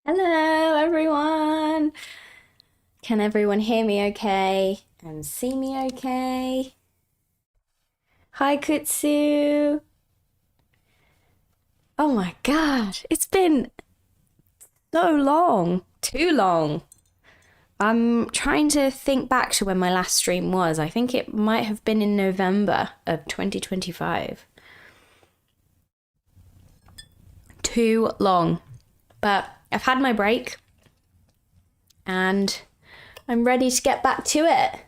Hello, everyone. Can everyone hear me okay and see me okay? Hi, Kutsu. Oh my God, it's been so long. Too long. I'm trying to think back to when my last stream was. I think it might have been in November of 2025. Too long. But I've had my break and I'm ready to get back to it.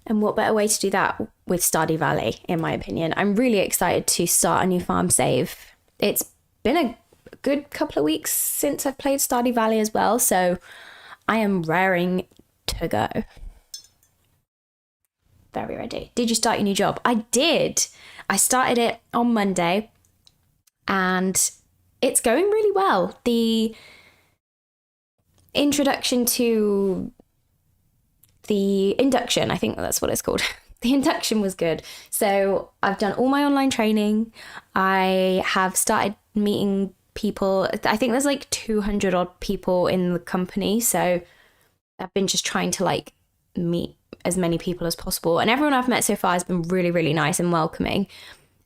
And what better way to do that with Stardew Valley, in my opinion? I'm really excited to start a new farm save. It's been a good couple of weeks since I've played Stardew Valley as well, so I am raring to go. Very ready. Did you start your new job? I did. I started it on Monday and it's going really well. The introduction to the induction, I think that's what it's called. The induction was good. So I've done all my online training. I have started meeting people. I think there's like 200 odd people in the company. So I've been just trying to like meet as many people as possible. And everyone I've met so far has been really, really nice and welcoming.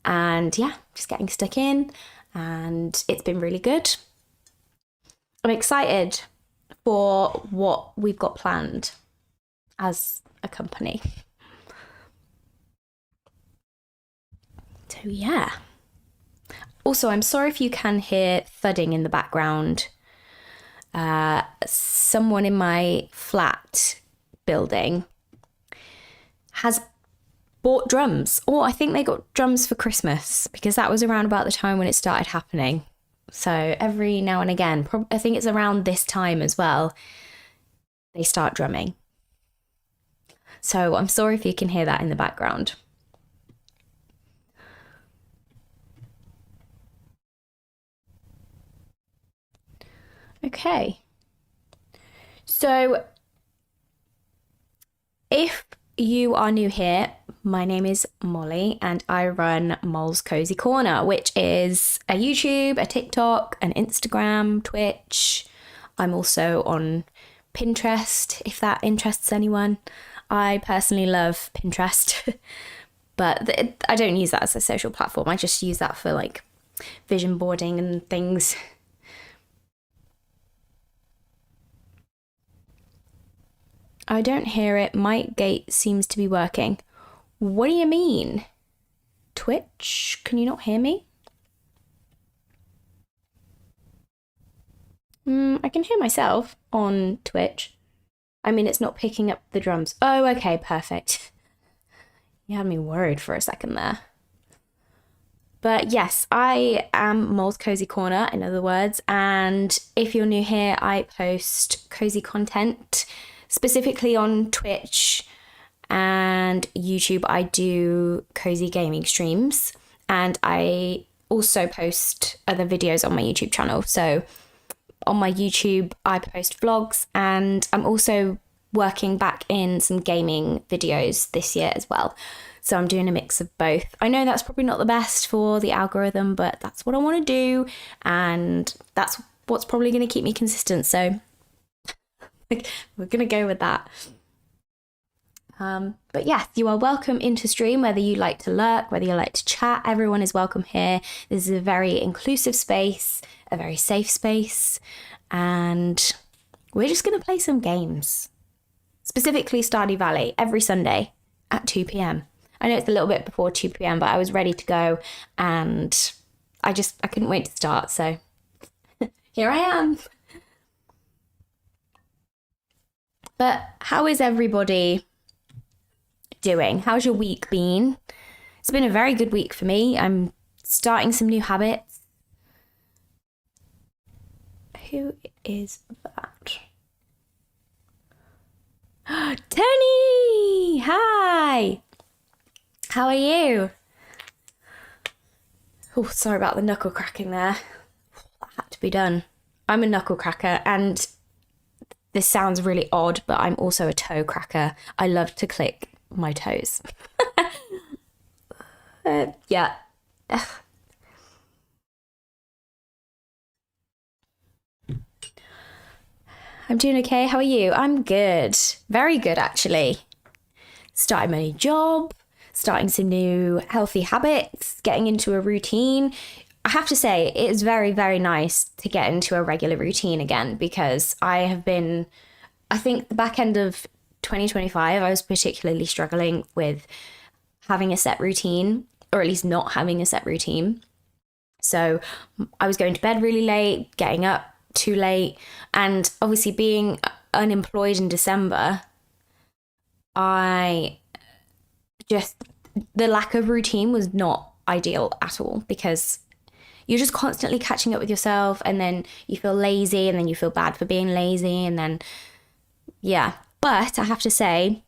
And yeah, just getting stuck in. And it's been really good. I'm excited for what we've got planned as a company. So, yeah. Also, I'm sorry if you can hear thudding in the background. Someone in my flat building has bought drums, or I think they got drums for Christmas because that was around about the time when it started happening. So, every now and again, I think it's around this time as well, they start drumming. So, I'm sorry if you can hear that in the background. Okay. So, if you are new here, my name is Molly and I run Mol's Cozy Corner, which is a YouTube, a TikTok, an Instagram, Twitch. I'm also on Pinterest, if that interests anyone. I personally love Pinterest, but I don't use that as a social platform. I just use that for like vision boarding and things. I don't hear it. Mic gate seems to be working. What do you mean? Twitch? Can you not hear me? I can hear myself on Twitch. I mean, it's not picking up the drums. Oh, okay, perfect. You had me worried for a second there. But yes, I am Mole's Cozy Corner, in other words. And if you're new here, I post cozy content, specifically on Twitch and YouTube. I do cozy gaming streams, and I also post other videos on my YouTube channel. So on my YouTube, I post vlogs, and I'm also working back in some gaming videos this year as well. So I'm doing a mix of both. I know that's probably not the best for the algorithm, but that's what I want to do, and that's what's probably going to keep me consistent. So we're going to go with that. But yes, you are welcome into stream, whether you like to lurk, whether you like to chat, everyone is welcome here. This is a very inclusive space, a very safe space, and we're just going to play some games. Specifically Stardew Valley every Sunday at 2 p.m. I know it's a little bit before 2 p.m., but I was ready to go and I couldn't wait to start. So here I am. But how is everybody doing? How's your week been? It's been a very good week for me. I'm starting some new habits. Who is that? Tony! Hi! How are you? Oh, sorry about the knuckle cracking there. That had to be done. I'm a knuckle cracker, and this sounds really odd, but I'm also a toe cracker. I love to click my toes. Yeah. I'm doing okay. How are you? I'm good. Very good, actually. Starting my new job, starting some new healthy habits, getting into a routine. I have to say, it is very, very nice to get into a regular routine again, because I think the back end of 2025, I was particularly struggling with having a set routine, or at least not having a set routine. So I was going to bed really late, getting up too late, and obviously being unemployed in December, the lack of routine was not ideal at all, because you're just constantly catching up with yourself, and then you feel lazy, and then you feel bad for being lazy, and then, yeah. But I have to say,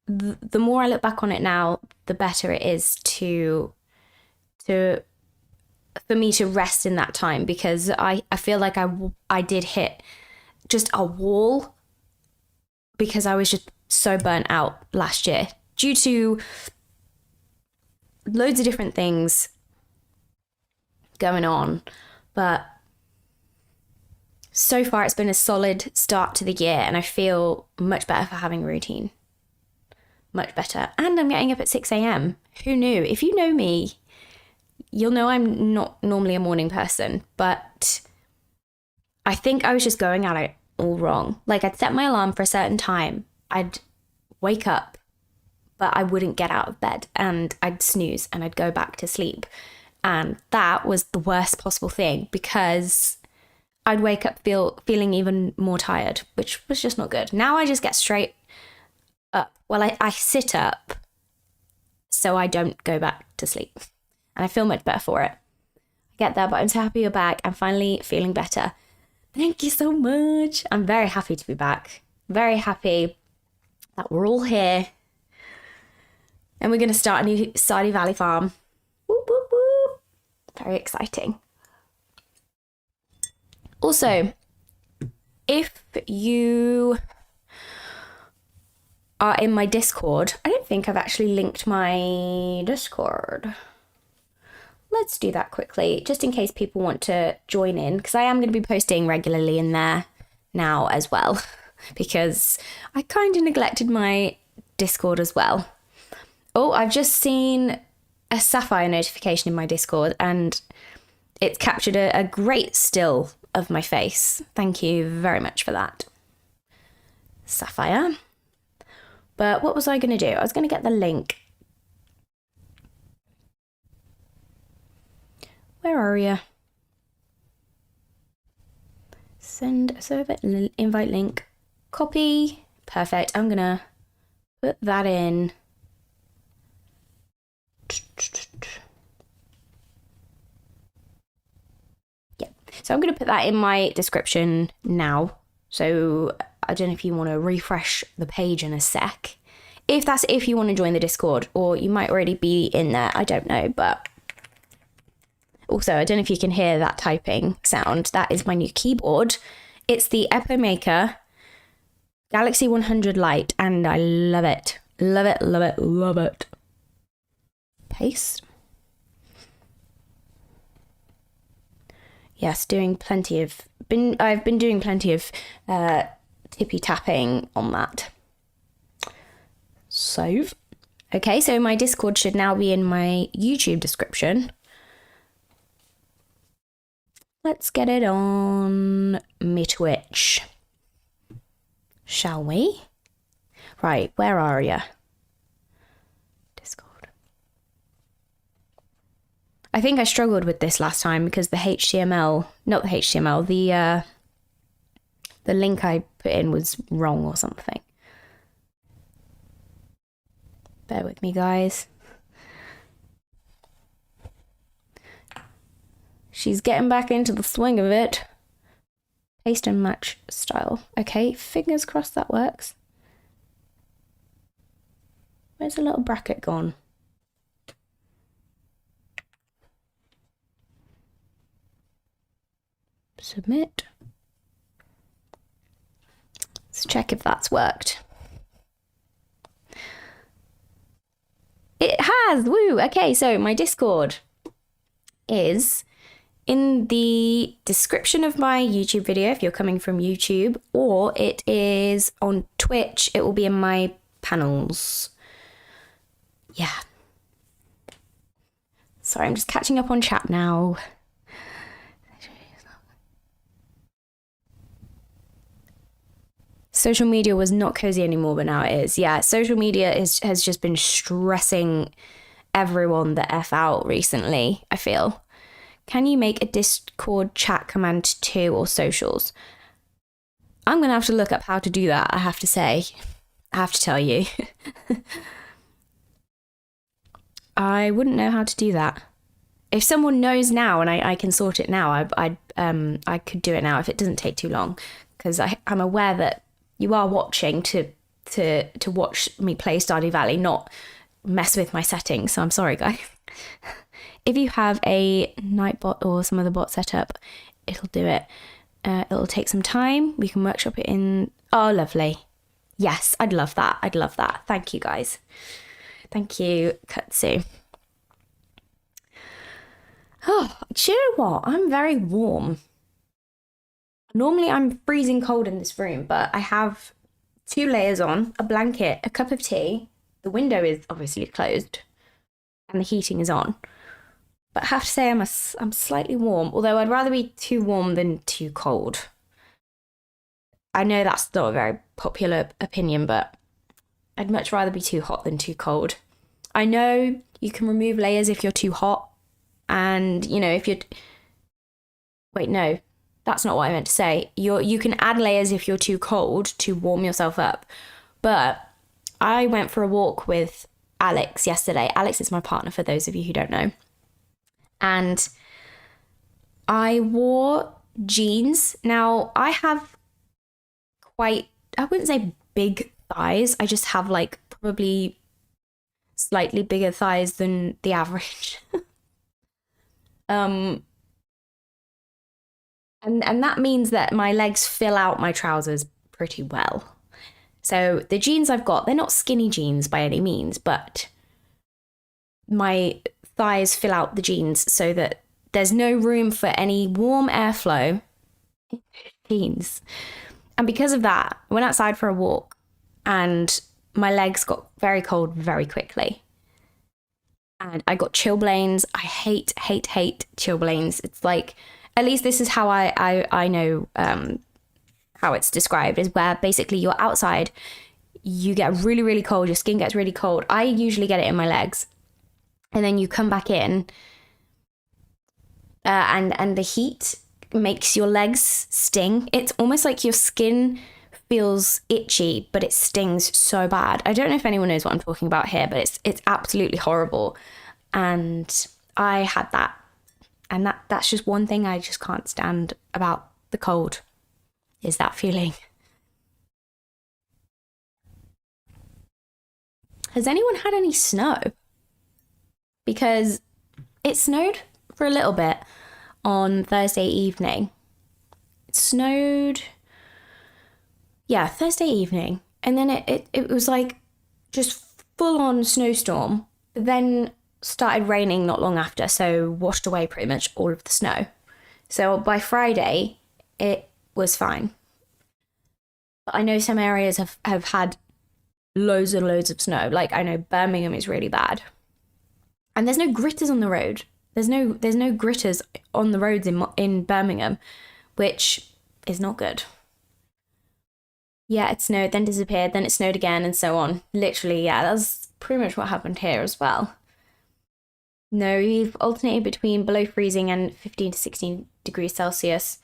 the more I look back on it now, the better it is for me to rest in that time, because I feel like I did hit just a wall, because I was just so burnt out last year due to loads of different things going on. But so far it's been a solid start to the year, and I feel much better for having a routine. Much better. And I'm getting up at 6 a.m. Who knew? If you know me, you'll know I'm not normally a morning person, but I think I was just going at it all wrong. Like, I'd set my alarm for a certain time, I'd wake up, but I wouldn't get out of bed, and I'd snooze and I'd go back to sleep. And that was the worst possible thing, because I'd wake up feeling even more tired, which was just not good. Now I just get straight up. Well, I sit up so I don't go back to sleep. And I feel much better for it. I get there, but I'm so happy you're back. I'm finally feeling better. Thank you so much. I'm very happy to be back. Very happy that we're all here. And we're going to start a new Stardew Valley farm. Whoop, whoop, whoop. Very exciting. Also, if you are in my Discord, I don't think I've actually linked my Discord. Let's do that quickly, just in case people want to join in, because I am going to be posting regularly in there now as well, because I kind of neglected my Discord as well. Oh, I've just seen a sapphire notification in my Discord, and it's captured a great still of my face. Thank you very much for that, Sapphire. But what was I going to do? I was going to get the link. Where are you? Send a server invite link. Copy. Perfect. I'm going to put that in. Yeah. So I'm going to put that in my description now. So I don't know if you want to refresh the page in a sec. If you want to join the Discord, or you might already be in there. I don't know, but also, I don't know if you can hear that typing sound. That is my new keyboard. It's the Epomaker Galaxy 100 Lite, and I love it. Love it, love it, love it. Paste. Yes, I've been doing plenty of tippy tapping on that. Save. Okay, so my Discord should now be in my YouTube description. Let's get it on my Twitch, shall we? Right, where are you? Discord. I think I struggled with this last time because the link I put in was wrong or something. Bear with me, guys. She's getting back into the swing of it. Paste and match style. Okay, fingers crossed that works. Where's the little bracket gone? Submit. Let's check if that's worked. It has! Woo! Okay, so my Discord is in the description of my YouTube video if you're coming from YouTube, or it is on Twitch. It will be in my panels. Yeah. Sorry, I'm just catching up on chat now. Social media was not cozy anymore, but now it is. Yeah, social media has just been stressing everyone the F out recently, I feel. Can you make a Discord chat command too, or socials? I'm going to have to look up how to do that, I have to say. I have to tell you. I wouldn't know how to do that. If someone knows now and I can sort it now, I could do it now if it doesn't take too long. Because I'm aware that you are watching to watch me play Stardew Valley, not mess with my settings. So I'm sorry, guys. If you have a Nightbot or some other bot set up, it'll do it. It'll take some time. We can workshop it in... Oh, lovely. Yes, I'd love that. I'd love that. Thank you, guys. Thank you, Kutsu. Oh, do you know what? I'm very warm. Normally I'm freezing cold in this room, but I have 2 layers on, a blanket, a cup of tea. The window is obviously closed and the heating is on. But I have to say I'm slightly warm, although I'd rather be too warm than too cold. I know that's not a very popular opinion, but I'd much rather be too hot than too cold. I know you can remove layers if you're too hot, and, you know, if you're... Wait, no, that's not what I meant to say. You can add layers if you're too cold to warm yourself up. But I went for a walk with Alex yesterday. Alex is my partner, for those of you who don't know. And I wore jeans. Now, I have quite, I wouldn't say big thighs. I just have like probably slightly bigger thighs than the average. And that means that my legs fill out my trousers pretty well. So the jeans I've got, they're not skinny jeans by any means, but my thighs fill out the jeans so that there's no room for any warm airflow in jeans. And because of that, I went outside for a walk and my legs got very cold very quickly. And I got chilblains. I hate chilblains. It's like, at least this is how I know how it's described, is where basically you're outside, you get really, really cold, your skin gets really cold. I usually get it in my legs. And then you come back in and the heat makes your legs sting. It's almost like your skin feels itchy, but it stings so bad. I don't know if anyone knows what I'm talking about here, but it's absolutely horrible. And I had that. And that's just one thing I just can't stand about the cold, is that feeling. Has anyone had any snow? Because it snowed for a little bit on Thursday evening. It snowed, yeah, Thursday evening. And then it was like just full on snowstorm, but then started raining not long after, so washed away pretty much all of the snow. So by Friday, it was fine. But I know some areas have had loads and loads of snow. Like, I know Birmingham is really bad. And there's no gritters on the road. There's no gritters on the roads in Birmingham, which is not good. Yeah, it snowed, then disappeared, then it snowed again, and so on. Literally, yeah, that's pretty much what happened here as well. No, we've alternated between below freezing and 15 to 16 degrees Celsius.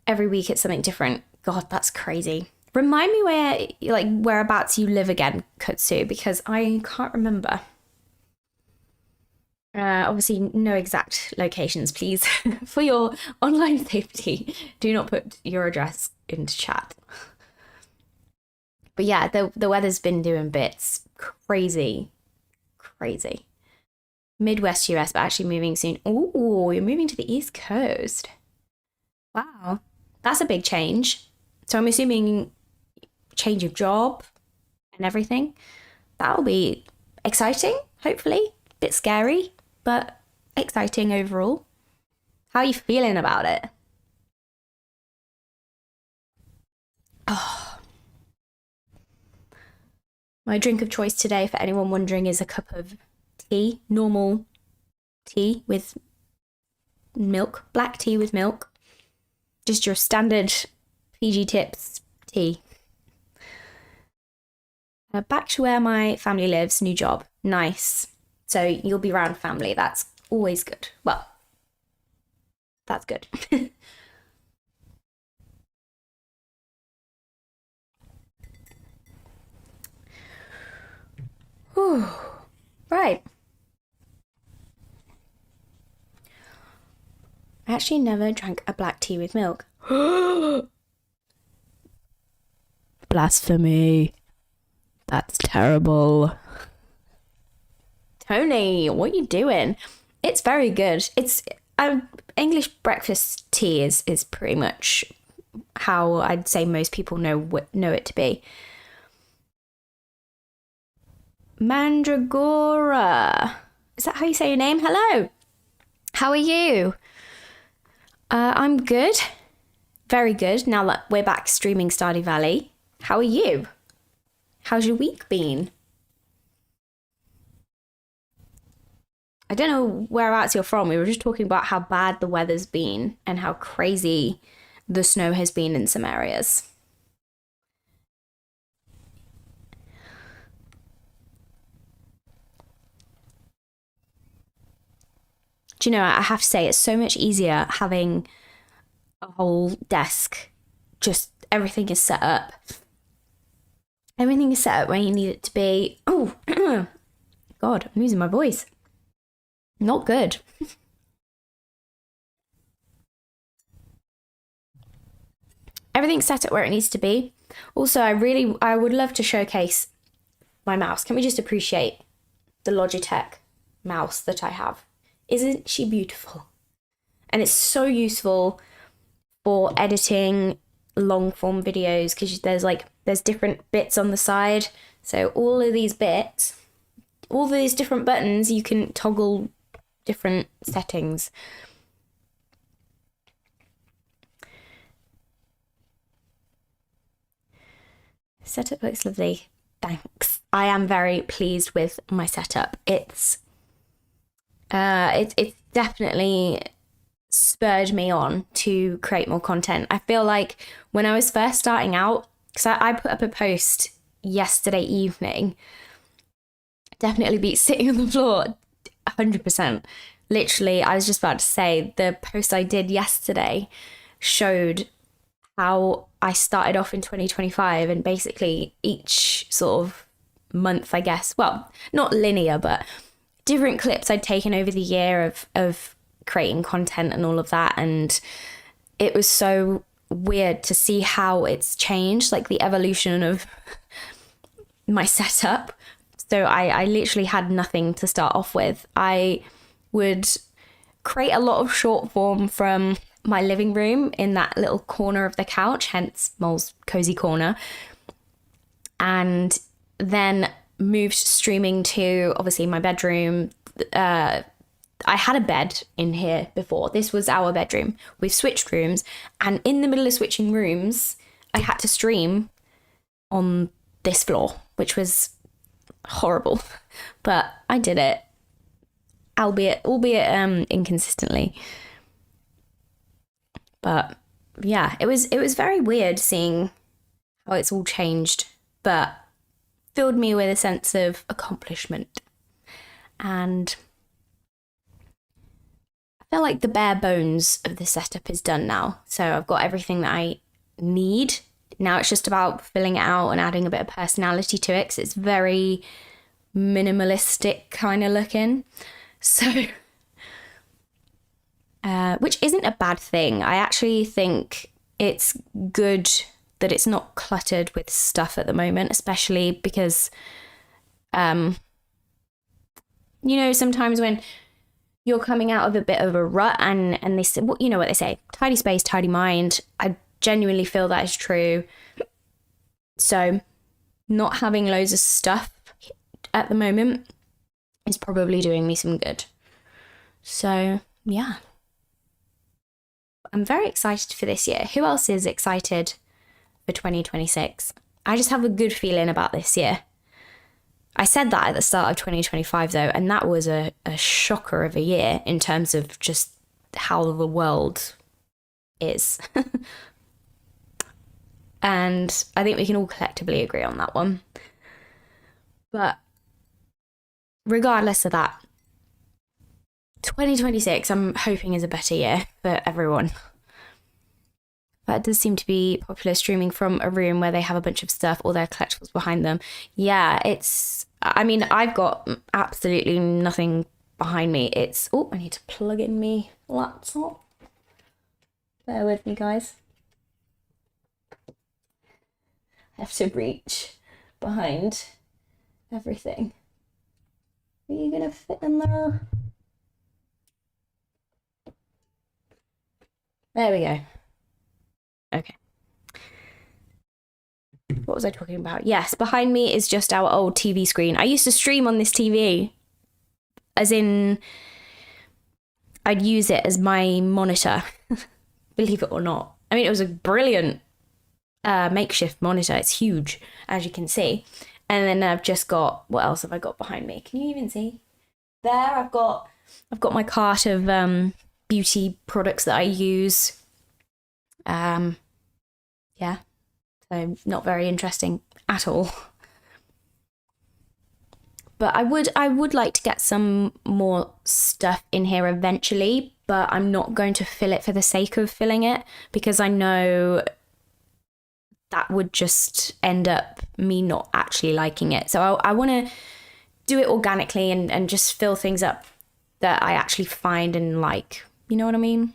Every week it's something different. God, that's crazy. Remind me whereabouts you live again, Kutsu, because I can't remember. Obviously, no exact locations, please. For your online safety, do not put your address into chat. But yeah, the weather's been doing bits. Crazy. Midwest US, but actually moving soon. Ooh, you're moving to the East Coast. Wow, that's a big change. So I'm assuming change of job and everything. That'll be exciting, hopefully. Bit scary, but exciting overall. How are you feeling about it? Oh, my drink of choice today, for anyone wondering, is a cup of tea, normal tea with milk, black tea with milk. Just your standard PG Tips tea. Back to where my family lives, new job, nice. So you'll be around family, that's always good. Well, that's good. Whew. Right. I actually never drank a black tea with milk. Blasphemy. That's terrible. Tony, what are you doing? It's very good. It's English breakfast tea is pretty much how I'd say most people know it to be. Mandragora. Is that how you say your name? Hello. How are you? I'm good. Very good. Now that we're back streaming Stardew Valley. How are you? How's your week been? I don't know whereabouts you're from. We were just talking about how bad the weather's been and how crazy the snow has been in some areas. Do you know, I have to say, it's so much easier having a whole desk. Just everything is set up. Everything is set up where you need it to be. Oh, God, I'm losing my voice. Not good. Everything's set up where it needs to be. Also, I would love to showcase my mouse. Can we just appreciate the Logitech mouse that I have? Isn't she beautiful? And it's so useful for editing long form videos because there's different bits on the side. So all of these bits, all these different buttons, you can toggle different settings. Setup looks lovely. Thanks. I am very pleased with my setup. It's definitely spurred me on to create more content. I feel like when I was first starting out, because I put up a post yesterday evening, definitely beat sitting on the floor 100%. Literally, I was just about to say, the post I did yesterday showed how I started off in 2025 and basically each sort of month, I guess, well, not linear, but different clips I'd taken over the year of creating content and all of that. And it was so weird to see how it's changed, like the evolution of my setup. So I literally had nothing to start off with. I would create a lot of short form from my living room in that little corner of the couch, hence Mole's cozy corner, and then moved streaming to obviously my bedroom. I had a bed in here before. This was our bedroom. We've switched rooms, and in the middle of switching rooms, I had to stream on this floor, which was horrible, but I did it, albeit inconsistently. But yeah, it was very weird seeing how it's all changed, but filled me with a sense of accomplishment. And I feel like the bare bones of the setup is done now. So I've got everything that I need. Now it's just about filling it out and adding a bit of personality to it, because it's very minimalistic kind of looking. So which isn't a bad thing. I actually think it's good that it's not cluttered with stuff at the moment, especially because, sometimes when you're coming out of a bit of a rut and they say, well, you know what they say, tidy space, tidy mind. I genuinely feel that is true. So not having loads of stuff at the moment is probably doing me some good. So, yeah. I'm very excited for this year. Who else is excited for 2026? I just have a good feeling about this year. I said that at the start of 2025 though, and that was a shocker of a year in terms of just how the world is. And I think we can all collectively agree on that one. But regardless of that, 2026 I'm hoping is a better year for everyone. That does seem to be popular, streaming from a room where they have a bunch of stuff, all their collectibles behind them. Yeah, I've got absolutely nothing behind me. I need to plug in my laptop. Bear with me, guys. I have to reach behind everything. Are you gonna fit in there? There we go. Okay. What was I talking about? Yes, behind me is just our old TV screen. I used to stream on this TV, as in I'd use it as my monitor, believe it or not. I mean, it was a brilliant makeshift monitor. It's huge, as you can see. And then I've just got, what else have I got behind me? Can you even see? There, I've got my cart of beauty products that I use. Yeah, so not very interesting at all. But I would like to get some more stuff in here eventually, but I'm not going to fill it for the sake of filling it, because I know that would just end up me not actually liking it. So I want to do it organically and just fill things up that I actually find and like. You know what I mean?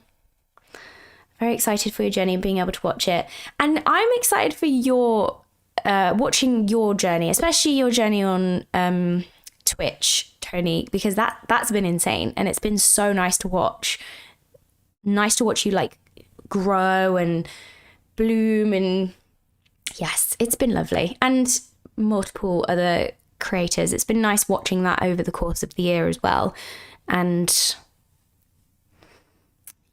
Very excited for your journey and being able to watch it. And I'm excited for your watching your journey, especially your journey on Twitch, Tony, because that's been insane. And it's been so nice to watch. Nice to watch you like grow and bloom, and yes, it's been lovely. And multiple other creators. It's been nice watching that over the course of the year as well. And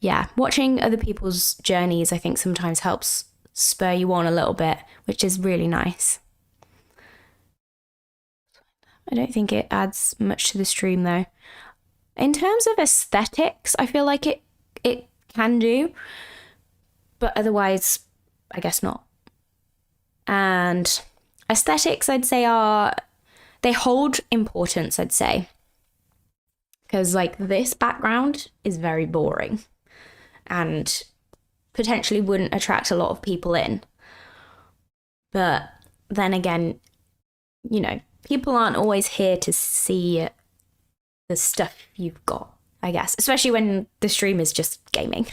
yeah, watching other people's journeys, I think sometimes helps spur you on a little bit, which is really nice. I don't think it adds much to the stream though. In terms of aesthetics, I feel like it can do, but otherwise, I guess not. And aesthetics, I'd say, they hold importance, I'd say. Because like this background is very boring and potentially wouldn't attract a lot of people in. But then again, you know, people aren't always here to see the stuff you've got, I guess, especially when the stream is just gaming.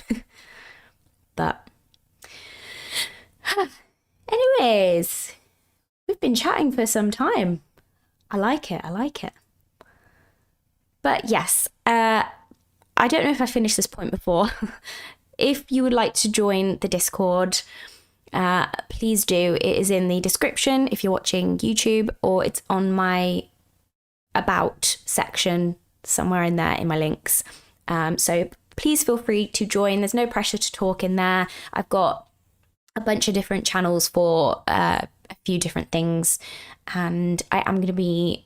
But anyways, we've been chatting for some time. I like it. But yes, I don't know if I finished this point before. If you would like to join the Discord, please do. It is in the description if you're watching YouTube, or it's on my About section somewhere in there in my links. So please feel free to join. There's no pressure to talk in there. I've got a bunch of different channels for a few different things, and I am going to be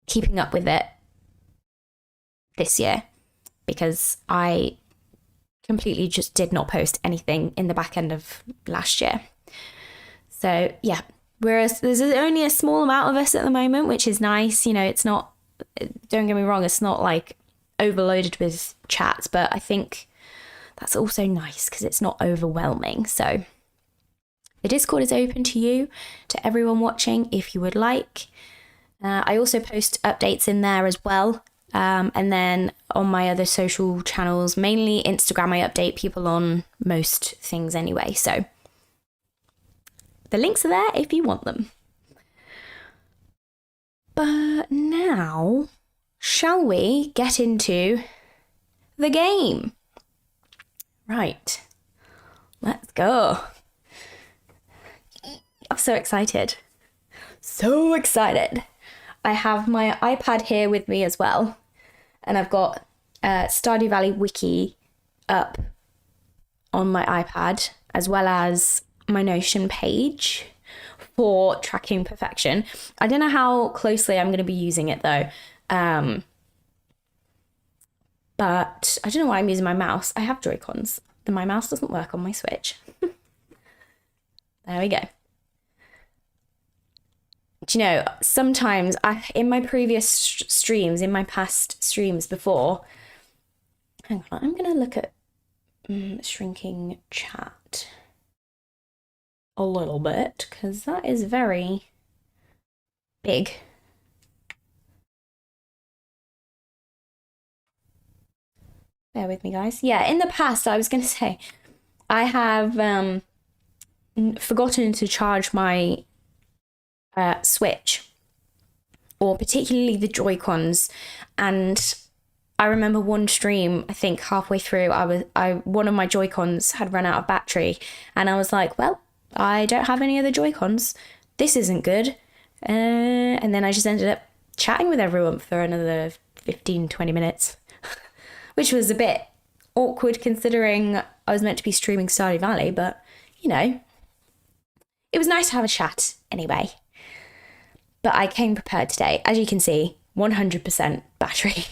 keeping up with it this year because I completely just did not post anything in the back end of last year. So yeah, whereas there's only a small amount of us at the moment, which is nice. You know, it's not, don't get me wrong, it's not like overloaded with chats, but I think that's also nice because it's not overwhelming. So the Discord is open to you, to everyone watching, if you would like. I also post updates in there as well. And then on my other social channels, mainly Instagram, I update people on most things anyway. So the links are there if you want them. But now, shall we get into the game? Right, let's go. I'm so excited. So excited. I have my iPad here with me as well. And I've got Stardew Valley Wiki up on my iPad, as well as my Notion page for tracking perfection. I don't know how closely I'm going to be using it though. But I don't know why I'm using my mouse. I have Joy-Cons. My mouse doesn't work on my Switch. There we go. Do you know, sometimes in my previous streams, in my past streams before, hang on, I'm going to look at shrinking chat a little bit, because that is very big. Bear with me, guys. Yeah, in the past, I was going to say, I have forgotten to charge my Switch, or particularly the Joy-Cons, and I remember one stream, I think halfway through, one of my Joy-Cons had run out of battery, and I was like, well, I don't have any other Joy-Cons. This isn't good. And then I just ended up chatting with everyone for another 15-20 minutes, which was a bit awkward considering I was meant to be streaming Stardew Valley, but, you know, it was nice to have a chat anyway. But I came prepared today. As you can see, 100% battery.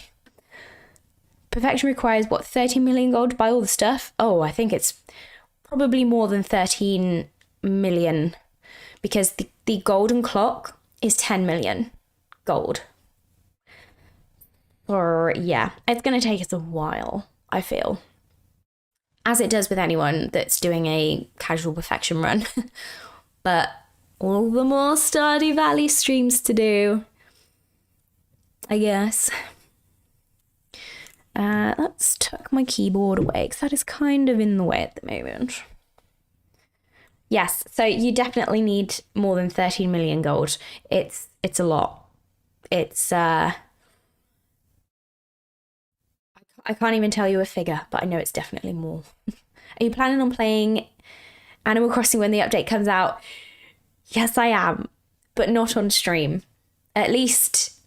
Perfection requires, 13 million gold to buy all the stuff? Oh, I think it's probably more than 13 million, because the golden clock is 10 million gold. Or, yeah, it's going to take us a while, I feel. As it does with anyone that's doing a casual perfection run. But all the more Stardew Valley streams to do, I guess. Let's tuck my keyboard away, because that is kind of in the way at the moment. Yes, so you definitely need more than 13 million gold. It's a lot. It's I can't even tell you a figure, but I know it's definitely more. Are you planning on playing Animal Crossing when the update comes out? Yes, I am, but not on stream. At least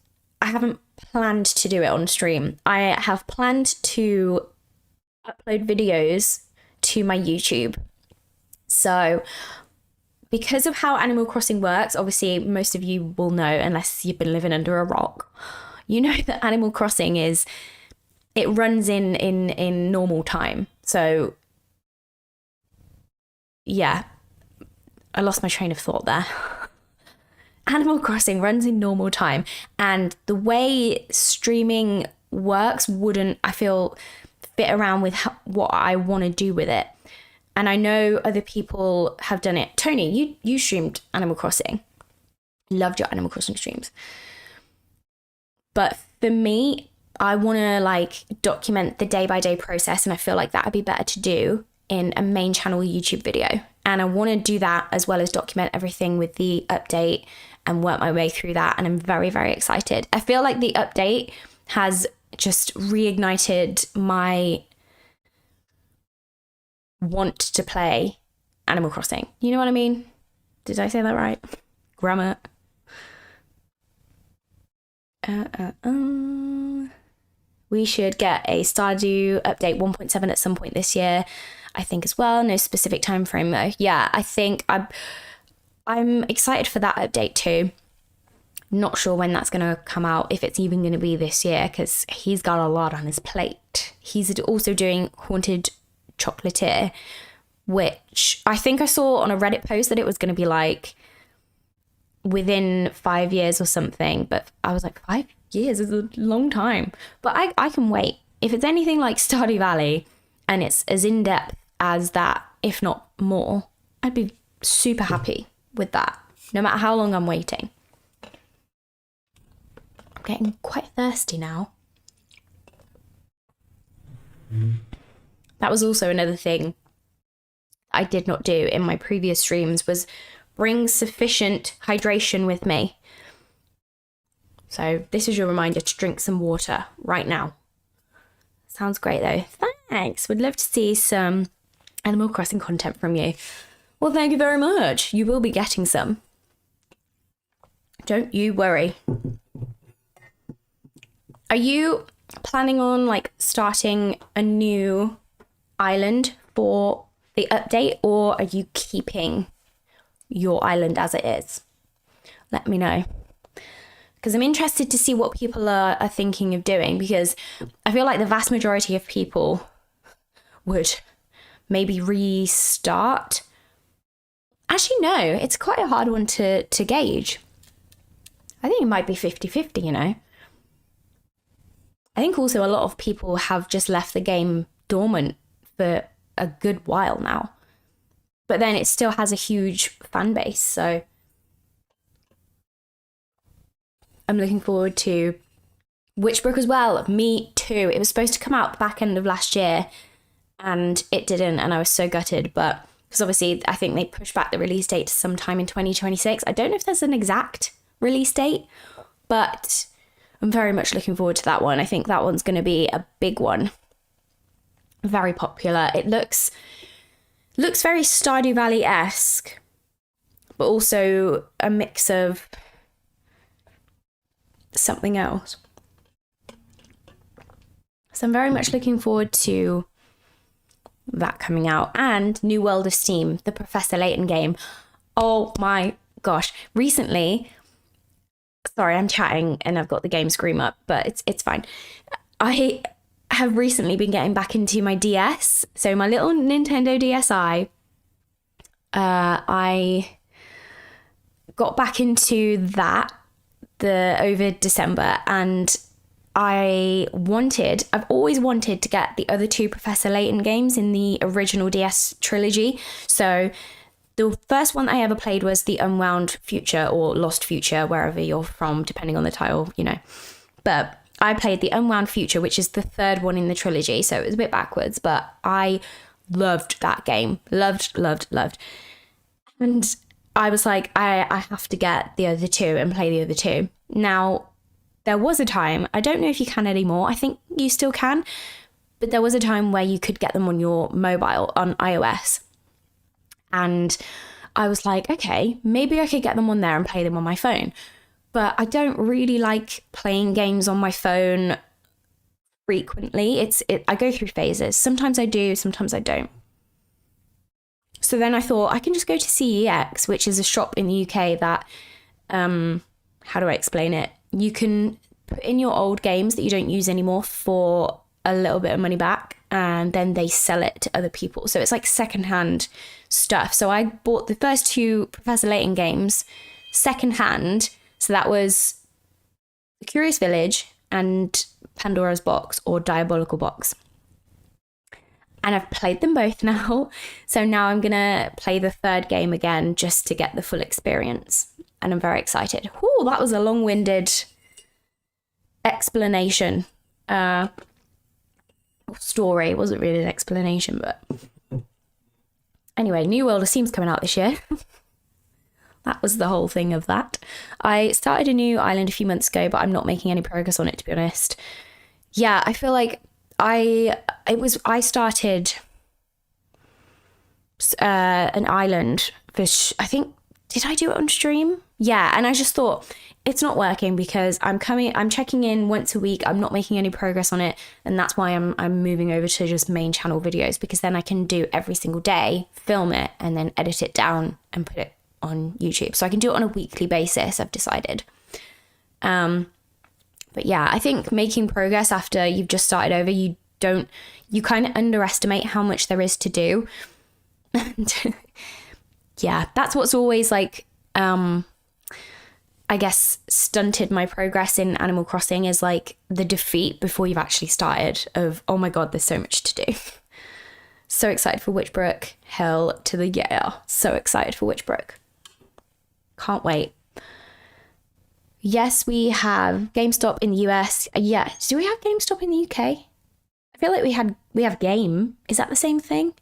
I haven't planned to do it on stream. I have planned to upload videos to my YouTube. So because of how Animal Crossing works, obviously most of you will know, unless you've been living under a rock, you know that Animal Crossing it runs in normal time. So yeah, I lost my train of thought there. Animal Crossing runs in normal time, and the way streaming works wouldn't, I feel, fit around with what I want to do with it. And I know other people have done it. Tony, you streamed Animal Crossing. Loved your Animal Crossing streams. But for me, I want to document the day-by-day process, and I feel like that would be better to do in a main channel YouTube video. And I want to do that as well as document everything with the update and work my way through that. And I'm very, very excited. I feel like the update has just reignited my want to play Animal Crossing. You know what I mean? Did I say that right? Grammar. We should get a Stardew update 1.7 at some point this year, I think, as well. No specific time frame though. Yeah, I think I'm excited for that update too. Not sure when that's going to come out, if it's even going to be this year, because he's got a lot on his plate. He's also doing Haunted Chocolatier, which I think I saw on a Reddit post that it was going to be within 5 years or something, but I was like, 5 years is a long time. But I can wait. If it's anything like Stardew Valley and it's as in-depth as that, if not more, I'd be super happy with that, no matter how long I'm waiting. I'm getting quite thirsty now. That was also another thing I did not do in my previous streams, was bring sufficient hydration with me. So this is your reminder to drink some water right now. Sounds great though. Thanks. Would love to see some Animal Crossing content from you. Well, thank you very much. You will be getting some. Don't you worry. Are you planning on starting a new island for the update, or are you keeping your island as it is? Let me know. Because I'm interested to see what people are thinking of doing, because I feel like the vast majority of people would maybe restart. Actually, no, it's quite a hard one to gauge. I think it might be 50-50, you know. I think also a lot of people have just left the game dormant for a good while now. But then it still has a huge fan base, so I'm looking forward to Witchbrook as well. Me too. It was supposed to come out back end of last year and it didn't, and I was so gutted, but because obviously I think they pushed back the release date to sometime in 2026. I don't know if there's an exact release date, but I'm very much looking forward to that one. I think that one's going to be a big one. Very popular. It looks very Stardew Valley-esque, but also a mix of something else. So I'm very much looking forward to that coming out. And New World of Steam, the Professor Layton game. Oh my gosh. Recently, sorry, I'm chatting and I've got the game screen up, but it's fine. I have recently been getting back into my DS. So my little Nintendo DSi. I got back into that over December, and I've always wanted to get the other two Professor Layton games in the original DS trilogy. So the first one I ever played was The Unwound Future, or Lost Future, wherever you're from, depending on the title, you know. But I played The Unwound Future, which is the third one in the trilogy, so it was a bit backwards, but I loved that game. Loved. And I was like, I have to get the other two and play the other two. Now, there was a time, I don't know if you can anymore, I think you still can, but there was a time where you could get them on your mobile, on iOS. And I was like, okay, maybe I could get them on there and play them on my phone. But I don't really like playing games on my phone frequently. I go through phases. Sometimes I do, sometimes I don't. So then I thought I can just go to CEX, which is a shop in the UK that, how do I explain it? You can put in your old games that you don't use anymore for a little bit of money back, and then they sell it to other people. So it's like secondhand stuff. So I bought the first two Professor Layton games secondhand. So that was The Curious Village and Pandora's Box, or Diabolical Box. And I've played them both now. So now I'm going to play the third game again just to get the full experience. And I'm very excited. Whew, that was a long-winded explanation. Story. It wasn't really an explanation, but anyway, New World of Steam's coming out this year. That was the whole thing of that. I started a new island a few months ago, but I'm not making any progress on it, to be honest. Yeah, I feel like I started an island for I think, did I do it on stream? Yeah, and I just thought it's not working because I'm checking in once a week. I'm not making any progress on it, and that's why I'm moving over to just main channel videos, because then I can do every single day, film it, and then edit it down and put it on YouTube. So I can do it on a weekly basis, I've decided. But yeah, I think making progress after you've just started over, you kind of underestimate how much there is to do. And yeah, that's what's always like, I guess, stunted my progress in Animal Crossing, is like the defeat before you've actually started of, oh my God, there's so much to do. So excited for Witchbrook. Hell to the yeah. So excited for Witchbrook. Can't wait. Yes, we have GameStop in the US. Yeah, do we have GameStop in the UK? I feel like we have Game. Is that the same thing?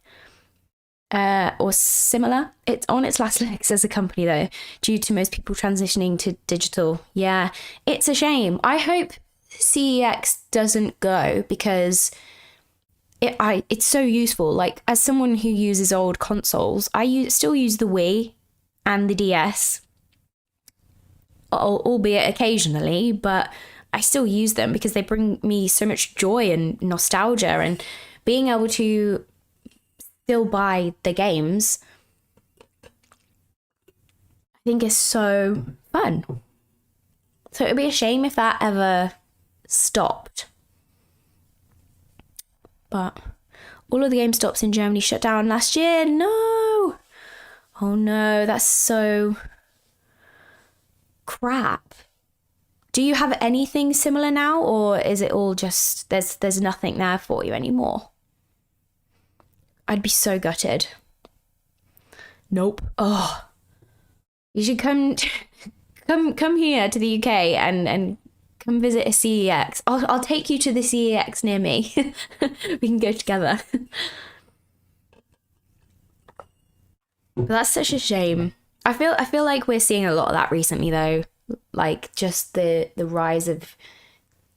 Or similar? It's on its last legs as a company though, due to most people transitioning to digital. Yeah, it's a shame. I hope CEX doesn't go, because it's so useful. Like, as someone who uses old consoles, I still use the Wii and the DS, albeit occasionally, but I still use them because they bring me so much joy and nostalgia, and being able to still buy the games. I think it's so fun. So it'd be a shame if that ever stopped. But all of the GameStops in Germany shut down last year. No! Oh no, that's so crap. Do you have anything similar now, or is it all just there's nothing there for you anymore? I'd be so gutted. Nope. Oh. You should come here to the UK and come visit a CEX. I'll take you to the CEX near me. We can go together. But that's such a shame. I feel like we're seeing a lot of that recently though. Like just the rise of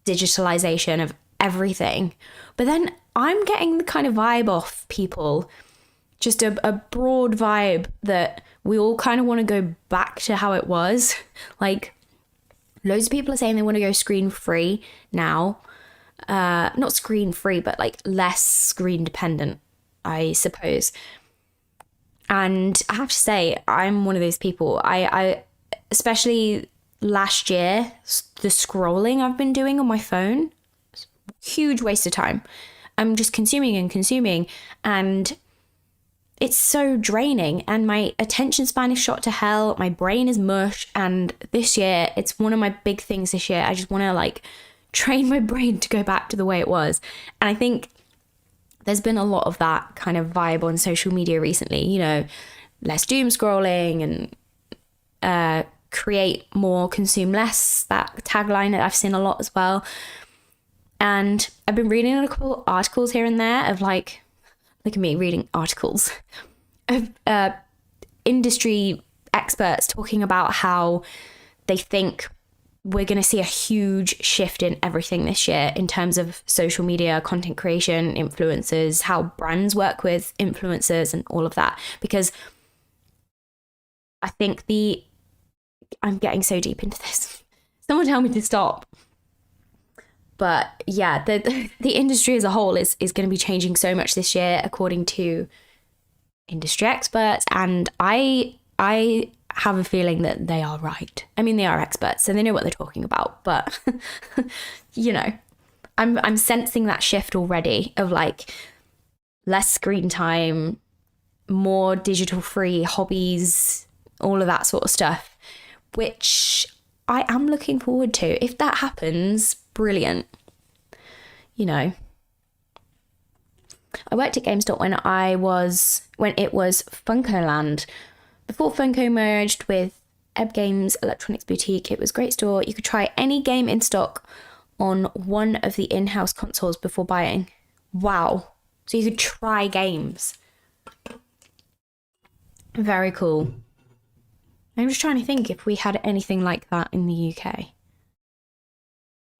digitalization of everything. But then I'm getting the kind of vibe off people, just a broad vibe that we all kind of want to go back to how it was. Like loads of people are saying they want to go screen free now. Not screen free, but like less screen dependent, I suppose. And I have to say, I'm one of those people. I especially last year, the scrolling I've been doing on my phone, huge waste of time. I'm just consuming, and it's so draining, and my attention span is shot to hell. My brain is mush, and this year, it's one of my big things this year. I just want to like train my brain to go back to the way it was. And I think there's been a lot of that kind of vibe on social media recently, you know, less doom scrolling and create more, consume less, that tagline that I've seen a lot as well. And I've been reading a couple articles here and there of like, look at me reading articles of industry experts talking about how they think we're going to see a huge shift in everything this year in terms of social media, content creation, influencers, how brands work with influencers and all of that. Because I think I'm getting so deep into this. Someone tell me to stop. But yeah, the industry as a whole is going to be changing so much this year, according to industry experts. And I have a feeling that they are right. I mean, they are experts, so they know what they're talking about. But, you know, I'm sensing that shift already of like less screen time, more digital free hobbies, all of that sort of stuff, which I am looking forward to. If that happens, brilliant. You know, I worked at GameStop when it was Funkoland. Before Funko merged with Ebb Games Electronics Boutique, it was a great store. You could try any game in stock on one of the in-house consoles before buying. Wow. So you could try games. Very cool. I'm just trying to think if we had anything like that in the UK.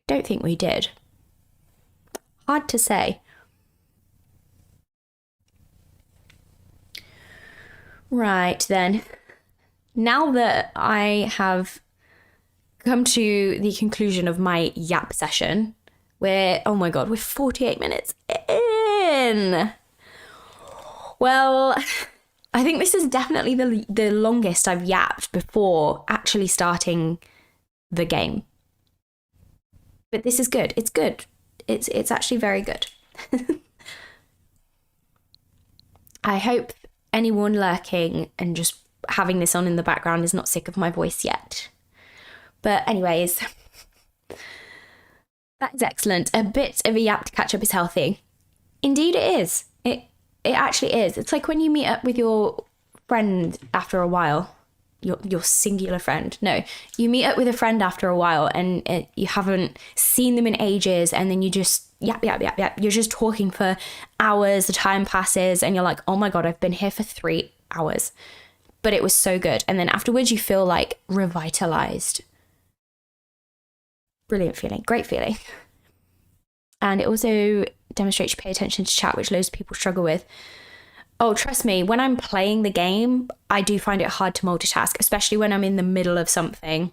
Don't think we did. Hard to say. Right then. Now that I have come to the conclusion of my yap session, oh my god, we're 48 minutes in. Well, I think this is definitely the longest I've yapped before actually starting the game. But this is good. It's good. It's actually very good. I hope anyone lurking and just having this on in the background is not sick of my voice yet. But anyways, that is excellent. A bit of a yap to catch up is healthy. Indeed it is. It actually is. It's like when you meet up with your friend after a while. Your singular friend. No, you meet up with a friend after a while and you haven't seen them in ages, and then you just yap. You're just talking for hours, the time passes, and you're like, oh my god, I've been here for 3 hours. But it was so good. And then afterwards you feel like revitalized. Brilliant feeling, great feeling. And it also demonstrates you pay attention to chat, which loads of people struggle with. Oh, trust me, when I'm playing the game, I do find it hard to multitask, especially when I'm in the middle of something.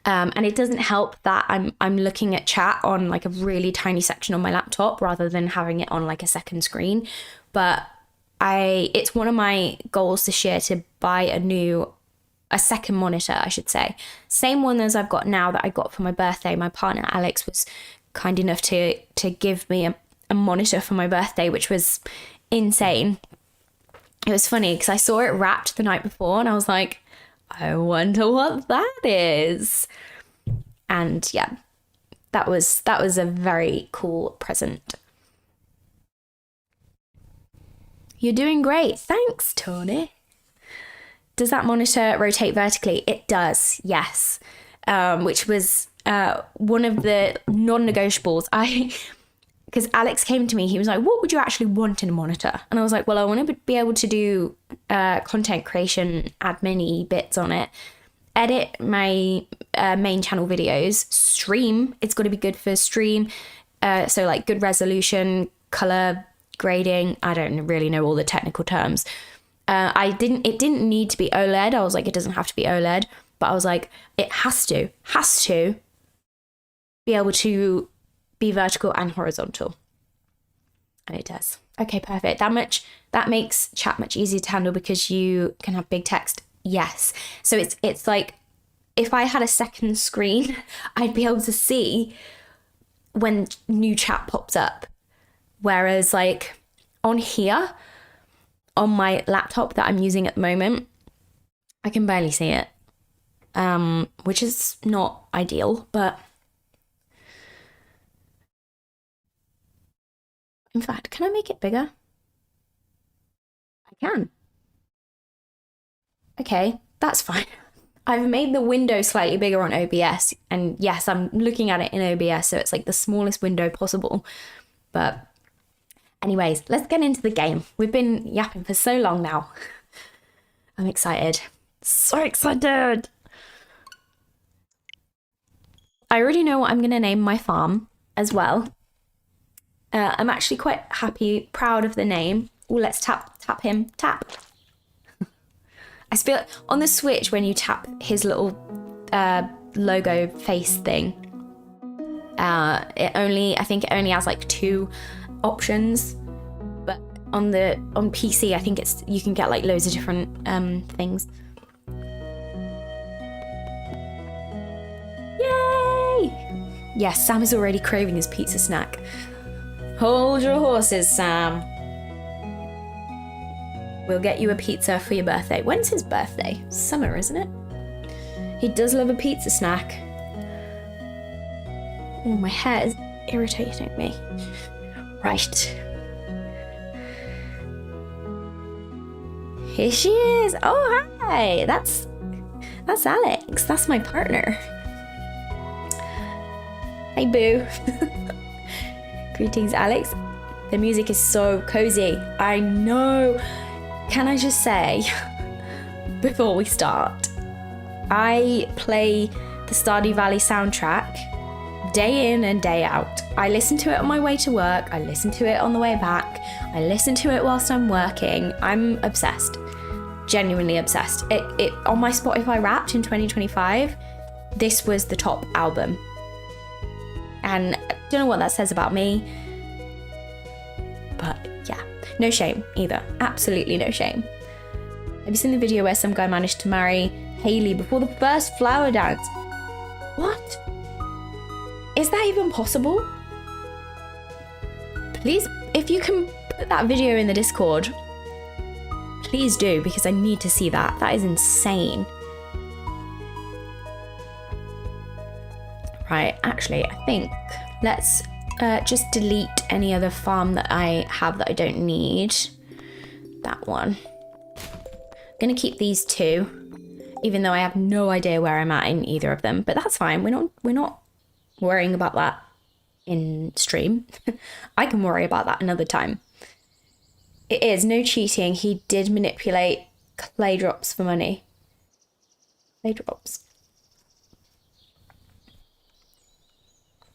And it doesn't help that I'm looking at chat on like a really tiny section on my laptop rather than having it on like a second screen. But it's one of my goals this year to buy a second monitor, I should say. Same one as I've got now that I got for my birthday. My partner Alex was kind enough to give me a monitor for my birthday, which was insane. It was funny because I saw it wrapped the night before and I was like, I wonder what that is. And yeah, that was a very cool present. You're doing great. Thanks, Tony. Does that monitor rotate vertically? It does, yes. Which was one of the non-negotiables. Because Alex came to me, he was like, what would you actually want in a monitor? And I was like, well, I want to be able to do content creation, admin-y bits on it, edit my main channel videos, stream. It's got to be good for stream. So like good resolution, color grading. I don't really know all the technical terms. It didn't need to be OLED. I was like, it doesn't have to be OLED, but I was like, it has to be able to be vertical and horizontal. And it does. Okay, perfect. That makes chat much easier to handle because you can have big text. Yes. So it's like if I had a second screen, I'd be able to see when new chat pops up. Whereas like on here, on my laptop that I'm using at the moment, I can barely see it, which is not ideal, but in fact, can I make it bigger? I can. Okay, that's fine. I've made the window slightly bigger on OBS, and yes, I'm looking at it in OBS, so it's like the smallest window possible. But anyways, let's get into the game. We've been yapping for so long now. I'm excited. So excited! I already know what I'm going to name my farm as well. I'm actually quite happy, proud of the name. Oh, let's tap him. Tap. I feel like on the Switch, when you tap his little logo face thing, I think it only has like 2 options. But on PC, I think you can get like loads of different things. Yay! Yes, Sam is already craving his pizza snack. Hold your horses, Sam. We'll get you a pizza for your birthday. When's his birthday? Summer, isn't it? He does love a pizza snack. Oh, my hair is irritating me. Right. Here she is. Oh, hi. That's Alex. That's my partner. Hey, boo. Greetings, Alex. The music is so cozy. I know. Can I just say, before we start, I play the Stardew Valley soundtrack day in and day out. I listen to it on my way to work. I listen to it on the way back. I listen to it whilst I'm working. I'm obsessed. Genuinely obsessed. It on my Spotify Wrapped in 2025, this was the top album. And I don't know what that says about me, but yeah, no shame either. Absolutely no shame. Have you seen the video where some guy managed to marry Haley before the first flower dance? What? Is that even possible? Please, if you can put that video in the Discord, please do, because I need to see that. That is insane. Right, actually, I think let's just delete any other farm that I have that I don't need. That one. I'm gonna keep these 2, even though I have no idea where I'm at in either of them. But that's fine. We're not worrying about that in stream. I can worry about that another time. It is no cheating. He did manipulate clay drops for money. Clay drops.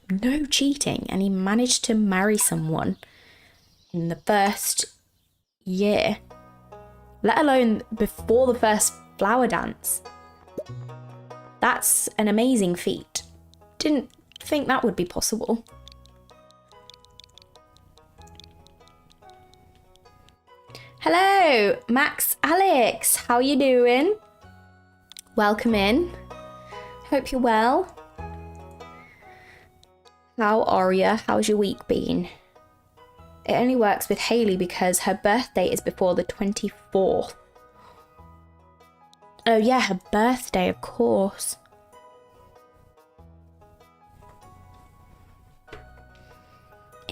No cheating, and he managed to marry someone in the first year, let alone before the first flower dance. That's an amazing feat. Didn't think that would be possible. Hello, Max Alex. How you doing? Welcome in. Hope you're well. How are you? How's your week been? It only works with Haley because her birthday is before the 24th. Oh yeah, her birthday, of course.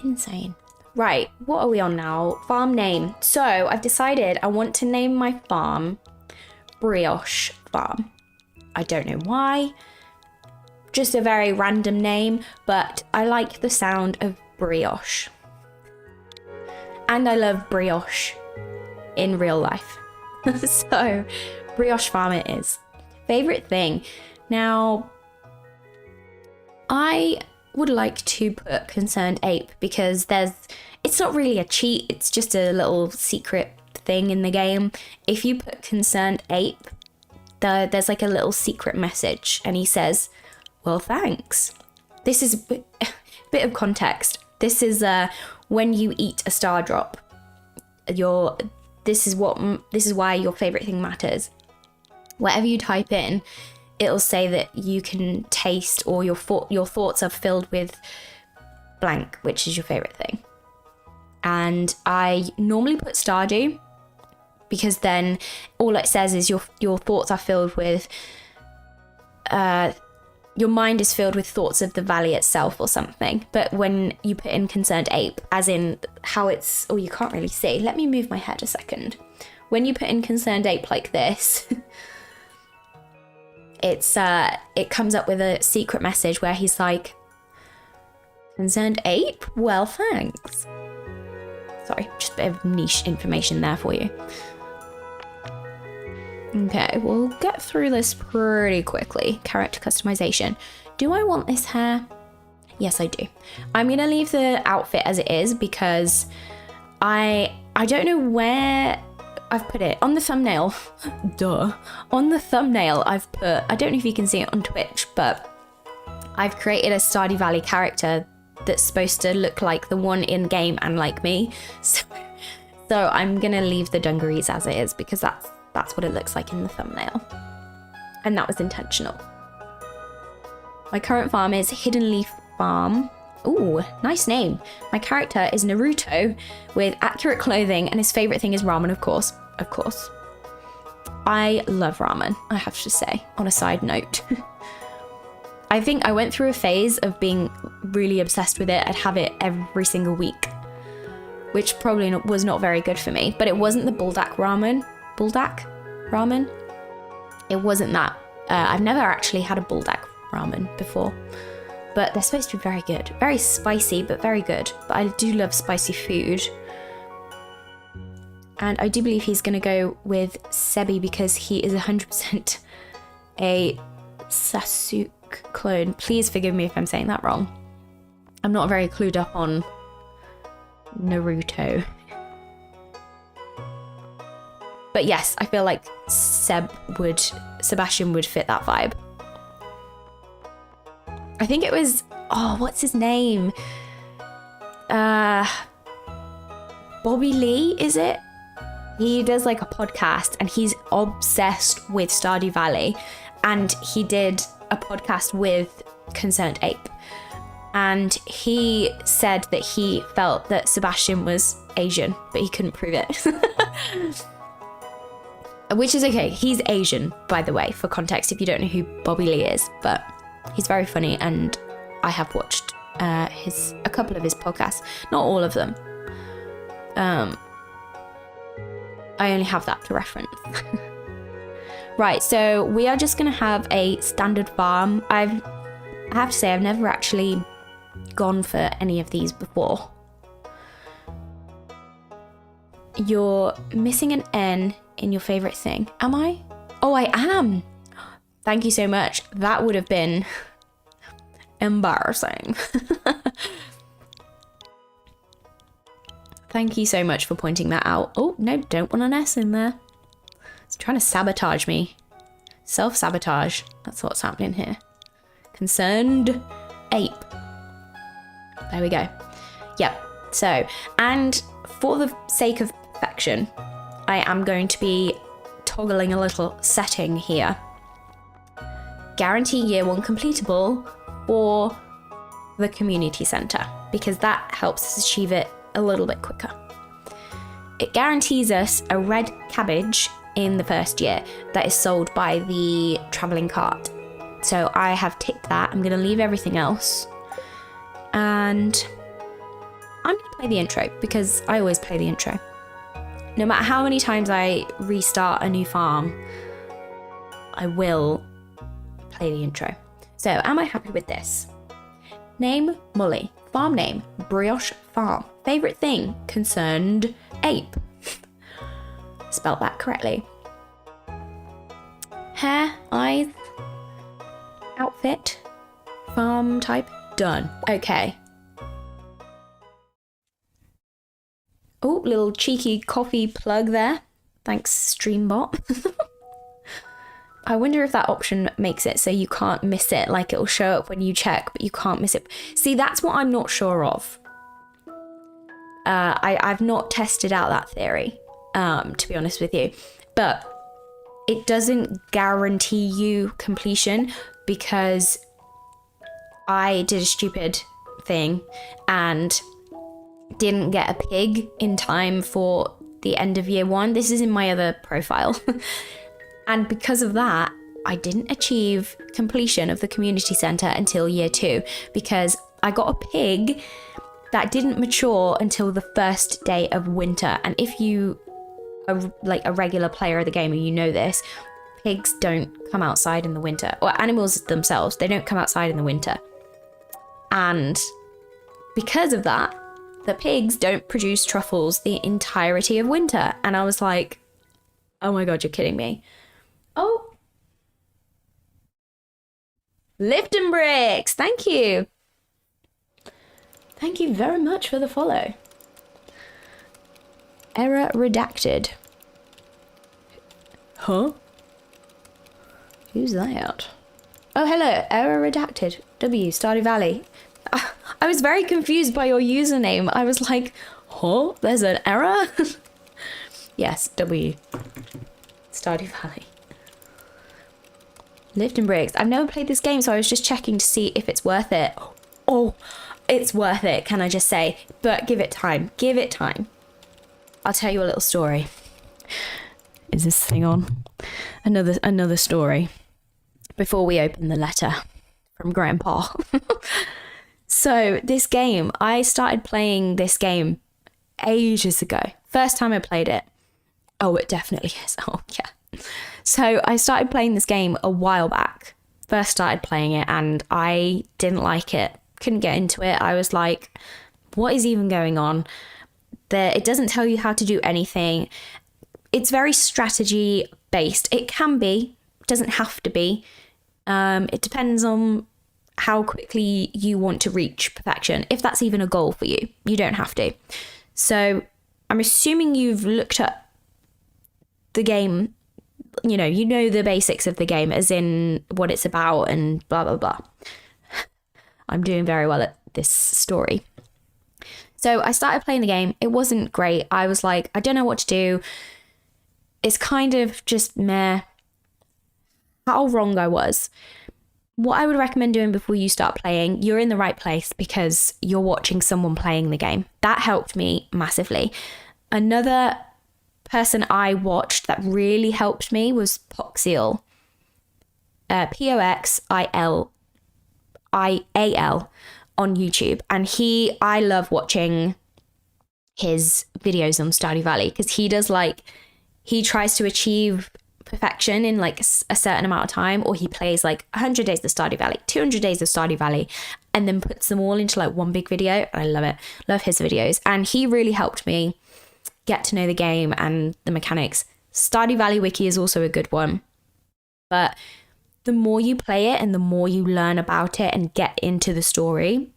Insane. Right, what are we on now? Farm name. So I've decided I want to name my farm Brioche Farm. I don't know why. Just a very random name, but I like the sound of brioche. And I love brioche in real life. So, Brioche Farm it is. Favorite thing. Now, I would like to put Concerned Ape because it's not really a cheat, it's just a little secret thing in the game. If you put Concerned Ape, there's like a little secret message and he says, well, thanks. This is a bit of context. This is when you eat a star drop. This is why your favorite thing matters. Whatever you type in, it'll say that you can taste or your thoughts are filled with blank, which is your favorite thing. And I normally put Stardew because then all it says is your thoughts are filled with your mind is filled with thoughts of the valley itself or something. But when you put in Concerned Ape, as in how it's, you can't really see. Let me move my head a second. When you put in Concerned Ape like this, it comes up with a secret message where he's like, Concerned Ape? Well, thanks. Sorry, just a bit of niche information there for you. Okay, we'll get through this pretty quickly. Character customization. Do I want this hair? Yes, I do. I'm going to leave the outfit as it is because I don't know where I've put it. On the thumbnail, duh. On the thumbnail, I've put, I don't know if you can see it on Twitch, but I've created a Stardew Valley character that's supposed to look like the one in game and like me. So I'm going to leave the dungarees as it is because that's what it looks like in the thumbnail. And that was intentional. My current farm is Hidden Leaf Farm. Ooh, nice name. My character is Naruto with accurate clothing and his favorite thing is ramen, of course. Of course. I love ramen, I have to say, on a side note. I think I went through a phase of being really obsessed with it. I'd have it every single week, which probably was not very good for me, but it wasn't the Buldak ramen. Buldak ramen? It wasn't that. I've never actually had a Buldak ramen before, but they're supposed to be very good. Very spicy, but very good. But I do love spicy food. And I do believe he's going to go with Sebi because he is 100% a Sasuke clone. Please forgive me if I'm saying that wrong. I'm not very clued up on Naruto. But yes, I feel like Sebastian would fit that vibe. I think it was, what's his name? Bobby Lee, is it? He does like a podcast and he's obsessed with Stardew Valley. And he did a podcast with Concerned Ape. And he said that he felt that Sebastian was Asian, but he couldn't prove it. Which is okay. He's Asian, by the way, for context, if you don't know who Bobby Lee is. But he's very funny, and I have watched a couple of his podcasts. Not all of them. I only have that to reference. Right, so we are just going to have a standard farm. I have to say, I've never actually gone for any of these before. You're missing an N in your favorite thing. Am I? Oh, I am. Thank you so much. That would have been embarrassing. Thank you so much for pointing that out. Oh, no, don't want an S in there. It's trying to sabotage me. Self-sabotage. That's what's happening here. Concerned Ape. There we go. Yep. So, and for the sake of perfection, I am going to be toggling a little setting here. Guarantee year 1 completable for the community centre, because that helps us achieve it a little bit quicker. It guarantees us a red cabbage in the first year that is sold by the travelling cart. So I have ticked that. I'm going to leave everything else. And I'm going to play the intro because I always play the intro. No matter how many times I restart a new farm, I will play the intro. So am I happy with this? Name, Molly. Farm name, Brioche Farm. Favourite thing, concerned ape. Spelt that correctly. Hair, eyes, outfit, farm type, done. Okay. Oh, little cheeky coffee plug there. Thanks, Streambot. I wonder if that option makes it so you can't miss it, like it'll show up when you check, but you can't miss it. See, that's what I'm not sure of. I've not tested out that theory, to be honest with you. But it doesn't guarantee you completion, because I did a stupid thing and didn't get a pig in time for the end of year 1. This is in my other profile. And because of that, I didn't achieve completion of the community centre until year 2, because I got a pig that didn't mature until the first day of winter. And if you are like a regular player of the game and you know this, pigs don't come outside in the winter, or animals themselves, they don't come outside in the winter. And because of that, the pigs don't produce truffles the entirety of winter. And I was like, oh my God, you're kidding me. Oh, Lifton Bricks, thank you. Thank you very much for the follow. Error redacted. Huh? Who's that? Oh, hello, error redacted. W, Stardew Valley. I was very confused by your username. I was like, huh? There's an error? Yes, W, Stardew Valley. Lifton Bricks. I've never played this game, so I was just checking to see if it's worth it. Oh, it's worth it, can I just say? But give it time. Give it time. I'll tell you a little story. Is this thing on? Another story. Before we open the letter from Grandpa. So this game, I started playing this game ages ago. First time I played it. Oh, it definitely is. Oh, yeah. So I started playing this game a while back. First started playing it and I didn't like it. Couldn't get into it. I was like, what is even going on? It doesn't tell you how to do anything. It's very strategy based. It can be, doesn't have to be. It depends on how quickly you want to reach perfection. If that's even a goal for you, you don't have to. So I'm assuming you've looked at the game. You know the basics of the game, as in what it's about and blah, blah, blah. I'm doing very well at this story. So I started playing the game. It wasn't great. I was like, I don't know what to do. It's kind of just meh. How wrong I was. What I would recommend doing before you start playing, you're in the right place because you're watching someone playing the game. That helped me massively. Another person I watched that really helped me was Poxial. Poxial on YouTube. And I love watching his videos on Stardew Valley because he tries to achieve perfection in like a certain amount of time, or he plays like 100 days of Stardew Valley, 200 days of Stardew Valley, and then puts them all into like one big video. I love it. Love his videos. And he really helped me get to know the game and the mechanics. Stardew Valley Wiki is also a good one. But the more you play it and the more you learn about it and get into the story,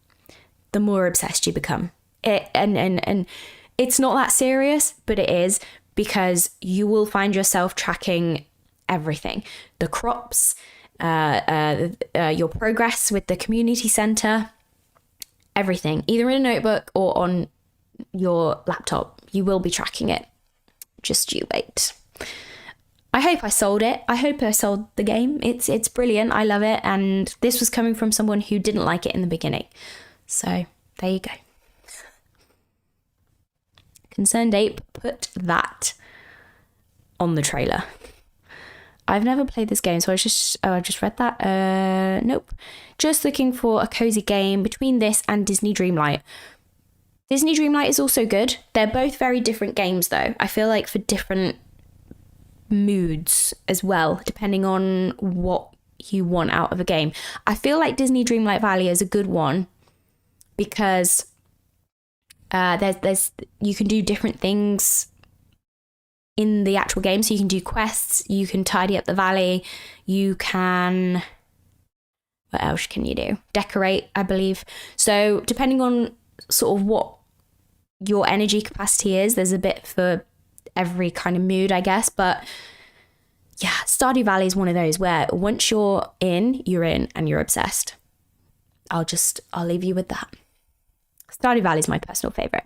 the more obsessed you become. And it's not that serious, but it is, because you will find yourself tracking everything. The crops, your progress with the community centre, everything. Either in a notebook or on your laptop, you will be tracking it. Just you wait. I hope I sold it. I hope I sold the game. It's brilliant. I love it. And this was coming from someone who didn't like it in the beginning. So there you go. Concerned Ape put that on the trailer. I've never played this game, so I just read that. Nope. Just looking for a cozy game between this and Disney Dreamlight. Disney Dreamlight is also good. They're both very different games, though. I feel like for different moods as well, depending on what you want out of a game. I feel like Disney Dreamlight Valley is a good one because there's you can do different things in the actual game. So you can do quests, you can tidy up the valley, you can, what else can you do? Decorate, I believe. So depending on sort of what your energy capacity is, there's a bit for every kind of mood, I guess. But yeah, Stardew Valley is one of those where once you're in and you're obsessed. I'll leave you with that. Stardew Valley is my personal favorite.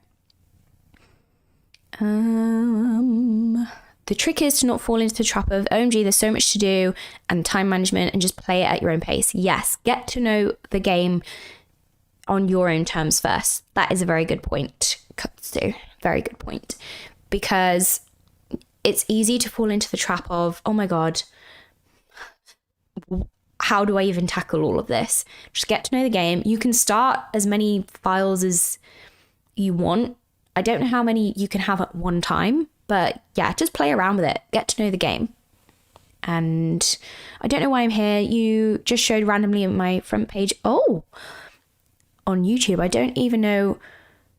The trick is to not fall into the trap of, OMG, there's so much to do and time management, and just play it at your own pace. Yes, get to know the game on your own terms first. That is a very good point, Cosy. Very good point. Because it's easy to fall into the trap of, oh my God, how do I even tackle all of this? Just get to know the game. You can start as many files as you want. I don't know how many you can have at one time, but yeah, just play around with it. Get to know the game. And I don't know why I'm here. You just showed randomly in my front page. Oh, on YouTube. I don't even know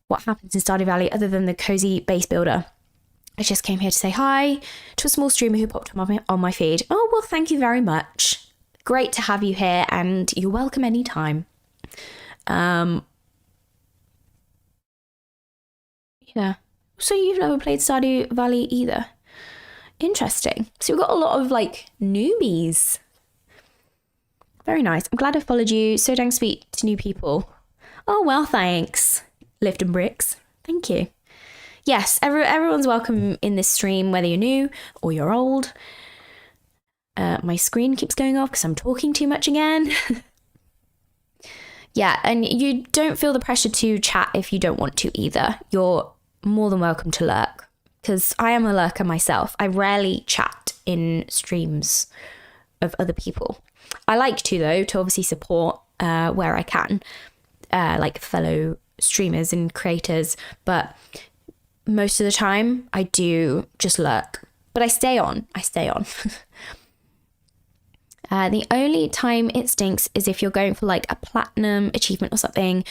what happens in Stardew Valley other than the cozy base builder. I just came here to say hi to a small streamer who popped on my feed. Oh, well, thank you very much. Great to have you here, and you're welcome anytime. Yeah. So you've never played Stardew Valley either? Interesting. So we've got a lot of like newbies. Very nice. I'm glad I followed you. So dang sweet to new people. Oh, well, thanks. Lift and Bricks. Thank you. Yes, everyone's welcome in this stream, whether you're new or you're old. My screen keeps going off because I'm talking too much again. Yeah, and you don't feel the pressure to chat if you don't want to either. You're more than welcome to lurk, because I am a lurker myself. I rarely chat in streams of other people. I like to, though, to obviously support where I can, like fellow streamers and creators, but most of the time I do just lurk. But I stay on. The only time it stinks is if you're going for like a platinum achievement or something.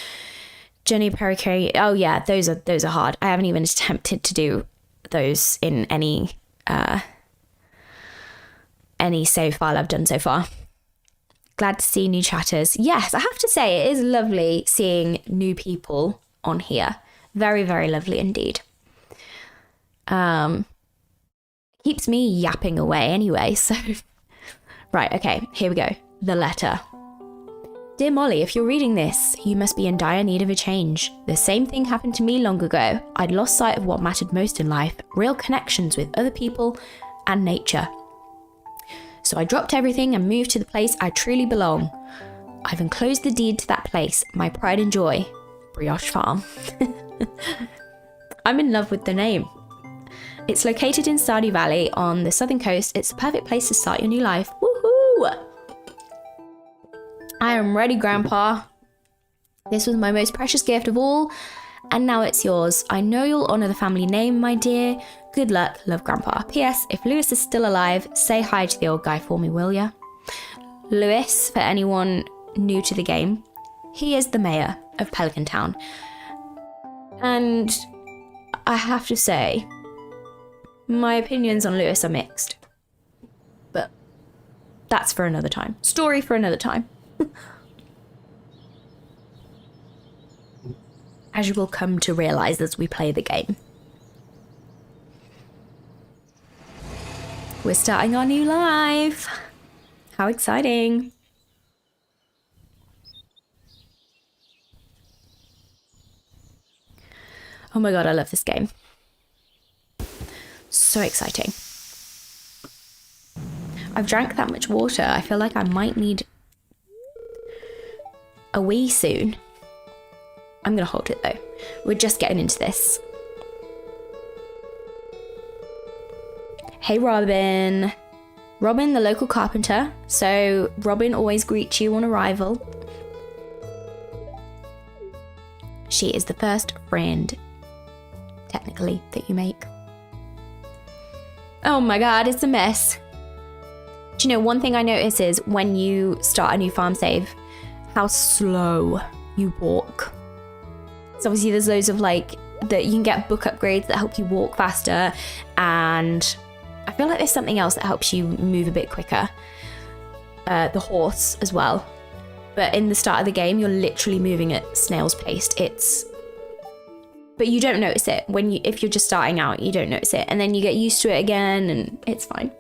Jenny Perry. Oh yeah, those are hard. I haven't even attempted to do those in any save file I've done so far. Glad to see new chatters. Yes, I have to say it is lovely seeing new people on here. Very, very lovely indeed. Keeps me yapping away anyway, so right, okay, here we go. The letter. Dear Molly, if you're reading this, you must be in dire need of a change. The same thing happened to me long ago. I'd lost sight of what mattered most in life, real connections with other people and nature. So I dropped everything and moved to the place I truly belong. I've enclosed the deed to that place, my pride and joy, Brioche Farm. I'm in love with the name. It's located in Stardew Valley on the southern coast. It's the perfect place to start your new life. Woohoo! I am ready, Grandpa. This was my most precious gift of all, and now it's yours. I know you'll honour the family name, my dear. Good luck, love, Grandpa. P.S. If Lewis is still alive, say hi to the old guy for me, will ya? Lewis, for anyone new to the game, he is the mayor of Pelican Town. And I have to say, my opinions on Lewis are mixed. But that's for another time. Story for another time. As you will come to realise as we play the game. We're starting our new life. How exciting. Oh my god, I love this game. So exciting. I've drank that much water. I feel like I might need a wee soon. I'm going to hold it though. We're just getting into this. Hey, Robin. Robin, the local carpenter. So Robin always greets you on arrival. She is the first friend, technically, that you make. Oh my God, it's a mess. Do you know, one thing I notice is when you start a new farm save, how slow you walk. So obviously there's loads of like, that you can get book upgrades that help you walk faster, and I feel like there's something else that helps you move a bit quicker. The horse as well. But in the start of the game, you're literally moving at snail's pace. But you don't notice it if you're just starting out, you don't notice it. And then you get used to it again and it's fine.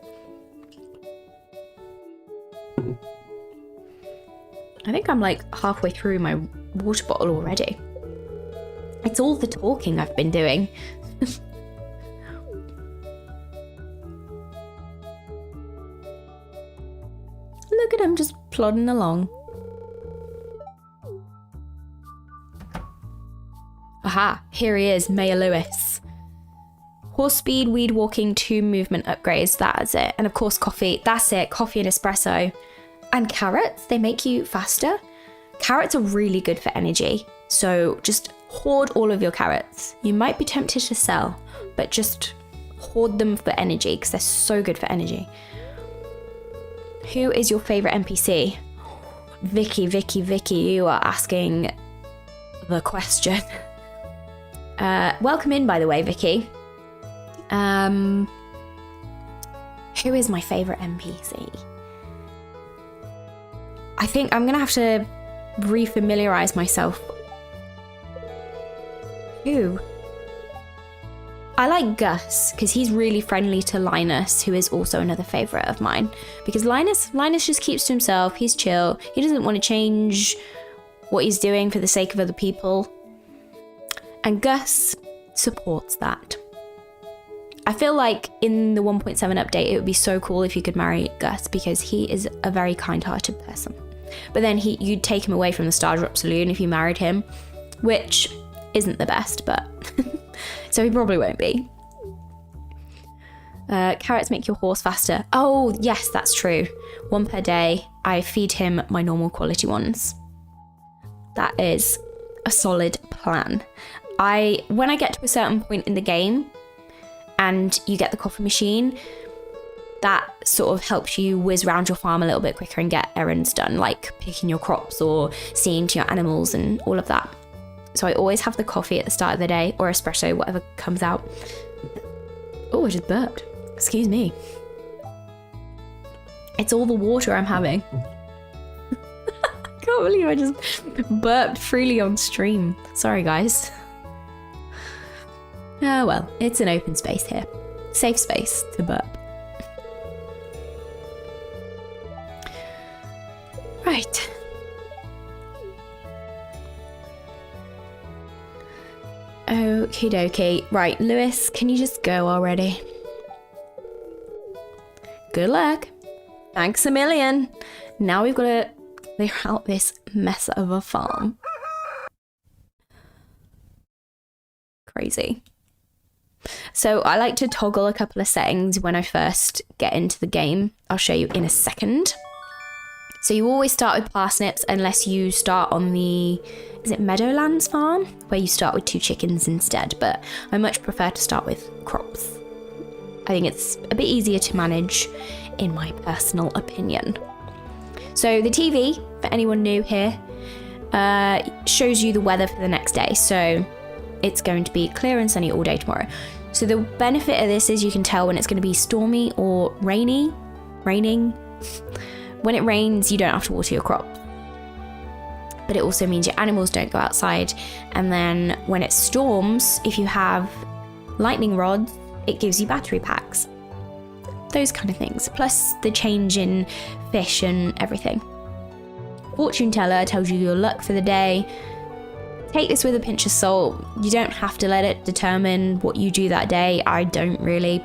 I think I'm like halfway through my water bottle already. It's all the talking I've been doing. Look at him just plodding along. Aha, here he is, Mayor Lewis. Horse speed, weed walking, 2 movement upgrades, that's it. And of course coffee, that's it, coffee and espresso. And carrots, they make you faster. Carrots are really good for energy, so just hoard all of your carrots. You might be tempted to sell, but just hoard them for energy because they're so good for energy. Who is your favourite NPC? Vicky, you are asking the question. Welcome in, by the way, Vicky. Who is my favourite NPC? I think I'm going to have to re-familiarise myself. Who? I like Gus, because he's really friendly to Linus, who is also another favourite of mine. Because Linus just keeps to himself, he's chill, he doesn't want to change what he's doing for the sake of other people. And Gus supports that. I feel like in the 1.7 update, it would be so cool if you could marry Gus, because he is a very kind-hearted person. But then you'd take him away from the Star Drop Saloon if you married him, which isn't the best, but so he probably won't be. Carrots make your horse faster. Oh, yes, that's true. 1 per day. I feed him my normal quality ones. That is a solid plan. When I get to a certain point in the game and you get the coffee machine, that sort of helps you whiz around your farm a little bit quicker and get errands done, like picking your crops or seeing to your animals and all of that. So I always have the coffee at the start of the day, or espresso, whatever comes out. Oh, I just burped. Excuse me. It's all the water I'm having. I can't believe I just burped freely on stream. Sorry, guys. Oh well, it's an open space here. Safe space to burp. Right. Okie dokie. Right, Lewis, can you just go already? Good luck. Thanks a million. Now we've got to clear out this mess of a farm. Crazy. So I like to toggle a couple of settings when I first get into the game. I'll show you in a second. So you always start with parsnips unless you start on the, is it Meadowlands farm? Where you start with 2 chickens instead, but I much prefer to start with crops. I think it's a bit easier to manage in my personal opinion. So the TV, for anyone new here, shows you the weather for the next day. So it's going to be clear and sunny all day tomorrow. So the benefit of this is you can tell when it's going to be stormy or raining. When it rains, you don't have to water your crops. But it also means your animals don't go outside. And then when it storms, if you have lightning rods, it gives you battery packs. Those kind of things. Plus the change in fish and everything. Fortune teller tells you your luck for the day. Take this with a pinch of salt. You don't have to let it determine what you do that day. I don't really.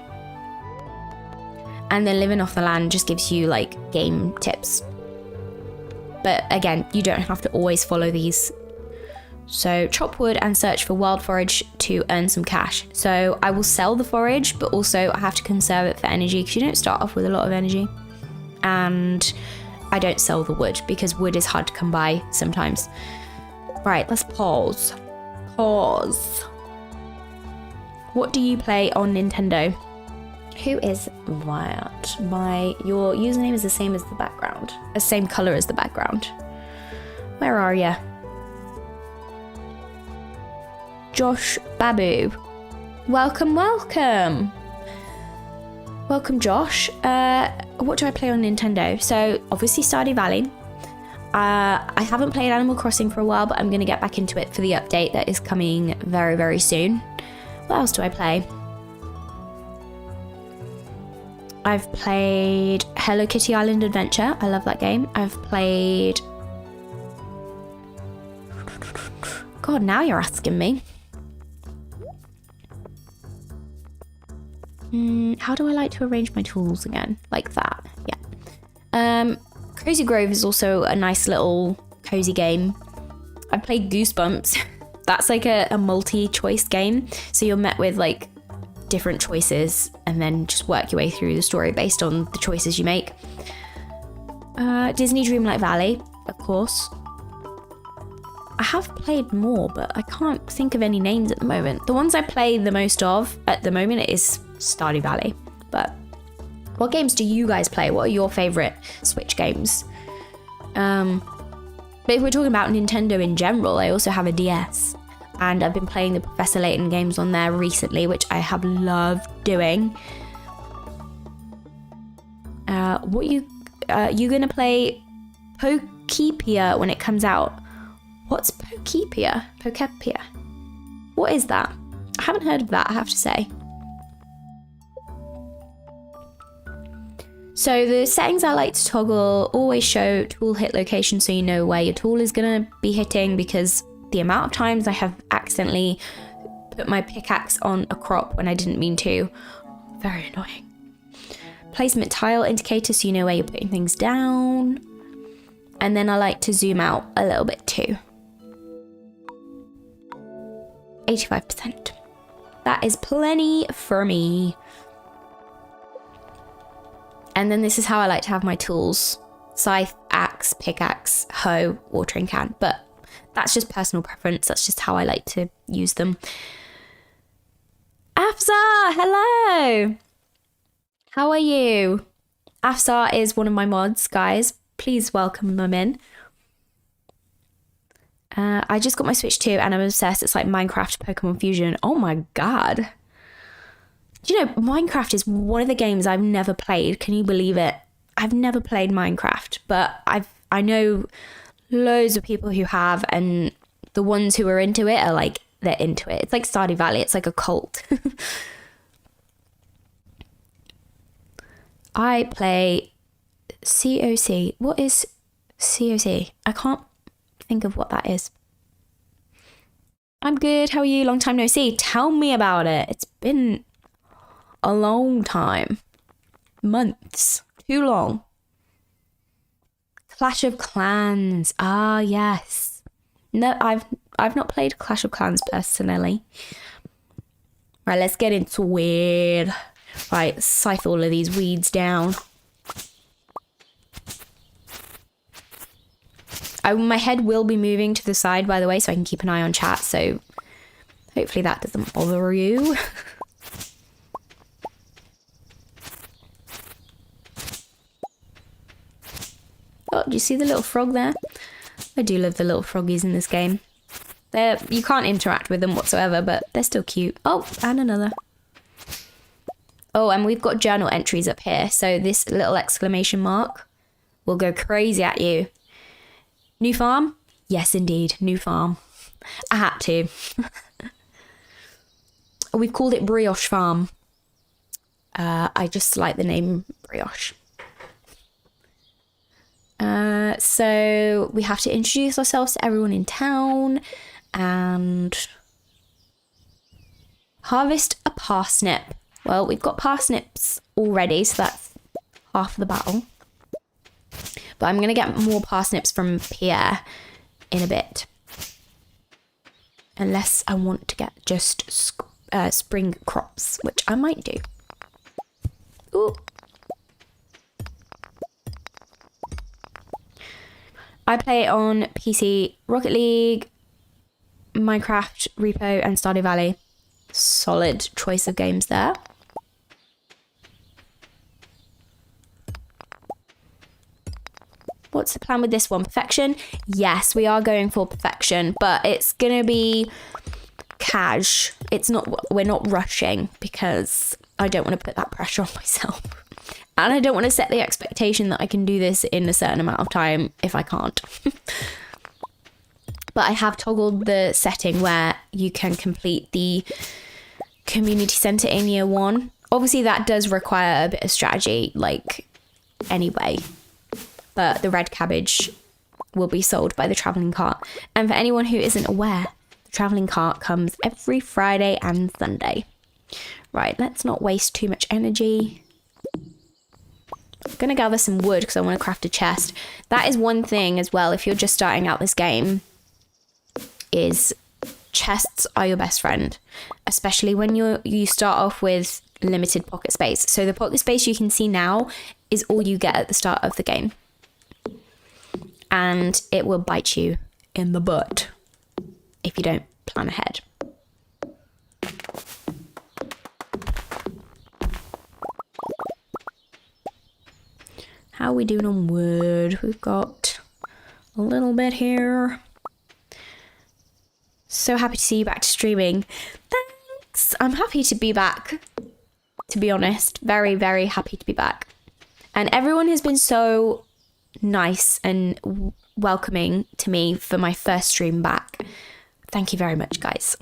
And then living off the land just gives you like game tips. But again, you don't have to always follow these. So chop wood and search for wild forage to earn some cash. So I will sell the forage, but also I have to conserve it for energy because you don't start off with a lot of energy. And I don't sell the wood because wood is hard to come by sometimes. Right, let's pause. Pause. What do you play on Nintendo? Who is Wyatt? Your username is the same as the background. The same color as the background. Where are you? Josh Babu. Welcome, welcome. Welcome, Josh. What do I play on Nintendo? So, obviously Stardew Valley. I haven't played Animal Crossing for a while, but I'm going to get back into it for the update that is coming very, very soon. What else do I play? I've played Hello Kitty Island Adventure. I love that game. I've played... God, now you're asking me. How do I like to arrange my tools again? Like that, yeah. Cozy Grove is also a nice little cozy game. I played Goosebumps. That's like a multi-choice game. So you're met with like different choices and then just work your way through the story based on the choices you make. Disney Dreamlight Valley, of course. I have played more, but I can't think of any names at the moment. The ones I play the most of at the moment is Stardew Valley. But what games do you guys play? What are your favorite Switch games? But if we're talking about Nintendo in general, I also have a DS. And I've been playing the Professor Layton games on there recently, which I have loved doing. You gonna play Pokepia when it comes out? What's Pokepia? Pokepia. What is that? I haven't heard of that, I have to say. So the settings I like to toggle always show tool hit location so you know where your tool is gonna be hitting, because the amount of times I have accidentally put my pickaxe on a crop when I didn't mean to. Very annoying. Placement tile indicator so you know where you're putting things down. And then I like to zoom out a little bit too. 85%. That is plenty for me. And then this is how I like to have my tools. Scythe, axe, pickaxe, hoe, watering can. But that's just personal preference. That's just how I like to use them. Afzar, hello. How are you? Afzar is one of my mods, guys. Please welcome them in. I just got my Switch 2 and I'm obsessed. It's like Minecraft, Pokemon Fusion. Oh my God. Do you know, Minecraft is one of the games I've never played. Can you believe it? I've never played Minecraft, but I know loads of people who have, and the ones who are into it are like, they're into it. It's like Stardew Valley. It's like a cult. I play COC. What is COC? I can't think of what that is. I'm good. How are you? Long time no see. Tell me about it. It's been a long time. Months. Too long. Clash of Clans. Ah, yes. No, I've not played Clash of Clans personally. Right, let's get into it. Right, scythe all of these weeds down. My head will be moving to the side, by the way, so I can keep an eye on chat, so hopefully that doesn't bother you. Oh, do you see the little frog there? I do love the little froggies in this game. You can't interact with them whatsoever, but they're still cute. Oh, and another. Oh, and we've got journal entries up here, so this little exclamation mark will go crazy at you. New farm? Yes, indeed, new farm. I had to. We've called it Brioche Farm. I just like the name Brioche. So we have to introduce ourselves to everyone in town and harvest a parsnip. Well, we've got parsnips already, so half the battle. But I'm going to get more parsnips from Pierre in a bit. Unless I want to get just spring crops, which I might do. Ooh. I play on PC, Rocket League, Minecraft, Repo, and Stardew Valley. Solid choice of games there. What's the plan with this one? Perfection? Yes, we are going for perfection, but it's gonna be cash. We're not rushing because I don't want to put that pressure on myself. And I don't want to set the expectation that I can do this in a certain amount of time if I can't. But I have toggled the setting where you can complete the community center in year 1. Obviously that does require a bit of strategy, like anyway. But the red cabbage will be sold by the traveling cart. And for anyone who isn't aware, the traveling cart comes every Friday and Sunday. Right, let's not waste too much energy. I'm going to gather some wood because I want to craft a chest. That is one thing as well, if you're just starting out this game, is chests are your best friend. Especially when you start off with limited pocket space. So the pocket space you can see now is all you get at the start of the game. And it will bite you in the butt if you don't plan ahead. How are we doing on wood? We've got a little bit here. So happy to see you back to streaming. Thanks. I'm happy to be back, to be honest. Very, very happy to be back. And everyone has been so nice and welcoming to me for my first stream back. Thank you very much, guys.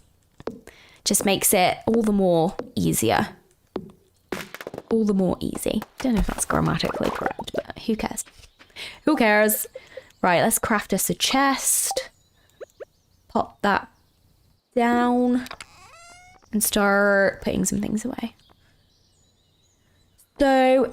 Just makes it all the more easier. All the more easy. Don't know if that's grammatically correct, but who cares? Who cares? Right, let's craft us a chest. Pop that down and start putting some things away. So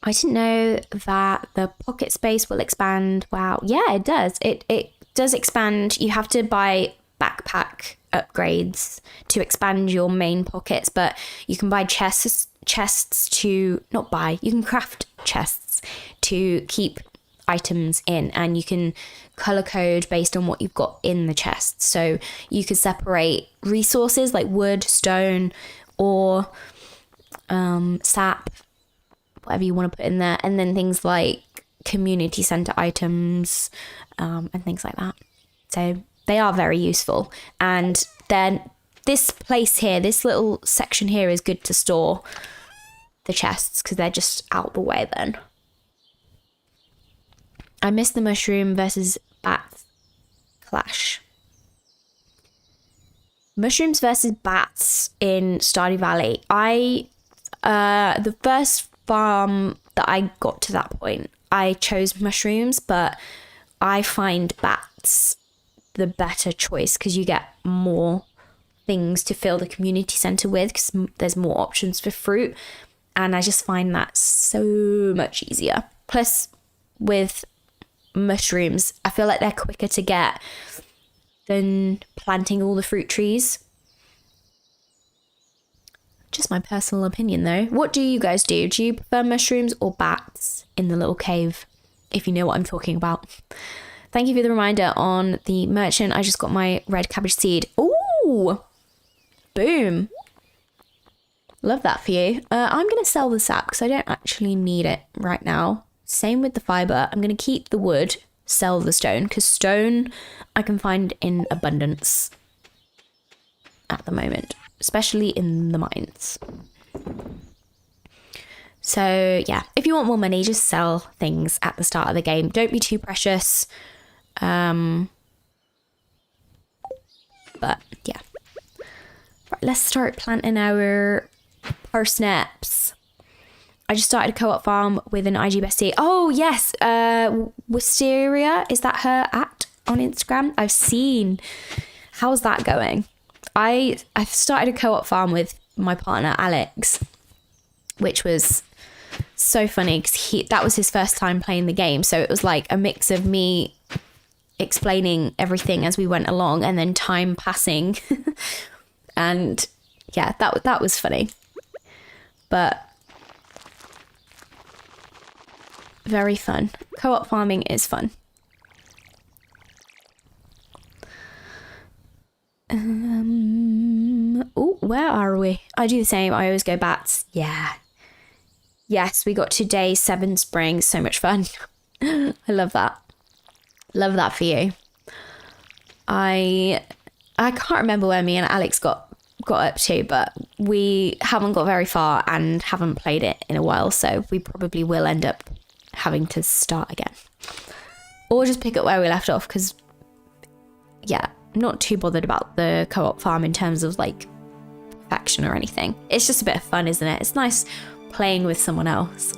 I didn't know that the pocket space will expand. Wow. Yeah, it does. It does expand. You have to buy backpack upgrades to expand your main pockets, but you can buy chests to not buy. You can craft chests to keep items in, and you can color code based on what you've got in the chest. So you could separate resources like wood, stone, or sap, whatever you want to put in there, and then things like community center items and things like that. So they are very useful. And then this place here, this little section here, is good to store the chests because they're just out the way then. I miss the mushroom versus bats clash. Mushrooms versus bats in Stardew Valley. The first farm that I got to that point, I chose mushrooms, but I find bats the better choice because you get more things to fill the community center with because there's more options for fruit, and I just find that so much easier. Plus with mushrooms, I feel like they're quicker to get than planting all the fruit trees. Just my personal opinion though. What do you guys do? Do you prefer mushrooms or bats in the little cave? If you know what I'm talking about. Thank you for the reminder on the merchant. I just got my red cabbage seed. Ooh! Boom. Love that for you. I'm going to sell the sap because I don't actually need it right now. Same with the fiber. I'm going to keep the wood, sell the stone, because stone I can find in abundance at the moment, especially in the mines. So yeah, if you want more money, just sell things at the start of the game. Don't be too precious. But yeah. Right, let's start planting our parsnips. I just started a co-op farm with an IG bestie. Oh yes, Wisteria, is that her on Instagram? I've seen. How's that going? I've started a co-op farm with my partner Alex, which was so funny because that was his first time playing the game. So it was like a mix of me explaining everything as we went along and then time passing. And yeah, that was funny. But very fun. Co-op farming is fun. Oh, where are we? I do the same. I always go bats. Yeah. Yes, we got to day 7 spring. So much fun. I love that. Love that for you. I can't remember where me and Alex got up to, but we haven't got very far and haven't played it in a while, so we probably will end up having to start again. Or just pick up where we left off, because, yeah, not too bothered about the co-op farm in terms of, like, perfection or anything. It's just a bit of fun, isn't it? It's nice playing with someone else.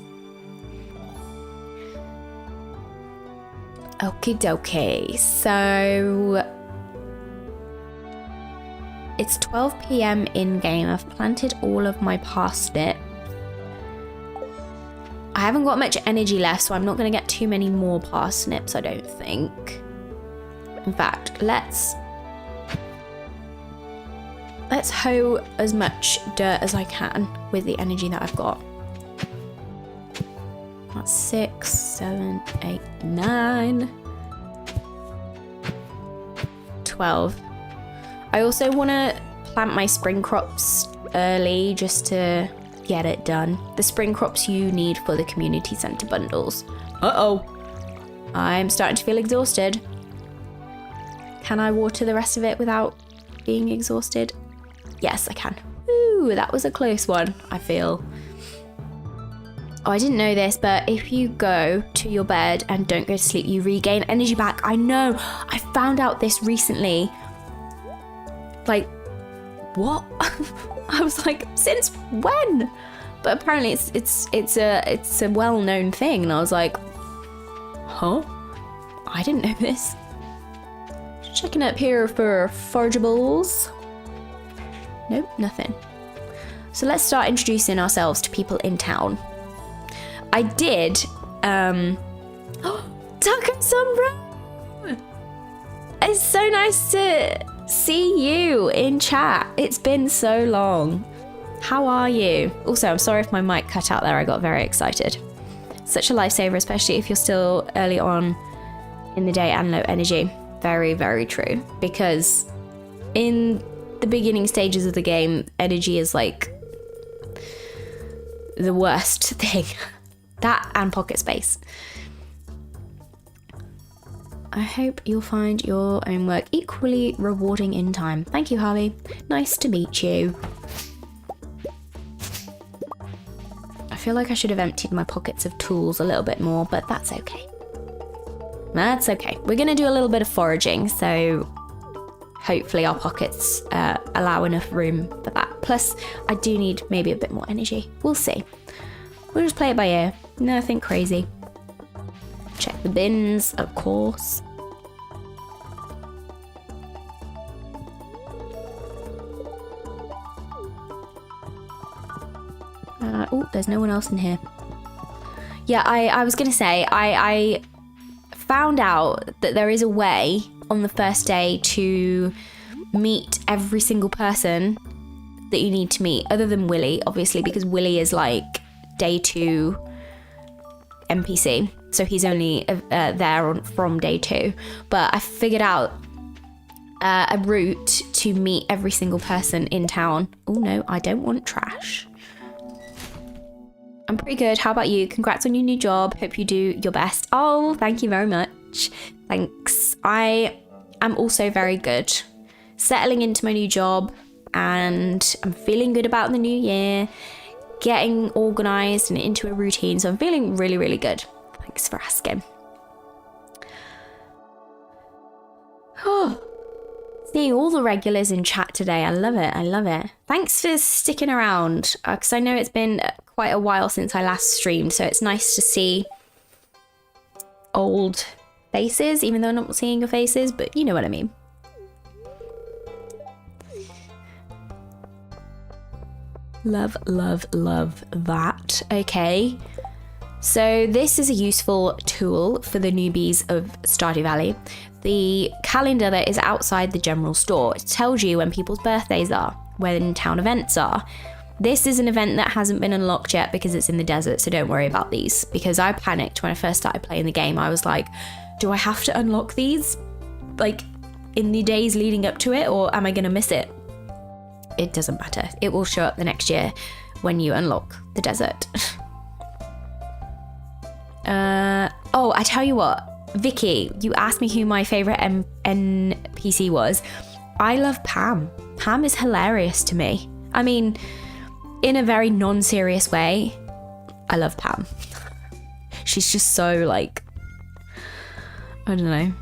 Okie dokie. So it's 12 p.m. in-game. I've planted all of my parsnip. I haven't got much energy left, so I'm not going to get too many more parsnips, I don't think. In fact, let's hoe as much dirt as I can with the energy that I've got. That's 6, 7, 8, 9, 12. I also want to plant my spring crops early just to get it done. The spring crops you need for the community centre bundles. Uh-oh. I'm starting to feel exhausted. Can I water the rest of it without being exhausted? Yes, I can. Ooh, that was a close one, I feel. Oh, I didn't know this, but if you go to your bed and don't go to sleep, you regain energy back. I know. I found out this recently. Like, what? I was like, since when? But apparently it's a well-known thing, and I was like, huh? I didn't know this. Checking up here for forageables. Nope, nothing. So let's start introducing ourselves to people in town. I did, Tuck and Sombra! It's so nice to see you in chat. It's been so long. How are you? Also, I'm sorry if my mic cut out there. I got very excited. Such a lifesaver, especially if you're still early on in the day and low energy. Very, very true. Because in the beginning stages of the game, energy is like the worst thing. That and pocket space. I hope you'll find your own work equally rewarding in time. Thank you, Harvey. Nice to meet you. I feel like I should have emptied my pockets of tools a little bit more, but that's okay. That's okay. We're going to do a little bit of foraging, so hopefully our pockets allow enough room for that. Plus, I do need maybe a bit more energy. We'll see. We'll just play it by ear. Nothing crazy. Check the bins, of course. Oh, there's no one else in here. Yeah, I was going to say, I found out that there is a way on the first day to meet every single person that you need to meet, other than Willy, obviously, because Willy is like day 2 NPC, so he's only there from day 2. But I figured out a route to meet every single person in town. Oh no, I don't want trash. I'm pretty good. How about you? Congrats on your new job. Hope you do your best. Oh, thank you very much. Thanks. I am also very good. Settling into my new job, and I'm feeling good about the new year. Getting organised and into a routine, so I'm feeling really, really good. Thanks for asking. Oh, seeing all the regulars in chat today. I love it. I love it. Thanks for sticking around, because I know it's been quite a while since I last streamed, so it's nice to see old faces, even though I'm not seeing your faces, but you know what I mean. Love, love, love that. Okay. So this is a useful tool for the newbies of Stardew Valley. The calendar that is outside the general store tells you when people's birthdays are, when town events are. This is an event that hasn't been unlocked yet because it's in the desert, so don't worry about these. Because I panicked when I first started playing the game. I was like, do I have to unlock these, like, in the days leading up to it, or am I going to miss it? It doesn't matter. It will show up the next year when you unlock the desert. Oh, I tell you what, Vicky, you asked me who my favourite NPC was. I love Pam. Pam is hilarious to me. I mean, in a very non-serious way, I love Pam. She's just so, like, I don't know.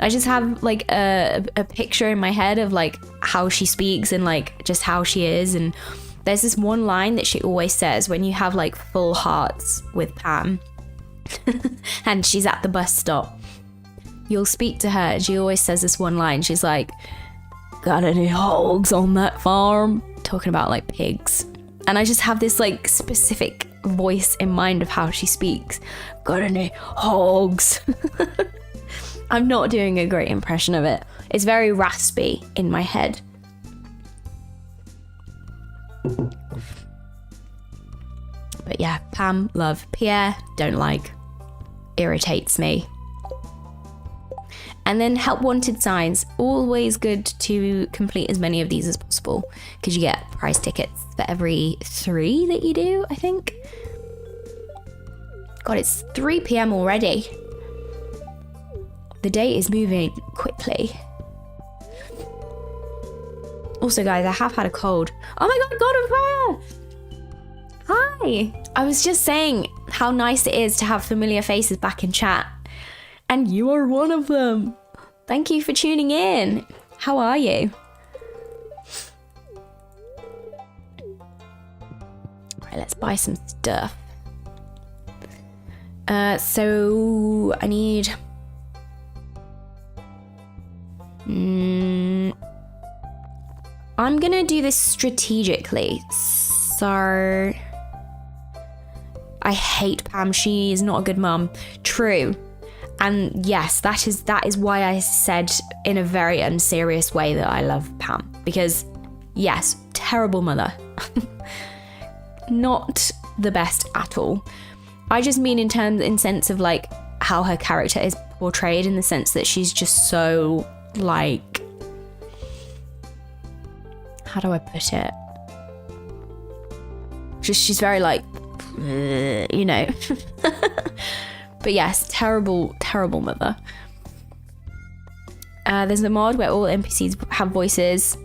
I just have, like, a picture in my head of, like, how she speaks and, like, just how she is. And there's this one line that she always says when you have, like, full hearts with Pam. And she's at the bus stop. You'll speak to her and she always says this one line. She's like, got any hogs on that farm? Talking about, like, pigs. And I just have this, like, specific voice in mind of how she speaks. Got any hogs? I'm not doing a great impression of it. It's very raspy in my head. But yeah, Pam, love. Pierre, don't like. Irritates me. And then help wanted signs. Always good to complete as many of these as possible because you get prize tickets for every 3 that you do, I think. God, it's 3 p.m. already. The day is moving quickly. Also, guys, I have had a cold. Oh my God, God of Fire! Hi! I was just saying how nice it is to have familiar faces back in chat. And you are one of them. Thank you for tuning in. How are you? Right, let's buy some stuff. So I need... I'm gonna do this strategically. So... I hate Pam. She is not a good mum. True. And yes, that is why I said in a very unserious way that I love Pam. Because yes, terrible mother. Not the best at all. I just mean in sense of, like, how her character is portrayed, in the sense that she's just so, like, how do I put it? She's very, like, you know. But yes, terrible, terrible mother. There's a mod where all NPCs have voices.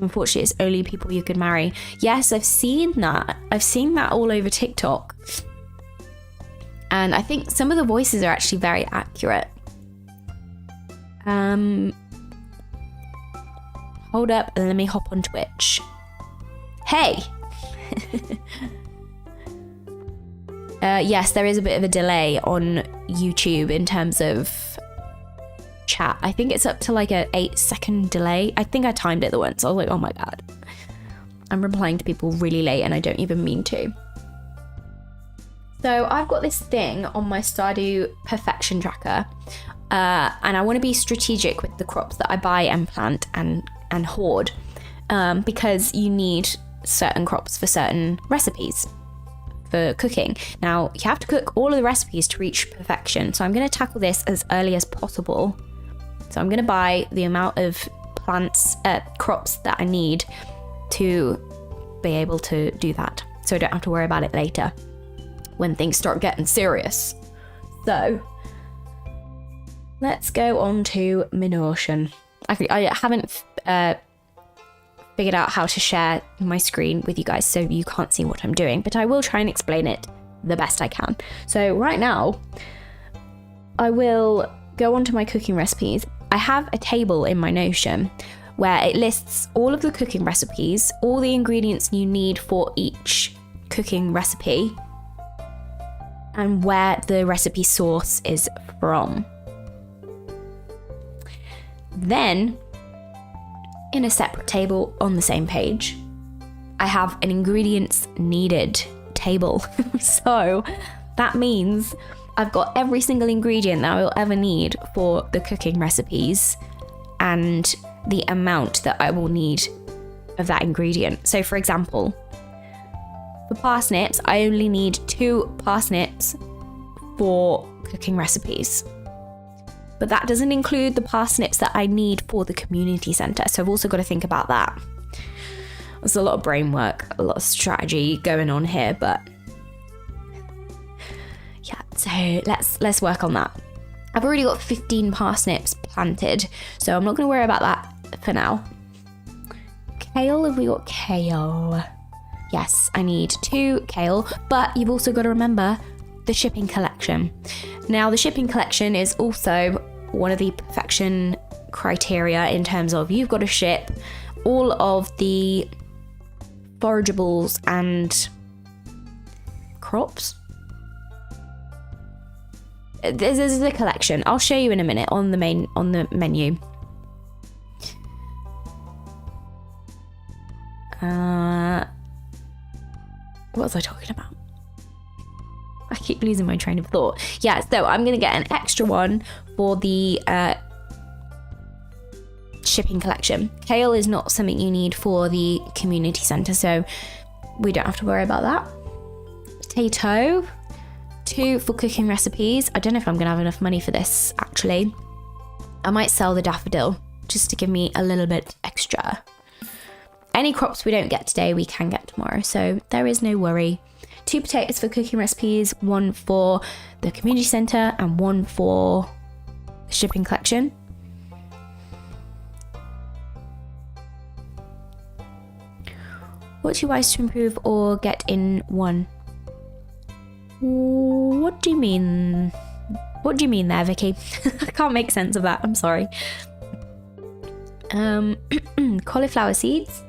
Unfortunately, it's only people you could marry. Yes, I've seen that. I've seen that all over TikTok. And I think some of the voices are actually very accurate. Hold up and let me hop on Twitch. Hey! Yes, there is a bit of a delay on YouTube in terms of chat. I think it's up to like a 8-second delay. I think I timed it the once. I was like, oh my God. I'm replying to people really late and I don't even mean to. So I've got this thing on my Stardew Perfection Tracker. And I want to be strategic with the crops that I buy and plant and hoard. Because you need certain crops for certain recipes. For cooking. Now, you have to cook all of the recipes to reach perfection. So I'm going to tackle this as early as possible. So I'm going to buy the amount of crops that I need to be able to do that. So I don't have to worry about it later when things start getting serious. So let's go on to Minocean. Actually, I haven't figured out how to share my screen with you guys, so you can't see what I'm doing, but I will try and explain it the best I can. So right now, I will go onto my cooking recipes. I have a table in my Notion where it lists all of the cooking recipes, all the ingredients you need for each cooking recipe, and where the recipe source is from. Then, in a separate table on the same page, I have an ingredients needed table. So that means I've got every single ingredient that I will ever need for the cooking recipes and the amount that I will need of that ingredient. So for example, for parsnips, I only need 2 parsnips for cooking recipes. But that doesn't include the parsnips that I need for the community centre. So I've also got to think about that. There's a lot of brain work, a lot of strategy going on here, but yeah, so let's work on that. I've already got 15 parsnips planted, so I'm not going to worry about that for now. Kale, have we got kale? Yes, I need 2 kale, but you've also got to remember the shipping collection. Now, the shipping collection is also one of the perfection criteria in terms of you've got to ship all of the forageables and crops. This is the collection. I'll show you in a minute on the menu. What was I talking about? I keep losing my train of thought. Yeah, so I'm going to get an extra one for the shipping collection. Kale is not something you need for the community centre, so we don't have to worry about that. Potato, 2 for cooking recipes. I don't know if I'm going to have enough money for this, actually. I might sell the daffodil just to give me a little bit extra. Any crops we don't get today, we can get tomorrow, so there is no worry. 2 potatoes for cooking recipes, 1 for the community centre, and 1 for the shipping collection. What's your wise to improve or get in 1? What do you mean? What do you mean there, Vicky? I can't make sense of that. I'm sorry. Cauliflower seeds.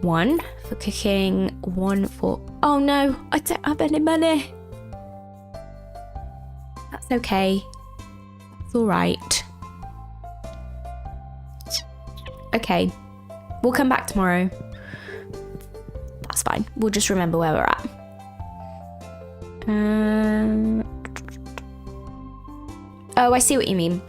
1 for cooking, 1 for... Oh no, I don't have any money. That's okay. It's all right. Okay, we'll come back tomorrow. That's fine. We'll just remember where we're at. Oh, I see what you mean.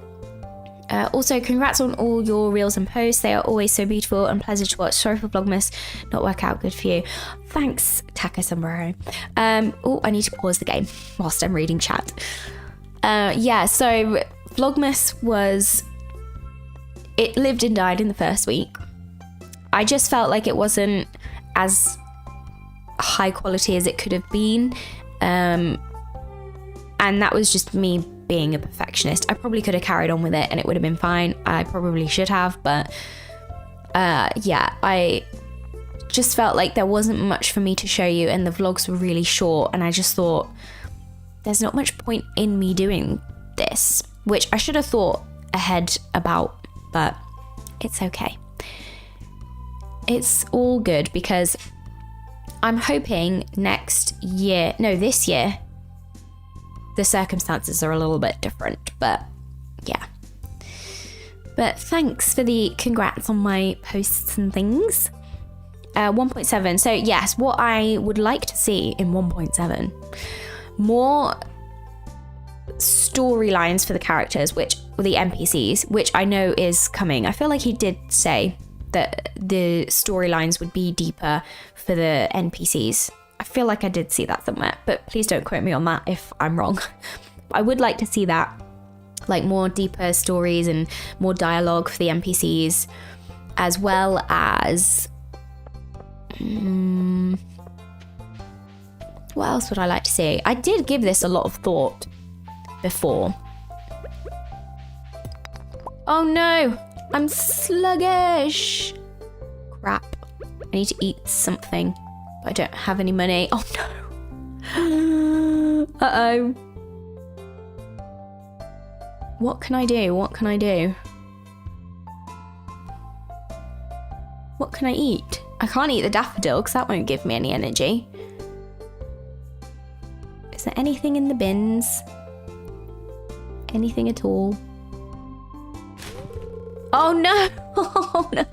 Also, congrats on all your reels and posts. They are always so beautiful and pleasant to watch. Sorry for Vlogmas not work out good for you. Thanks, Taco Sombrero. Oh, I need to pause the game whilst I'm reading chat. Yeah, so Vlogmas was... It lived and died in the first week. I just felt like it wasn't as high quality as it could have been. And that was just me being a perfectionist. I probably could have carried on with it and it would have been fine. I probably should have, but yeah, I just felt like there wasn't much for me to show you and the vlogs were really short, and I just thought there's not much point in me doing this, which I should have thought ahead about, but it's okay. It's all good because I'm hoping this year, the circumstances are a little bit different, but yeah. But thanks for the congrats on my posts and things. 1.7. So yes, what I would like to see in 1.7, more storylines for the characters, the NPCs, which I know is coming. I feel like he did say that the storylines would be deeper for the NPCs. I feel like I did see that somewhere, but please don't quote me on that if I'm wrong. I would like to see that, like more deeper stories and more dialogue for the NPCs, as well as... what else would I like to see? I did give this a lot of thought before. Oh no, I'm sluggish. Crap, I need to eat something. I don't have any money. Oh no. Uh-oh. What can I do? What can I do? What can I eat? I can't eat the daffodil because that won't give me any energy. Is there anything in the bins? Anything at all? Oh no! Oh no!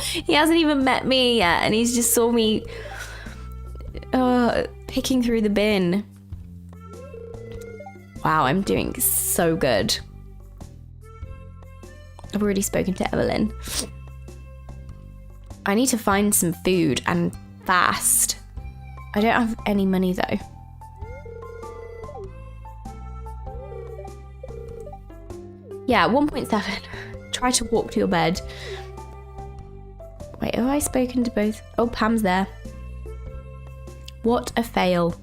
He hasn't even met me yet, and he's just saw me picking through the bin. Wow, I'm doing so good. I've already spoken to Evelyn. I need to find some food and fast. I don't have any money though. Yeah, 1.7. Try to walk to your bed. Wait, have I spoken to both? Oh, Pam's there. What a fail.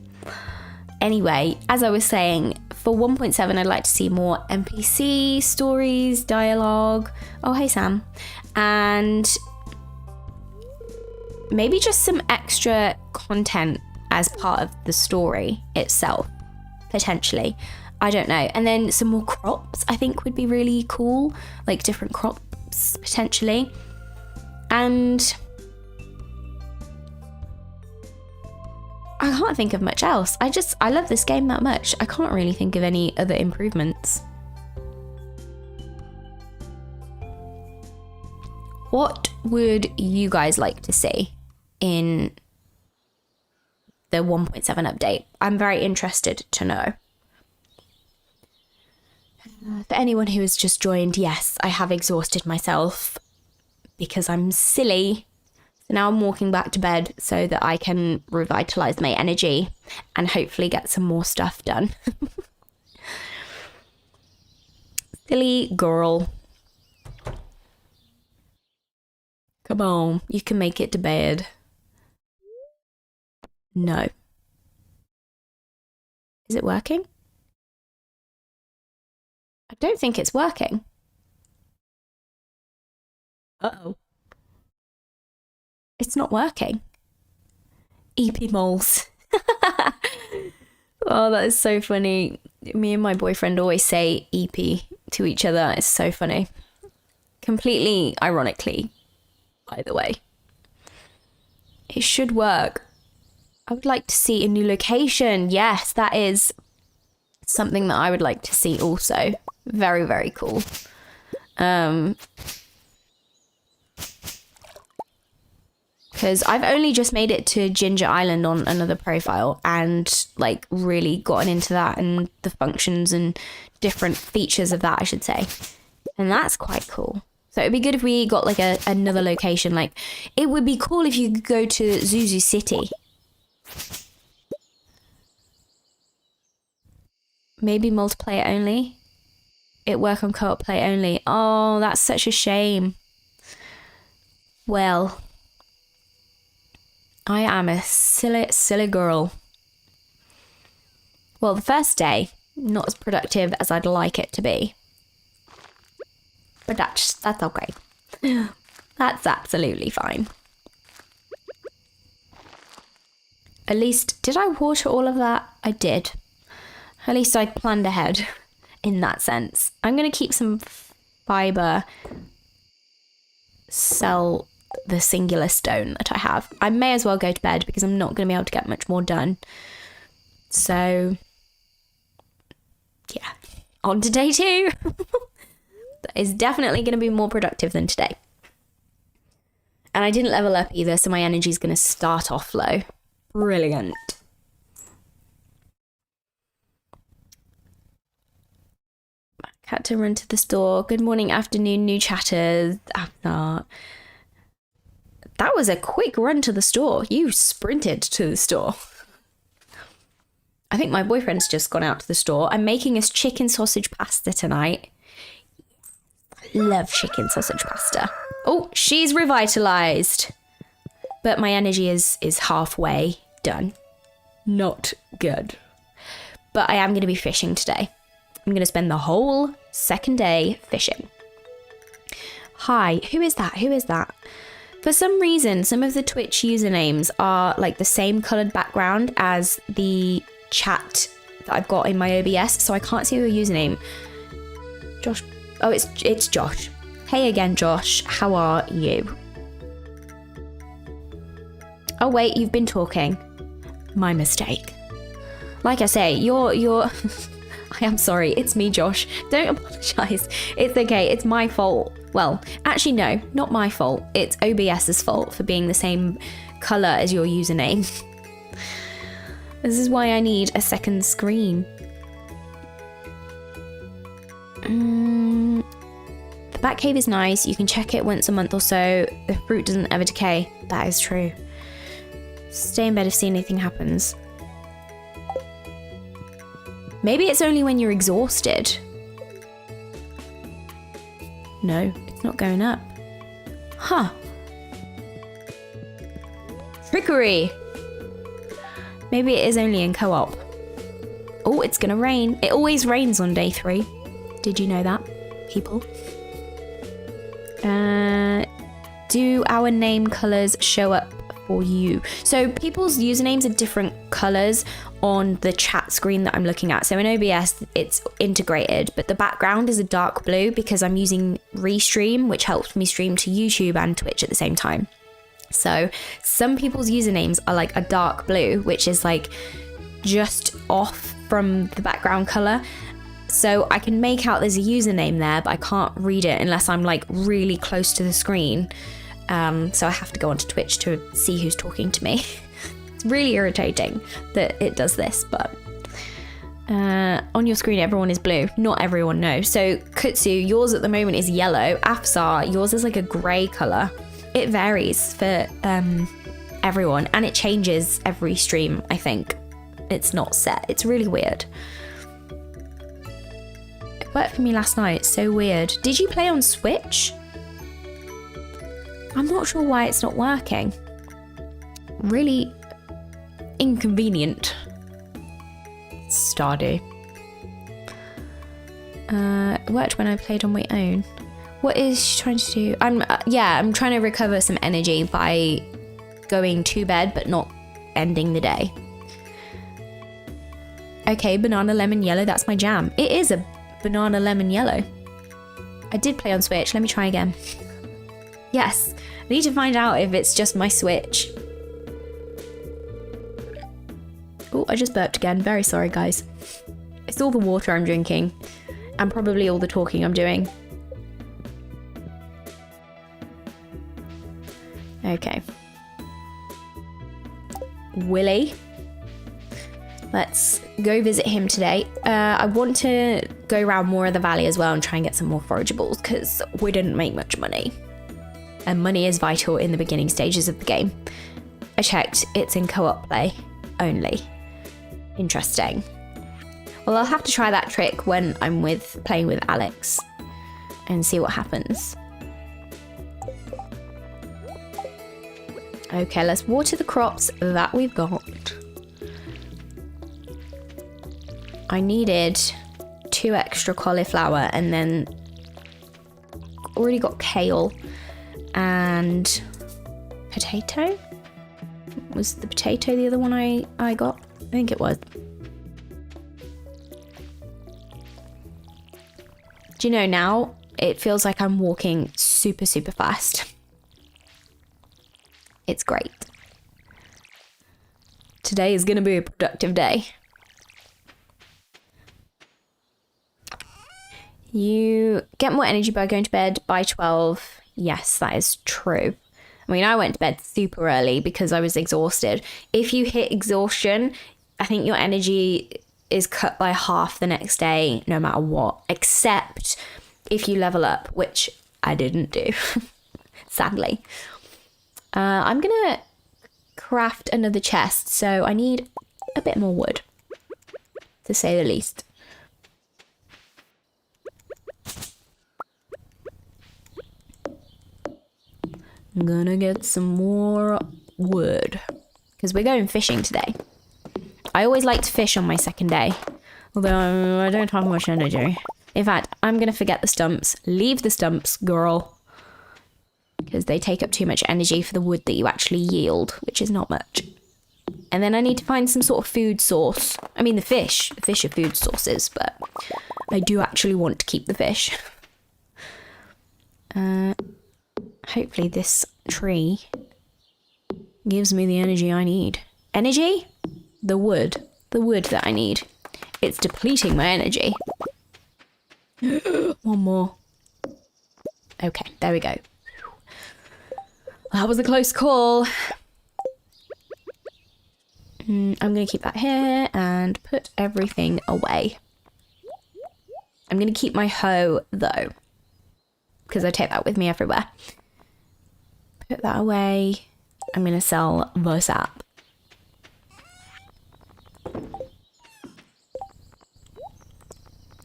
Anyway, as I was saying, for 1.7, I'd like to see more NPC stories, dialogue. Oh, hey, Sam. And maybe just some extra content as part of the story itself, potentially. I don't know. And then some more crops, I think, would be really cool. Like different crops, potentially. And I can't think of much else. I love this game that much. I can't really think of any other improvements. What would you guys like to see in the 1.7 update? I'm very interested to know. For anyone who has just joined, yes, I have exhausted myself because I'm silly. So now I'm walking back to bed so that I can revitalize my energy and hopefully get some more stuff done. Silly girl. Come on, you can make it to bed. No. Is it working? I don't think it's working. Uh-oh. It's not working. EP moles. Oh, that is so funny. Me and my boyfriend always say EP to each other. It's so funny. Completely ironically, by the way. It should work. I would like to see a new location. Yes, that is something that I would like to see also. Very, very cool. Because I've only just made it to Ginger Island on another profile and like really gotten into that and the functions and different features of that, I should say. And that's quite cool. So it'd be good if we got like another location. Like it would be cool if you could go to Zuzu City. Maybe multiplayer only. It work on co-op play only. Oh, that's such a shame. Well, I am a silly girl. Well, the first day, not as productive as I'd like it to be. But that's okay. That's absolutely fine. At least, did I water all of that? I did. At least I planned ahead in that sense. I'm going to keep some fiber, sell the singular stone that I have. I may as well go to bed because I'm not going to be able to get much more done. So, yeah. On to day 2. That is definitely going to be more productive than today. And I didn't level up either, so my energy is going to start off low. Brilliant. Had to run to the store. Good morning, afternoon, new chatters. That was a quick run to the store. You sprinted to the store. I think my boyfriend's just gone out to the store. I'm making us chicken sausage pasta tonight. Love chicken sausage pasta. Oh, she's revitalized. But my energy is halfway done. Not good. But I am going to be fishing today. I'm going to spend the whole second day fishing. Hi, who is that? Who is that? For some reason, some of the Twitch usernames are like the same coloured background as the chat that I've got in my OBS, so I can't see your username. Josh. Oh, it's Josh. Hey again, Josh. How are you? Oh, wait, you've been talking. My mistake. Like I say, you're... I am sorry. It's me, Josh. Don't apologise. It's okay. It's my fault. Well, actually no, not my fault. It's OBS's fault for being the same color as your username. This is why I need a second screen. The Batcave is nice. You can check it once a month or so. The fruit doesn't ever decay. That is true. Stay in bed if see anything happens. Maybe it's only when you're exhausted. No, it's not going up. Huh. Trickery! Maybe it is only in co-op. Oh, it's gonna rain. It always rains on day 3. Did you know that, people? Do our name colors show up for you? So people's usernames are different colors on the chat screen that I'm looking at. So in OBS, it's integrated, but the background is a dark blue because I'm using Restream, which helps me stream to YouTube and Twitch at the same time. So some people's usernames are like a dark blue, which is like just off from the background color. So I can make out there's a username there, but I can't read it unless I'm like really close to the screen. So I have to go onto Twitch to see who's talking to me. It's really irritating that it does this, but on your screen everyone is blue. Not everyone, no. So Kutsu, yours at the moment is yellow. Afsar, yours is like a grey colour. It varies for everyone, and it changes every stream, I think. It's not set. It's really weird. It worked for me last night. It's so weird. Did you play on Switch? I'm not sure why it's not working. Really inconvenient. Stardew. It worked when I played on my own. What is she trying to do? I'm trying to recover some energy by going to bed but not ending the day. Okay, banana lemon yellow, that's my jam. It is a banana lemon yellow. I did play on Switch. Let me try again. Yes, I need to find out if it's just my Switch. Oh, I just burped again. Very sorry, guys. It's all the water I'm drinking and probably all the talking I'm doing. Okay. Willie. Let's go visit him today. I want to go around more of the valley as well and try and get some more forageables because we didn't make much money. And money is vital in the beginning stages of the game. I checked, it's in co-op play only. Interesting. Well, I'll have to try that trick when I'm playing with Alex and see what happens. Okay, let's water the crops that we've got. I needed 2 extra cauliflower and then already got kale and potato. Was the potato the other one I got? I think it was. Do you know, now it feels like I'm walking super, super fast. It's great. Today is going to be a productive day. You get more energy by going to bed by 12. Yes, that is true. I mean, I went to bed super early because I was exhausted. If you hit exhaustion, I think your energy is cut by half the next day, no matter what, except if you level up, which I didn't do, sadly. I'm going to craft another chest, so I need a bit more wood, to say the least. I'm gonna get some more wood because we're going fishing today. I always like to fish on my second day, although I don't have much energy. In fact, I'm gonna forget the stumps. Leave the stumps, girl, because they take up too much energy for the wood that you actually yield, which is not much. And then I need to find some sort of food source. I mean, the fish are food sources, but I do actually want to keep the fish. Hopefully this tree gives me the energy I need. Energy? The wood that I need. It's depleting my energy. One more. Okay, there we go. That was a close call. I'm going to keep that here and put everything away. I'm going to keep my hoe, though, because I take that with me everywhere. Put that away. I'm going to sell the sap.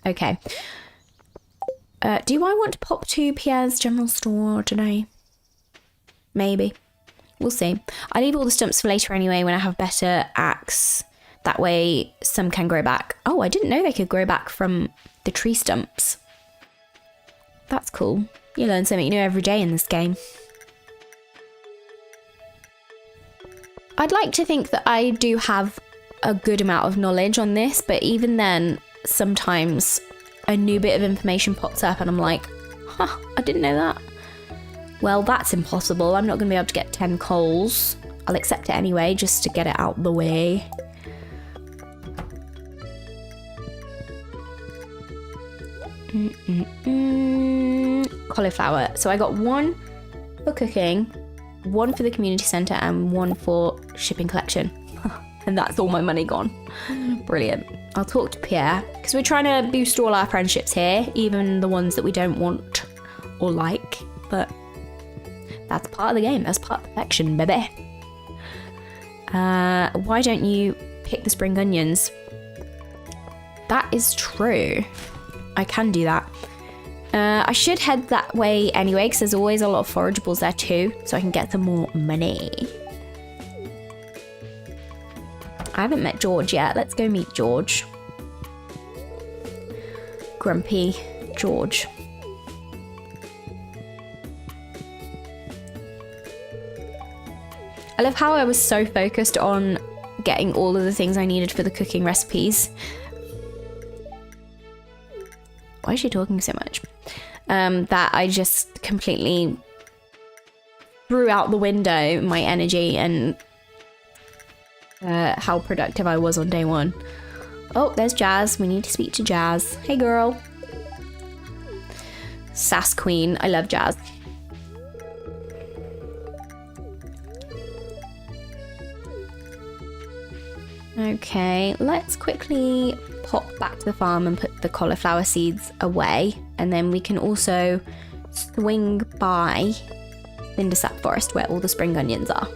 Okay. Do I want to pop to Pierre's general store today? Maybe. We'll see. I leave all the stumps for later anyway when I have better axe. That way some can grow back. Oh, I didn't know they could grow back from the tree stumps. That's cool. You learn something new every day in this game. I'd like to think that I do have a good amount of knowledge on this, but even then, sometimes a new bit of information pops up and I'm like, huh, I didn't know that. Well, that's impossible. I'm not going to be able to get 10 coals. I'll accept it anyway, just to get it out the way. Cauliflower. So I got 1 for cooking, 1 for the community centre, and 1 for shipping collection. And that's all my money gone. Brilliant. I'll talk to Pierre, because we're trying to boost all our friendships here, even the ones that we don't want or like, but that's part of the game. That's part of perfection, baby. Why don't you pick the spring onions? That is true. I can do that. I should head that way anyway, because there's always a lot of forageables there too, so I can get some more money. I haven't met George yet. Let's go meet George. Grumpy George. I love how I was so focused on getting all of the things I needed for the cooking recipes. Why is she talking so much? That I just completely threw out the window my energy and how productive I was on day 1. Oh, there's Jazz. We need to speak to Jazz. Hey, girl. Sass Queen. I love Jazz. Okay, let's quickly pop back to the farm and put the cauliflower seeds away, and then we can also swing by Lindersap Forest where all the spring onions are.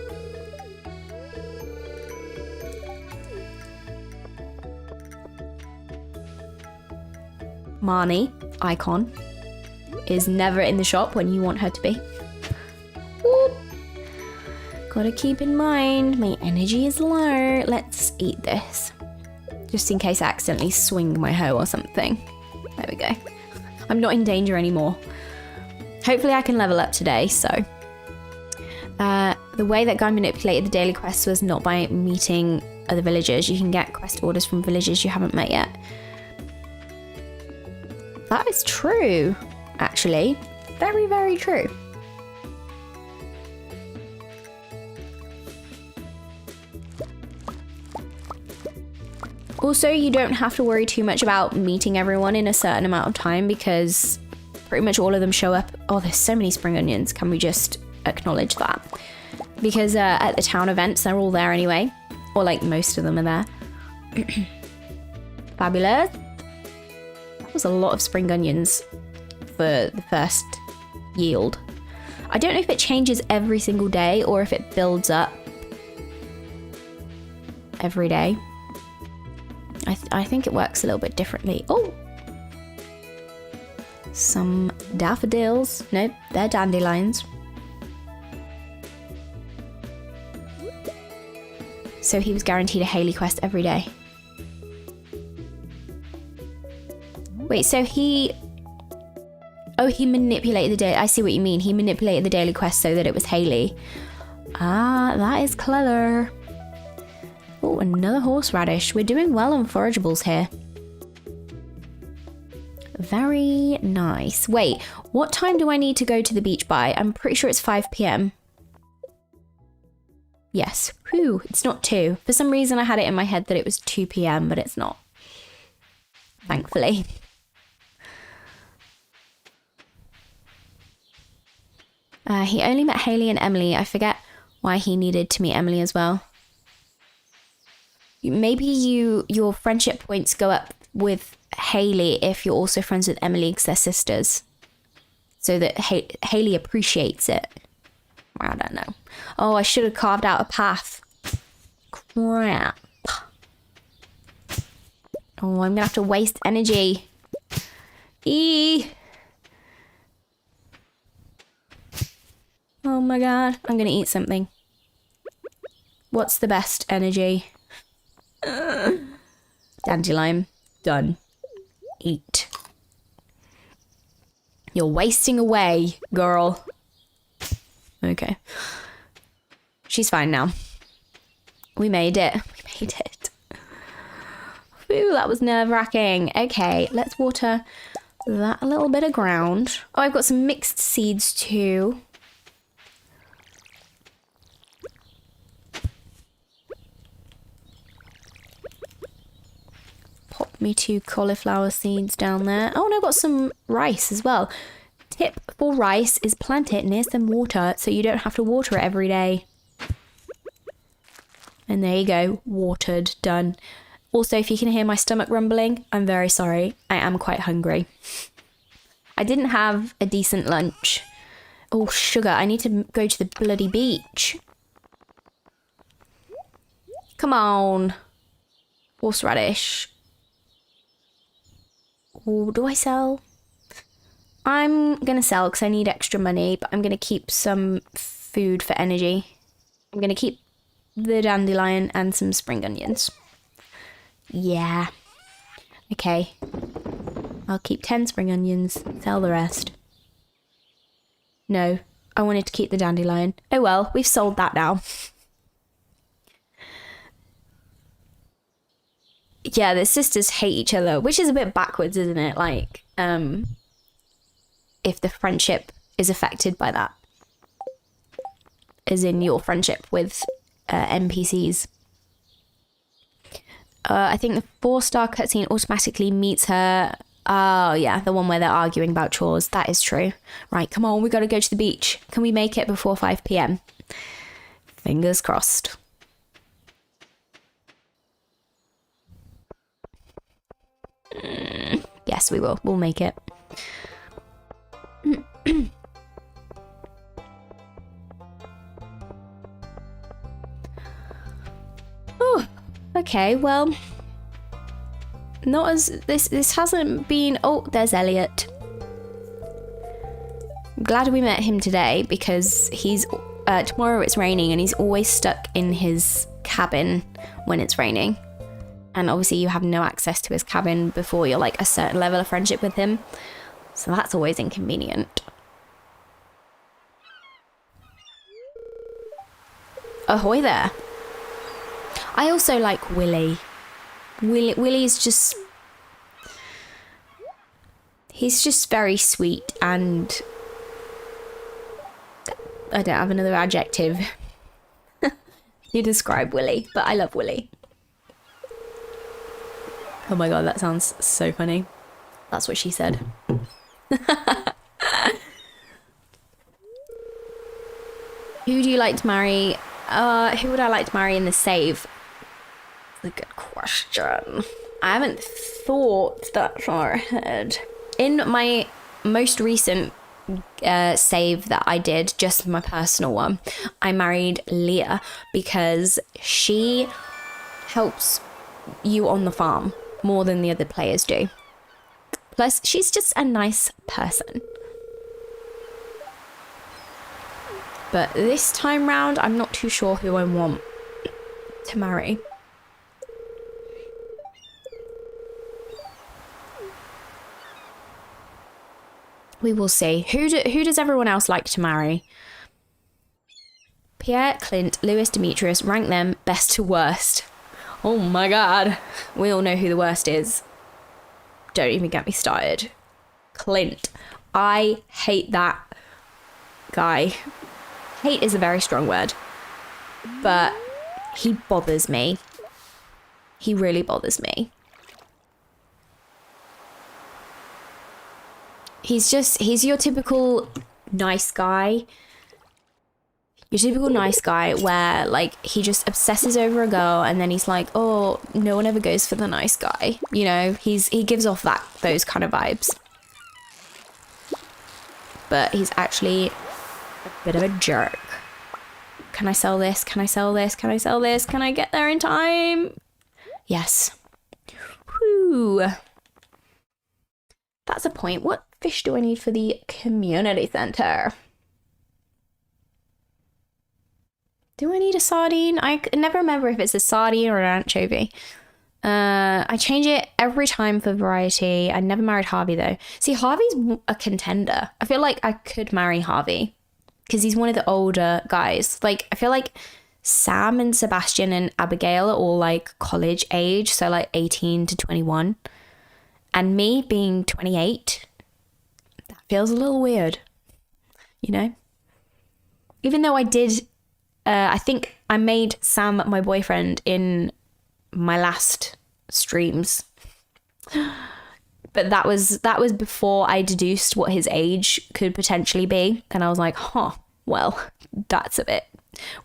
Marnie, icon, is never in the shop when you want her to be. Whoop. Gotta keep in mind, my energy is low. Let's eat this. Just in case I accidentally swing my hoe or something. There we go. I'm not in danger anymore. Hopefully I can level up today, so. The way that Guy manipulated the daily quests was not by meeting other villagers. You can get quest orders from villagers you haven't met yet. That is true, actually. Very, very true. Also, you don't have to worry too much about meeting everyone in a certain amount of time because pretty much all of them show up. Oh, there's so many spring onions. Can we just acknowledge that? Because at the town events, they're all there anyway. Or like most of them are there. Fabulous. That was a lot of spring onions for the first yield. I don't know if it changes every single day or if it builds up every day. I think it works a little bit differently. Oh! Some daffodils. Nope, they're dandelions. So he was guaranteed a Haley quest every day. Wait, so he... Oh, he manipulated the daily... I see what you mean. He manipulated the daily quest so that it was Haley. Ah, that is clever. Oh, another horseradish. We're doing well on forageables here. Very nice. Wait, what time do I need to go to the beach by? I'm pretty sure it's 5 p.m. Yes. Whew, it's not 2. For some reason I had it in my head that it was 2 p.m, but it's not. Thankfully. He only met Haley and Emily. I forget why he needed to meet Emily as well. Maybe your friendship points go up with Haley if you're also friends with Emily because they're sisters. So that Haley appreciates it. I don't know. Oh, I should have carved out a path. Crap. Oh, I'm gonna have to waste energy. Oh my god. I'm gonna eat something. What's the best energy? Dandelion. Done. Eat. You're wasting away, girl. Okay. She's fine now. We made it. We made it. Ooh, that was nerve-wracking. Okay, let's water that little bit of ground. Oh, I've got some mixed seeds too. Pop me 2 cauliflower seeds down there. Oh, and I've got some rice as well. Tip for rice is plant it near some water so you don't have to water it every day. And there you go, watered, done. Also, if you can hear my stomach rumbling, I'm very sorry. I am quite hungry. I didn't have a decent lunch. Oh, sugar, I need to go to the bloody beach. Come on. Horseradish. Oh, do I sell? I'm going to sell because I need extra money, but I'm going to keep some food for energy. I'm going to keep the dandelion and some spring onions. Yeah. Okay. I'll keep 10 spring onions, sell the rest. No, I wanted to keep the dandelion. Oh well, we've sold that now. Yeah, the sisters hate each other, which is a bit backwards, isn't it? Like, if the friendship is affected by that. As in your friendship with NPCs. I think the 4-star cutscene automatically meets her. Oh, yeah, the one where they're arguing about chores. That is true. Right, come on, we got to go to the beach. Can we make it before 5 p.m? Fingers crossed. Yes, we will. We'll make it. Oh, okay, well, not as this hasn't been. Oh, there's Elliot. I'm glad we met him today because he's tomorrow it's raining and he's always stuck in his cabin when it's raining, and obviously you have no access to his cabin before you're like a certain level of friendship with him, so that's always inconvenient. Ahoy there. I also like Willy. Willy's just... He's just very sweet and... I don't have another adjective to describe Willy, but I love Willy. Oh my god, that sounds so funny. That's what she said. Who do you like to marry? Who would I like to marry in the save? That's a good question. I haven't thought that far ahead. In my most recent save that I did, just my personal one, I married Leah because she helps you on the farm more than the other players do. Plus, she's just a nice person. But this time round, I'm not too sure who I want to marry. We will see. Who does everyone else like to marry? Pierre, Clint, Lewis, Demetrius, rank them best to worst. Oh my god. We all know who the worst is. Don't even get me started. Clint. I hate that guy. Hate is a very strong word. But he bothers me. He really bothers me. He's your typical nice guy your typical nice guy where like he just obsesses over a girl and then he's like, oh, no one ever goes for the nice guy. You know, he gives off those kind of vibes. But he's actually a bit of a jerk. Can I sell this? Can I sell this? Can I sell this? Can I get there in time? Yes. Whew. That's a point. What fish do I need for the community center? Do I need a sardine? I never remember if it's a sardine or an anchovy. I change it every time for variety. I never married Harvey though. See, Harvey's a contender. I feel like I could marry Harvey because he's one of the older guys. Like, I feel like Sam and Sebastian and Abigail are all like college age, so like 18 to 21. And me being 28, that feels a little weird, you know? Even though I did, I think I made Sam my boyfriend in my last streams. But that was before I deduced what his age could potentially be. And I was like, well, that's a bit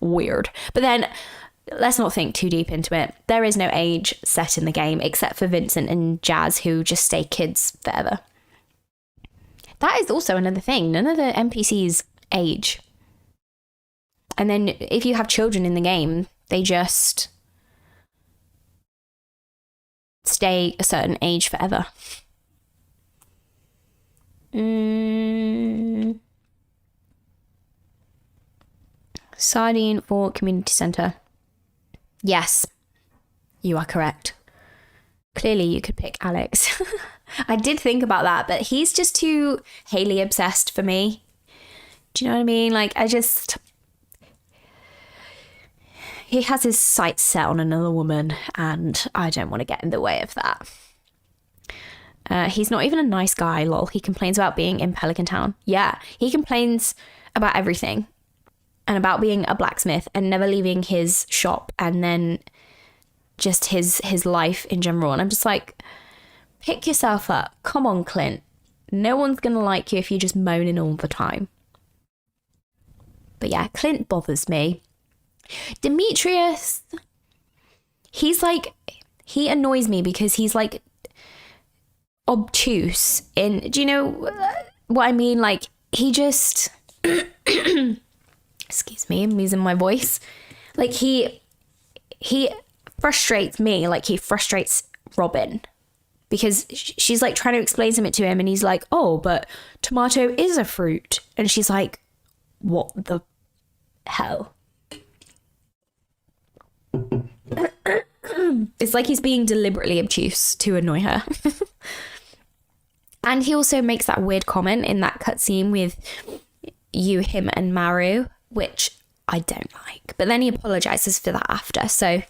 weird. But then let's not think too deep into it. There is no age set in the game except for Vincent and Jazz, who just stay kids forever. That is also another thing. None of the NPCs age. And then if you have children in the game, they just stay a certain age forever. Sardine for community center. Yes, you are correct. Clearly you could pick Alex. I did think about that, but he's just too Haley obsessed for me. Do you know what I mean? Like, he has his sights set on another woman and I don't want to get in the way of that. He's not even a nice guy, lol. He complains about being in Pelican Town. Yeah, he complains about everything. And about being a blacksmith and never leaving his shop and then just his life in general. And I'm just like, pick yourself up. Come on, Clint. No one's going to like you if you're just moaning all the time. But yeah, Clint bothers me. Demetrius, he annoys me because he's like obtuse in, do you know what I mean? Like, he just... Excuse me, I'm losing my voice. Like, he frustrates me like he frustrates Robin. Because she's like trying to explain something to him and he's like, oh, but tomato is a fruit. And she's like, what the hell? It's like he's being deliberately obtuse to annoy her. And he also makes that weird comment in that cutscene with you, him, and Maru, which I don't like. But then he apologizes for that after. So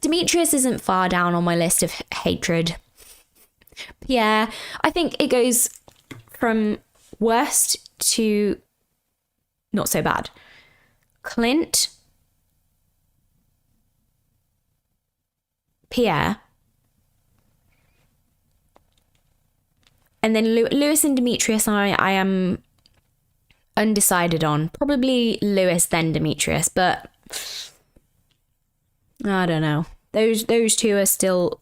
Demetrius isn't far down on my list of hatred. Pierre, I think it goes from worst to not so bad. Clint, Pierre, and then Lewis and Demetrius I am undecided on. Probably Lewis then Demetrius, but I don't know. Those two are still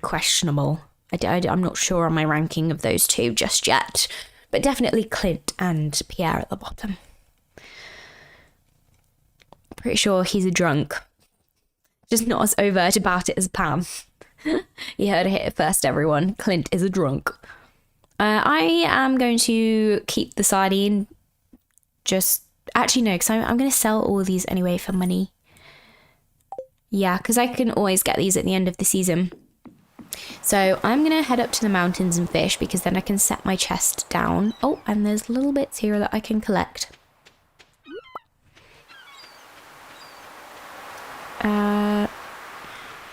questionable. I'm not sure on my ranking of those two just yet, but definitely Clint and Pierre at the bottom. Pretty sure he's a drunk, just not as overt about it as Pam. You heard it here first, everyone. Clint is a drunk. I am going to keep the sardine. Actually no, because I'm going to sell all of these anyway for money. Yeah, because I can always get these at the end of the season. So I'm going to head up to the mountains and fish, because then I can set my chest down. Oh, and there's little bits here that I can collect.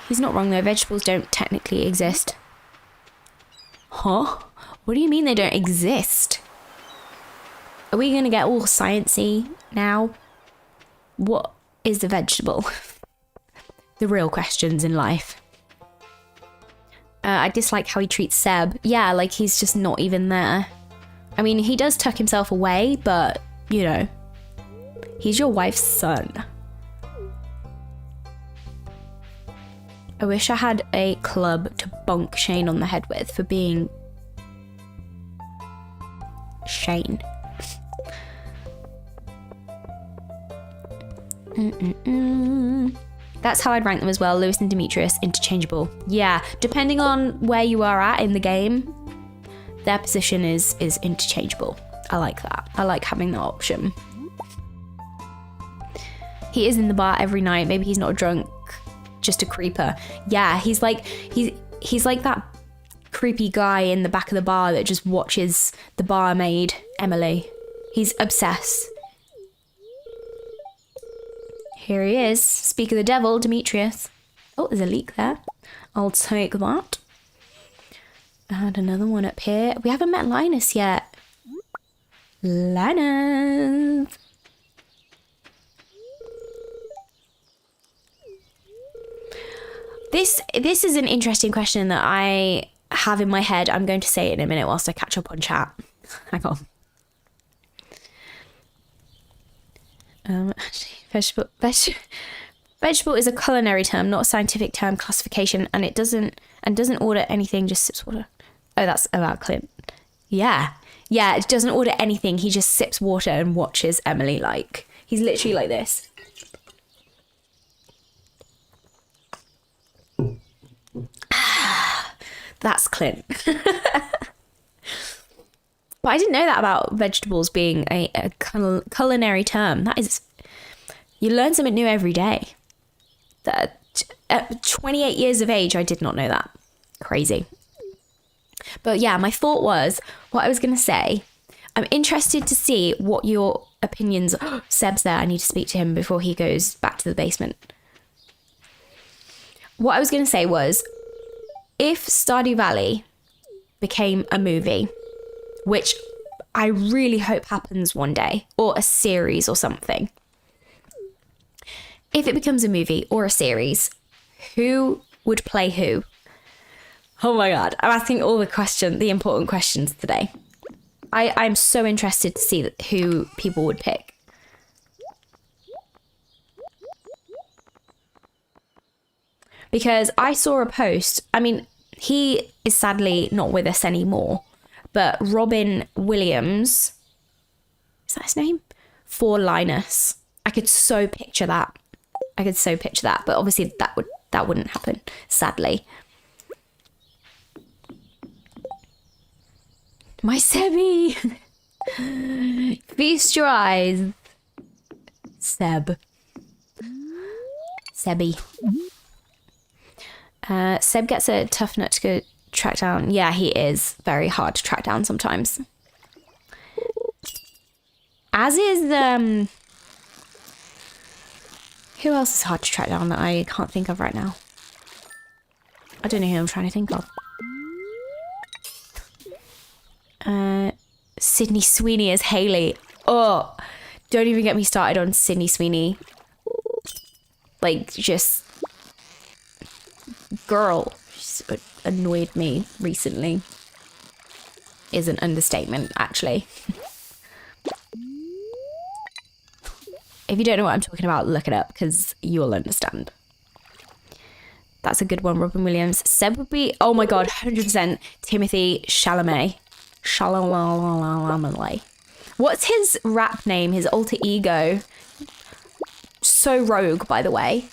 He's not wrong though. Vegetables don't technically exist. Huh? What do you mean they don't exist? Are we going to get all sciencey now? What is a vegetable? The real questions in life. I dislike how he treats Seb. Yeah, like he's just not even there. I mean, he does tuck himself away, but you know, he's your wife's son. I wish I had a club to bonk Shane on the head with for being Shane. That's how I'd rank them as well. Lewis and Demetrius, interchangeable. Yeah, depending on where you are at in the game, their position is interchangeable. I like that. I like having that option. He is in the bar every night. Maybe he's not drunk, just a creeper. Yeah, he's like that creepy guy in the back of the bar that just watches the barmaid, Emily. He's obsessed. Here he is. Speak of the devil, Demetrius. Oh, there's a leak there. I'll take that. And another one up here. We haven't met Linus yet. Linus. This is an interesting question that I have in my head. I'm going to say it in a minute whilst I catch up on chat. Hang on. Vegetable is a culinary term, not a scientific term classification, and it doesn't order anything, just sips water. Oh, that's about Clint. Yeah, it doesn't order anything. He just sips water and watches Emily like. He's literally like this. That's Clint. But I didn't know that about vegetables being a culinary term. That is, you learn something new every day. At 28 years of age, I did not know that. Crazy. But yeah, my thought was, what I was going to say, I'm interested to see what your opinions are. Seb's there. I need to speak to him before he goes back to the basement. What I was going to say was, if Stardew Valley became a movie, which I really hope happens one day, or a series or something. If it becomes a movie or a series, who would play who? Oh my God, I'm asking all the important questions today. I'm so interested to see who people would pick. Because I saw a post, I mean, he is sadly not with us anymore, but Robin Williams, is that his name? For Linus. I could so picture that. But obviously that wouldn't happen, sadly. My Sebby! Feast your eyes. Seb. Sebby. Seb gets a tough nut to go track down. Yeah, he is very hard to track down sometimes. As is, who else is hard to track down that I can't think of right now? I don't know who I'm trying to think of. Sydney Sweeney as Haley. Oh, don't even get me started on Sydney Sweeney. Like, just... Girl. She's annoyed me recently. Is an understatement, actually. If you don't know what I'm talking about, look it up, because you'll understand. That's a good one, Robin Williams. Seb would be, oh my God, 100% Timothy Chalamet. Chalamet. What's his rap name, his alter ego? So rogue, by the way.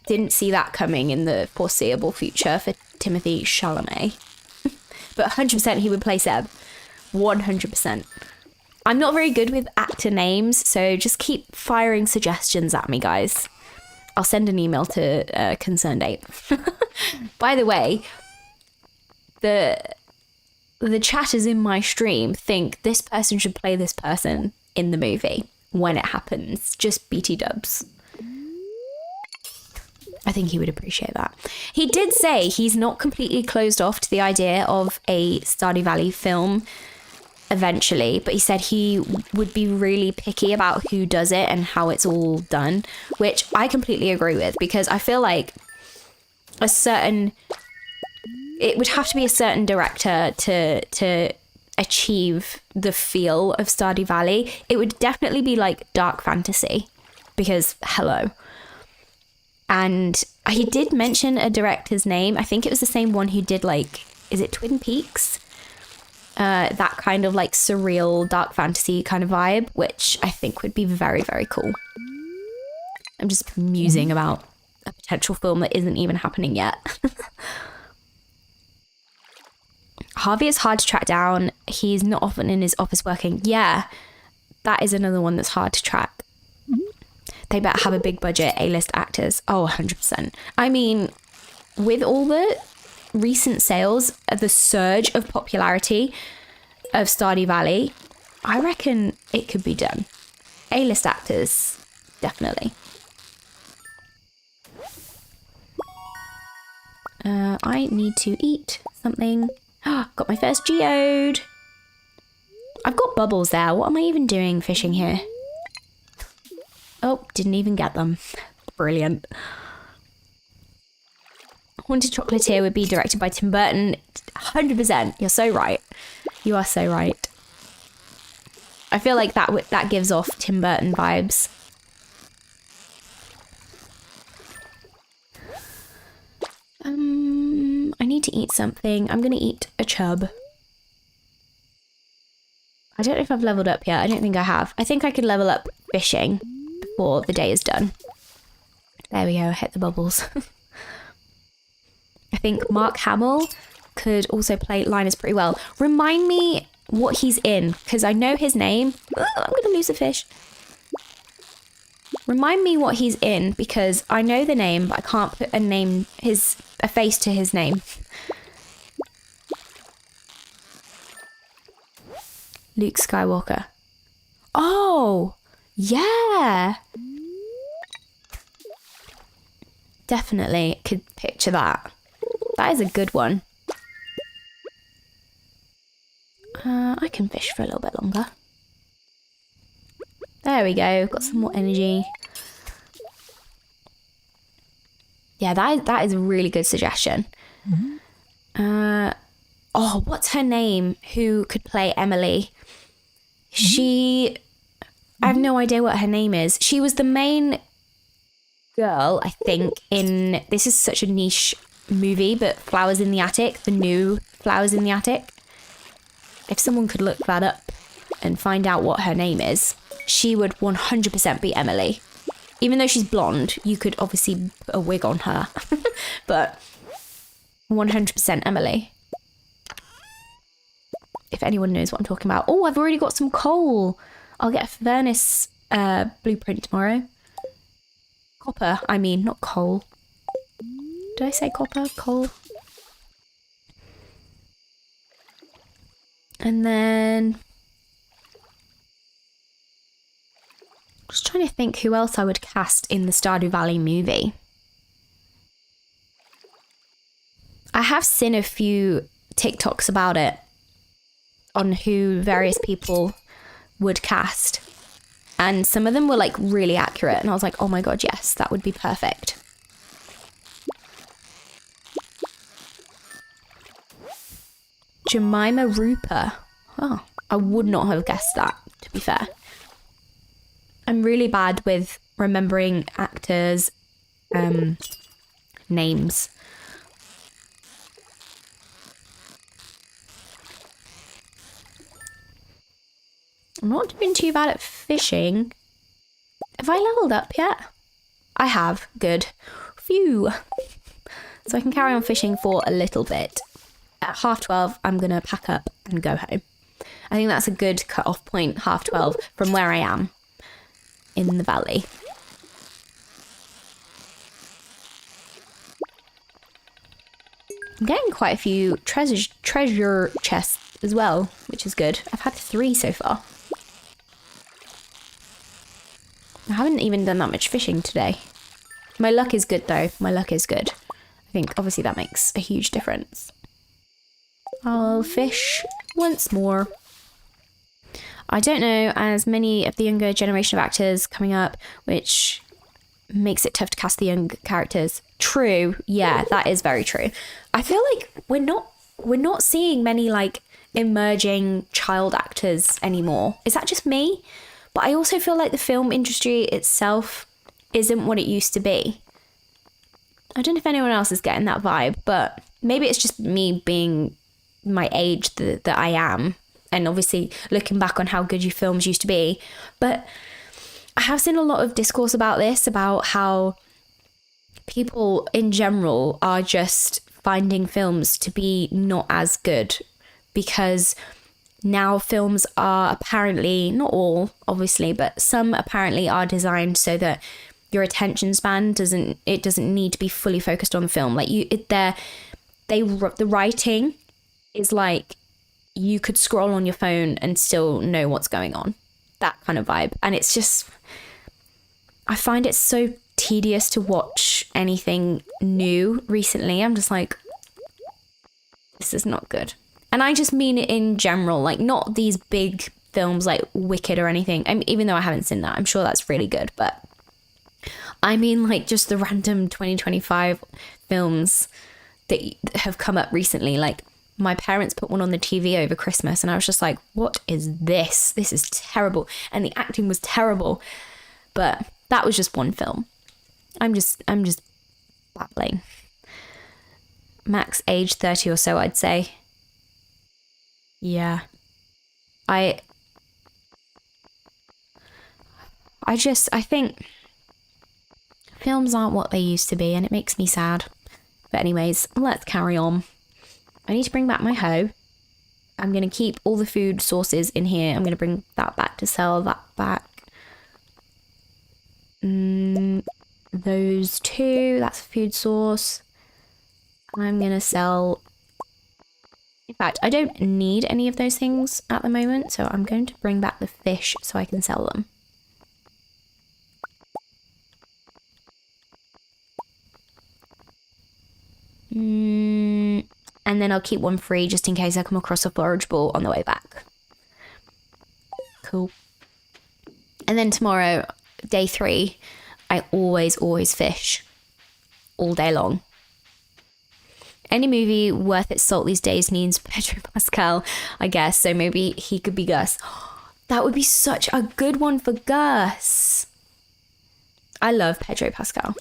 Didn't see that coming in the foreseeable future for Timothy Chalamet. But 100% he would play Seb. 100%. I'm not very good with actor names, so just keep firing suggestions at me, guys. I'll send an email to Concerned Ape. By the way, the chatters in my stream think this person should play this person in the movie when it happens. Just BT dubs. I think he would appreciate that. He did say he's not completely closed off to the idea of a Stardew Valley film eventually, but he said he would be really picky about who does it and how it's all done, which I completely agree with, because I feel like it would have to be a certain director to achieve the feel of Stardew Valley. It would definitely be like dark fantasy, because hello. And he did mention a director's name. I think it was the same one who did, like, is it Twin Peaks? That kind of like surreal dark fantasy kind of vibe, which I think would be very, very cool. I'm just musing about a potential film that isn't even happening yet. Harvey is hard to track down. He's not often in his office working. Yeah, that is another one that's hard to track. They better have a big budget, A-list actors. Oh, 100%. I mean, with all the recent sales, the surge of popularity of Stardew Valley, I reckon it could be done. A-list actors, definitely. I need to eat something. Got my first geode. I've got bubbles there. What am I even doing fishing here? Oh, didn't even get them. Brilliant. Haunted Chocolatier would be directed by Tim Burton. 100%. You're so right. You are so right. I feel like that gives off Tim Burton vibes. I need to eat something. I'm going to eat a chub. I don't know if I've leveled up yet. I don't think I have. I think I could level up fishing before the day is done. There we go. Hit the bubbles. I think Mark Hamill could also play Linus pretty well. Remind me what he's in, because I know his name. Oh, I'm going to lose a fish. Remind me what he's in, because I know the name, but I can't put a face to his name. Luke Skywalker. Oh, yeah. Definitely could picture that. That is a good one. I can fish for a little bit longer. There we go. Got some more energy. Yeah, that is a really good suggestion. Oh, what's her name? Who could play Emily? I have no idea what her name is. She was the main girl, I think, in... This is such a niche movie, but Flowers in the Attic. The new Flowers in the Attic. If someone could look that up and find out what her name is, she would 100% be Emily. Even though she's blonde, you could obviously put a wig on her. But 100% Emily. If anyone knows what I'm talking about. Oh, I've already got some coal. I'll get a furnace blueprint tomorrow. Copper, I mean, not coal. Did I say copper? Coal? And then... Just trying to think who else I would cast in the Stardew Valley movie. I have seen a few TikToks about it on who various people would cast. And some of them were like really accurate. And I was like, oh my God, yes, that would be perfect. Jemima Rooper. Oh, I would not have guessed that, to be fair. I'm really bad with remembering actors' names. I'm not doing too bad at fishing. Have I leveled up yet? I have. Good. Phew. So I can carry on fishing for a little bit. At 12:30, I'm going to pack up and go home. I think that's a good cut-off point, 12:30, from where I am in the valley. I'm getting quite a few treasure chests as well, which is good. I've had 3 so far. I haven't even done that much fishing today. My luck is good though. My luck is good. I think obviously that makes a huge difference. I'll fish once more. I don't know as many of the younger generation of actors coming up, which makes it tough to cast the young characters. True. Yeah, that is very true. I feel like we're not seeing many like emerging child actors anymore. Is that just me? But I also feel like the film industry itself isn't what it used to be. I don't know if anyone else is getting that vibe, but maybe it's just me being my age that I am. And obviously looking back on how good your films used to be. But I have seen a lot of discourse about this, about how people in general are just finding films to be not as good, because now films are apparently, not all obviously, but some apparently are designed so that your attention span doesn't need to be fully focused on the film. Like the writing is like you could scroll on your phone and still know what's going on, that kind of vibe. And it's just, I find it so tedious to watch anything new recently. I'm just like, this is not good. And I just mean it in general, like not these big films like Wicked or anything. I mean, even though I haven't seen that, I'm sure that's really good. But I mean like just the random 2025 films that have come up recently. Like my parents put one on the TV over Christmas and I was just like, what is this? This is terrible. And the acting was terrible. But that was just one film. I'm just babbling. Max age 30 or so, I'd say. Yeah. I think films aren't what they used to be and it makes me sad. But anyways, let's carry on. I need to bring back my hoe. I'm going to keep all the food sources in here. I'm going to bring that back to sell that back. Those two, that's a food source. I'm going to sell... In fact, I don't need any of those things at the moment, so I'm going to bring back the fish so I can sell them. And then I'll keep one free just in case I come across a forageable on the way back. Cool. And then tomorrow, day 3, I always fish all day long. Any movie worth its salt these days needs Pedro Pascal, I guess. So maybe he could be Gus. That would be such a good one for Gus. I love Pedro Pascal.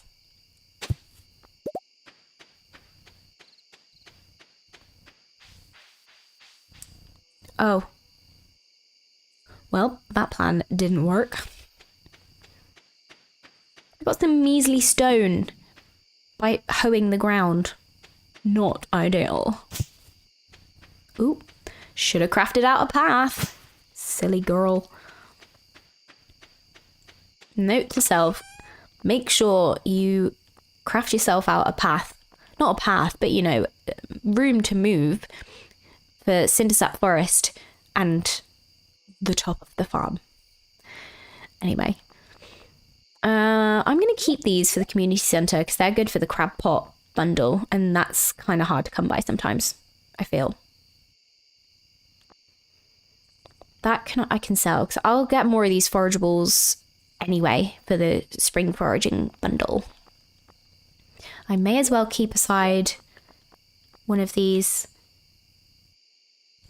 Oh. Well, that plan didn't work. I got some measly stone by hoeing the ground. Not ideal. Ooh, should have crafted out a path. Silly girl. Note to self, make sure you craft yourself out a path. Not a path, but you know, room to move for Cindersap Forest and the top of the farm. Anyway. I'm going to keep these for the community centre because they're good for the crab pot bundle, and that's kind of hard to come by sometimes, I feel. That I can sell because I'll get more of these forageables anyway for the spring foraging bundle. I may as well keep aside one of these.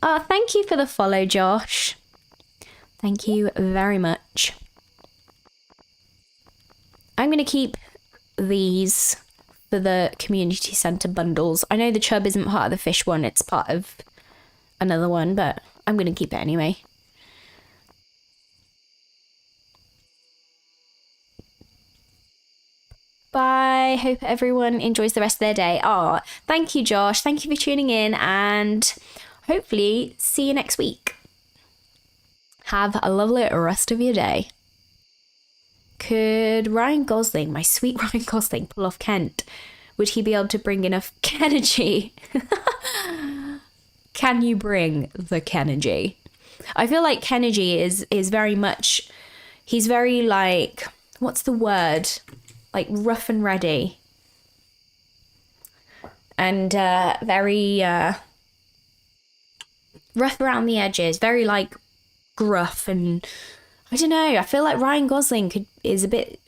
Oh, thank you for the follow, Josh. Thank you very much. I'm going to keep these for the community centre bundles. I know the chub isn't part of the fish one, it's part of another one, but I'm going to keep it anyway. Bye. Hope everyone enjoys the rest of their day. Oh, thank you, Josh. Thank you for tuning in, and hopefully see you next week. Have a lovely rest of your day. Could Ryan Gosling, my sweet Ryan Gosling, pull off Kent? Would he be able to bring enough energy? Can you bring the Kennedy? I feel like Kennedy is very much, he's very like, what's the word? Like rough and ready. And very rough around the edges, very like gruff, and I don't know, I feel like Ryan Gosling is a bit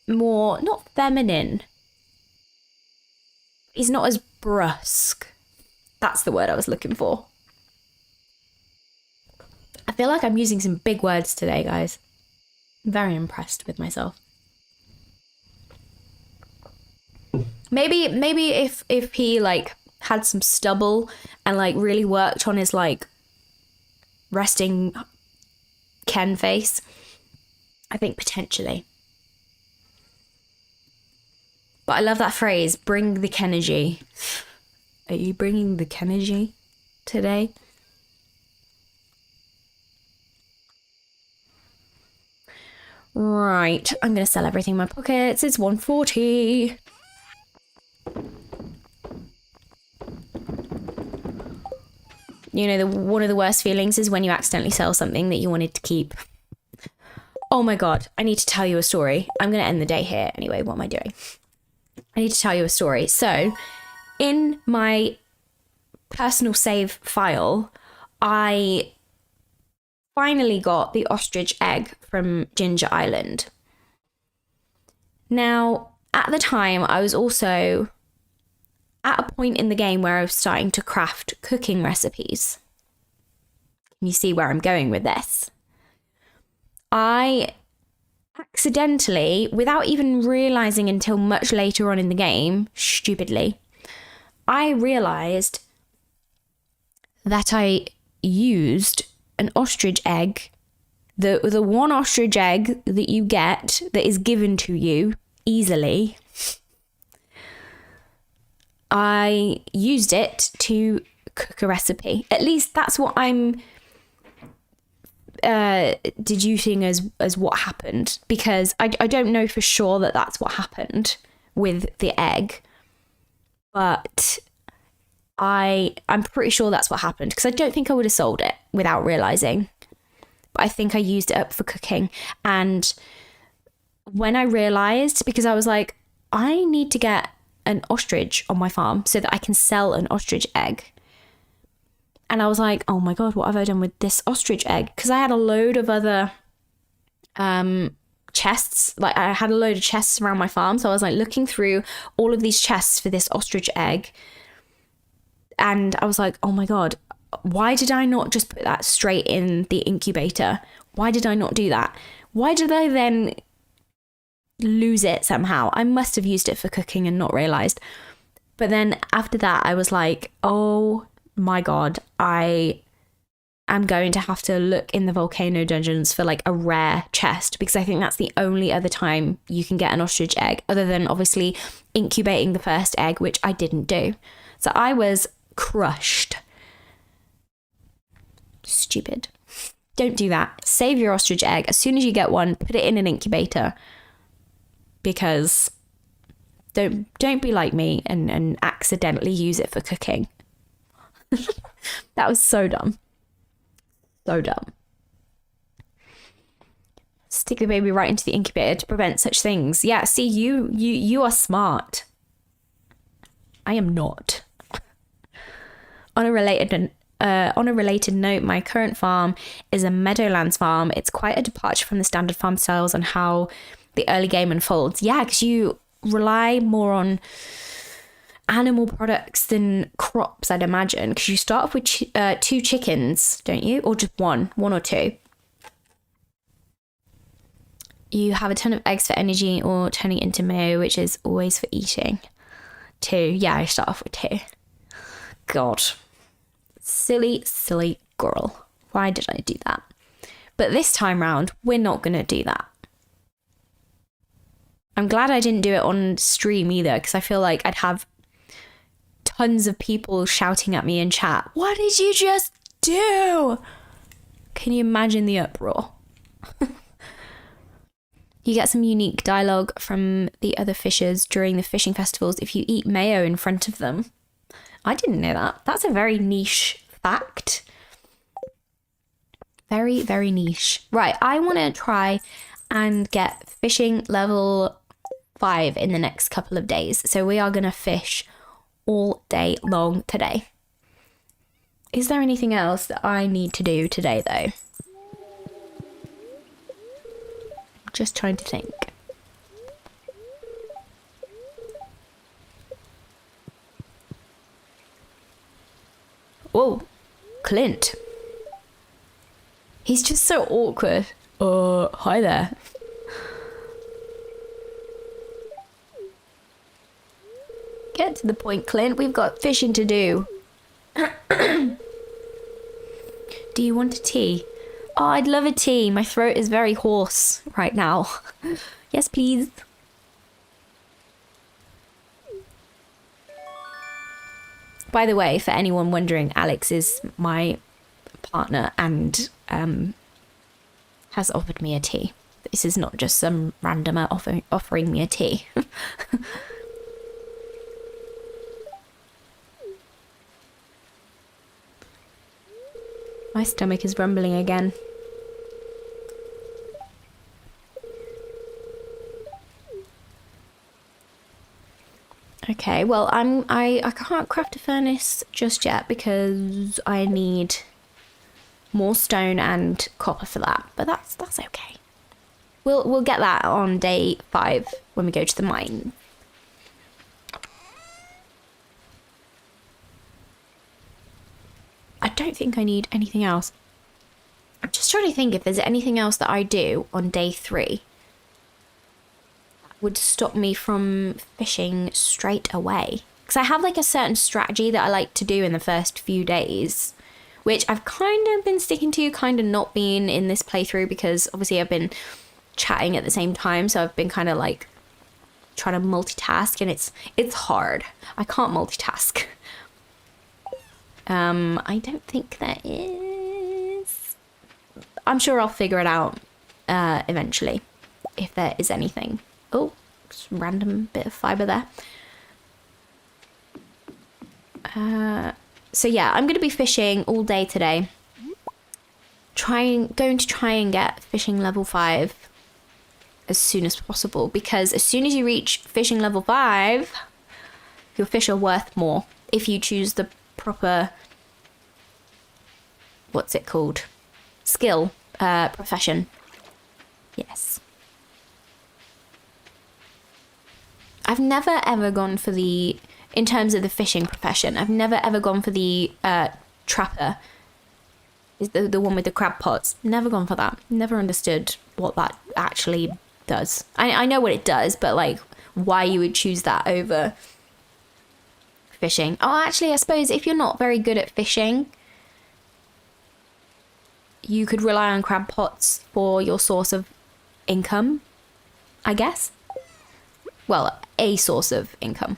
more, not feminine. He's not as brusque. That's the word I was looking for. I feel like I'm using some big words today, guys. I'm very impressed with myself. Maybe if he like had some stubble and like really worked on his like resting Ken face, I think potentially. But I love that phrase, bring the Kenergy. Are you bringing the Kenergy today? Right, I'm going to sell everything in my pockets. It's 140. You know, one of the worst feelings is when you accidentally sell something that you wanted to keep. Oh my God, I need to tell you a story. I'm going to end the day here. Anyway, what am I doing? I need to tell you a story. So, in my personal save file, I finally got the ostrich egg from Ginger Island. Now, at the time, I was also at a point in the game where I was starting to craft cooking recipes. Can you see where I'm going with this? I accidentally, without even realizing until much later on in the game, stupidly, I realized that I used an ostrich egg, the one ostrich egg that you get that is given to you easily. I used it to cook a recipe. At least that's what I'm deducing as what happened, because I don't know for sure that that's what happened with the egg, but I'm pretty sure that's what happened, because I don't think I would have sold it without realizing. But I think I used it up for cooking. And when I realized, because I was like, I need to get an ostrich on my farm so that I can sell an ostrich egg. And I was like, oh my God, what have I done with this ostrich egg? Because I had a load of other chests. Like I had a load of chests around my farm. So I was like looking through all of these chests for this ostrich egg. And I was like, oh my God, why did I not just put that straight in the incubator? Why did I not do that? Why did I then lose it somehow? I must have used it for cooking and not realized. But then after that, I was like, oh my God, I am going to have to look in the volcano dungeons for like a rare chest, because I think that's the only other time you can get an ostrich egg, other than obviously incubating the first egg, which I didn't do. So I was crushed. Stupid. Don't do that. Save your ostrich egg. As soon as you get one, put it in an incubator, because don't be like me and accidentally use it for cooking. That was so dumb. So dumb. Stick the baby right into the incubator to prevent such things. Yeah, see, you are smart. I am not. On a related note, my current farm is a Meadowlands farm. It's quite a departure from the standard farm styles and how the early game unfolds. Yeah, because you rely more on animal products than crops, I'd imagine, because you start off with 2 chickens, don't you? Or just one or two. You have a ton of eggs for energy or turning into mayo, which is always for eating. 2. Yeah, I start off with 2. God. Silly girl. Why did I do that? But this time round, we're not going to do that. I'm glad I didn't do it on stream either, because I feel like I'd have tons of people shouting at me in chat. What did you just do? Can you imagine the uproar? You get some unique dialogue from the other fishers during the fishing festivals if you eat mayo in front of them. I didn't know that. That's a very niche fact. Very, very niche. Right, I want to try and get fishing level 5 in the next couple of days. So we are going to fish all day long today. Is there anything else that I need to do today, though? Just trying to think. Oh, Clint. He's just so awkward. Hi there. Get to the point, Clint. We've got fishing to do. Do you want a tea? Oh, I'd love a tea. My throat is very hoarse right now. Yes, please. By the way, for anyone wondering, Alex is my partner and has offered me a tea. This is not just some randomer offering me a tea. My stomach is rumbling again. Okay, well, I can't craft a furnace just yet because I need more stone and copper for that, but that's okay. We'll get that on day 5 when we go to the mine. I don't think I need anything else. I'm just trying to think if there's anything else that I do on day 3 that would stop me from fishing straight away. Because I have like a certain strategy that I like to do in the first few days, which I've kind of been sticking to, kind of not being in this playthrough because obviously I've been chatting at the same time, so I've been kind of like trying to multitask, and it's hard. I can't multitask. I don't think there is. I'm sure I'll figure it out eventually, if there is anything. Oh, just a random bit of fiber there. So yeah, I'm going to be fishing all day today. Going to try and get fishing level 5 as soon as possible, because as soon as you reach fishing level 5, your fish are worth more if you choose the proper, what's it called? Skill, profession. Yes. I've never ever gone for the, in terms of the fishing profession, I've never ever gone for the trapper. Is the one with the crab pots. Never gone for that. Never understood what that actually does. I know what it does, but like why you would choose that over fishing. Oh, actually, I suppose if you're not very good at fishing, you could rely on crab pots for your source of income, I guess. Well, a source of income.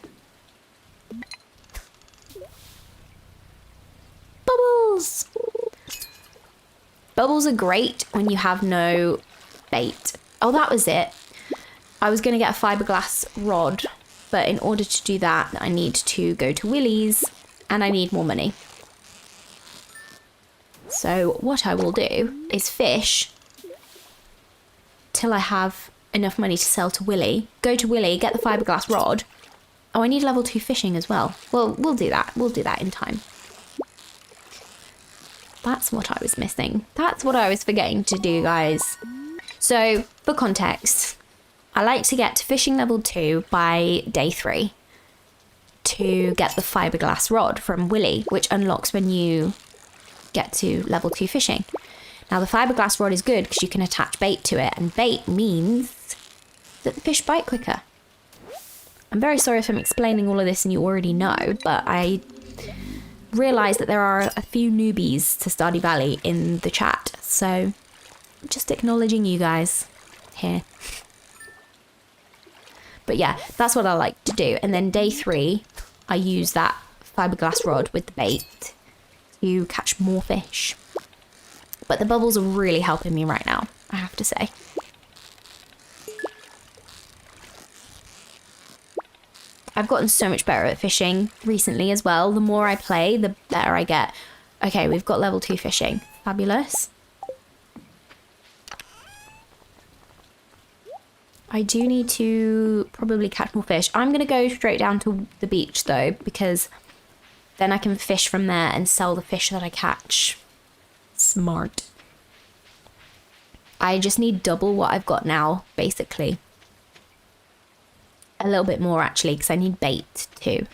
Bubbles! Bubbles are great when you have no bait. Oh, that was it. I was going to get a fiberglass rod, but in order to do that, I need to go to Willie's and I need more money. So what I will do is fish till I have enough money to sell to Willie, go to Willie, get the fiberglass rod. Oh, I need level 2 fishing as well. Well, we'll do that. We'll do that in time. That's what I was missing. That's what I was forgetting to do, guys. So, for context, I like to get to fishing level 2 by day 3 to get the fiberglass rod from Willie, which unlocks when you get to level 2 fishing. Now, the fiberglass rod is good because you can attach bait to it, and bait means that the fish bite quicker. I'm very sorry if I'm explaining all of this and you already know, but I realised that there are a few newbies to Stardew Valley in the chat, so just acknowledging you guys here. But yeah, that's what I like to do. And then day 3, I use that fiberglass rod with the bait to catch more fish. But the bubbles are really helping me right now, I have to say. I've gotten so much better at fishing recently as well. The more I play, the better I get. Okay, we've got level 2 fishing. Fabulous. I do need to probably catch more fish. I'm going to go straight down to the beach though, because then I can fish from there and sell the fish that I catch. Smart. I just need double what I've got now, basically. A little bit more actually, because I need bait too.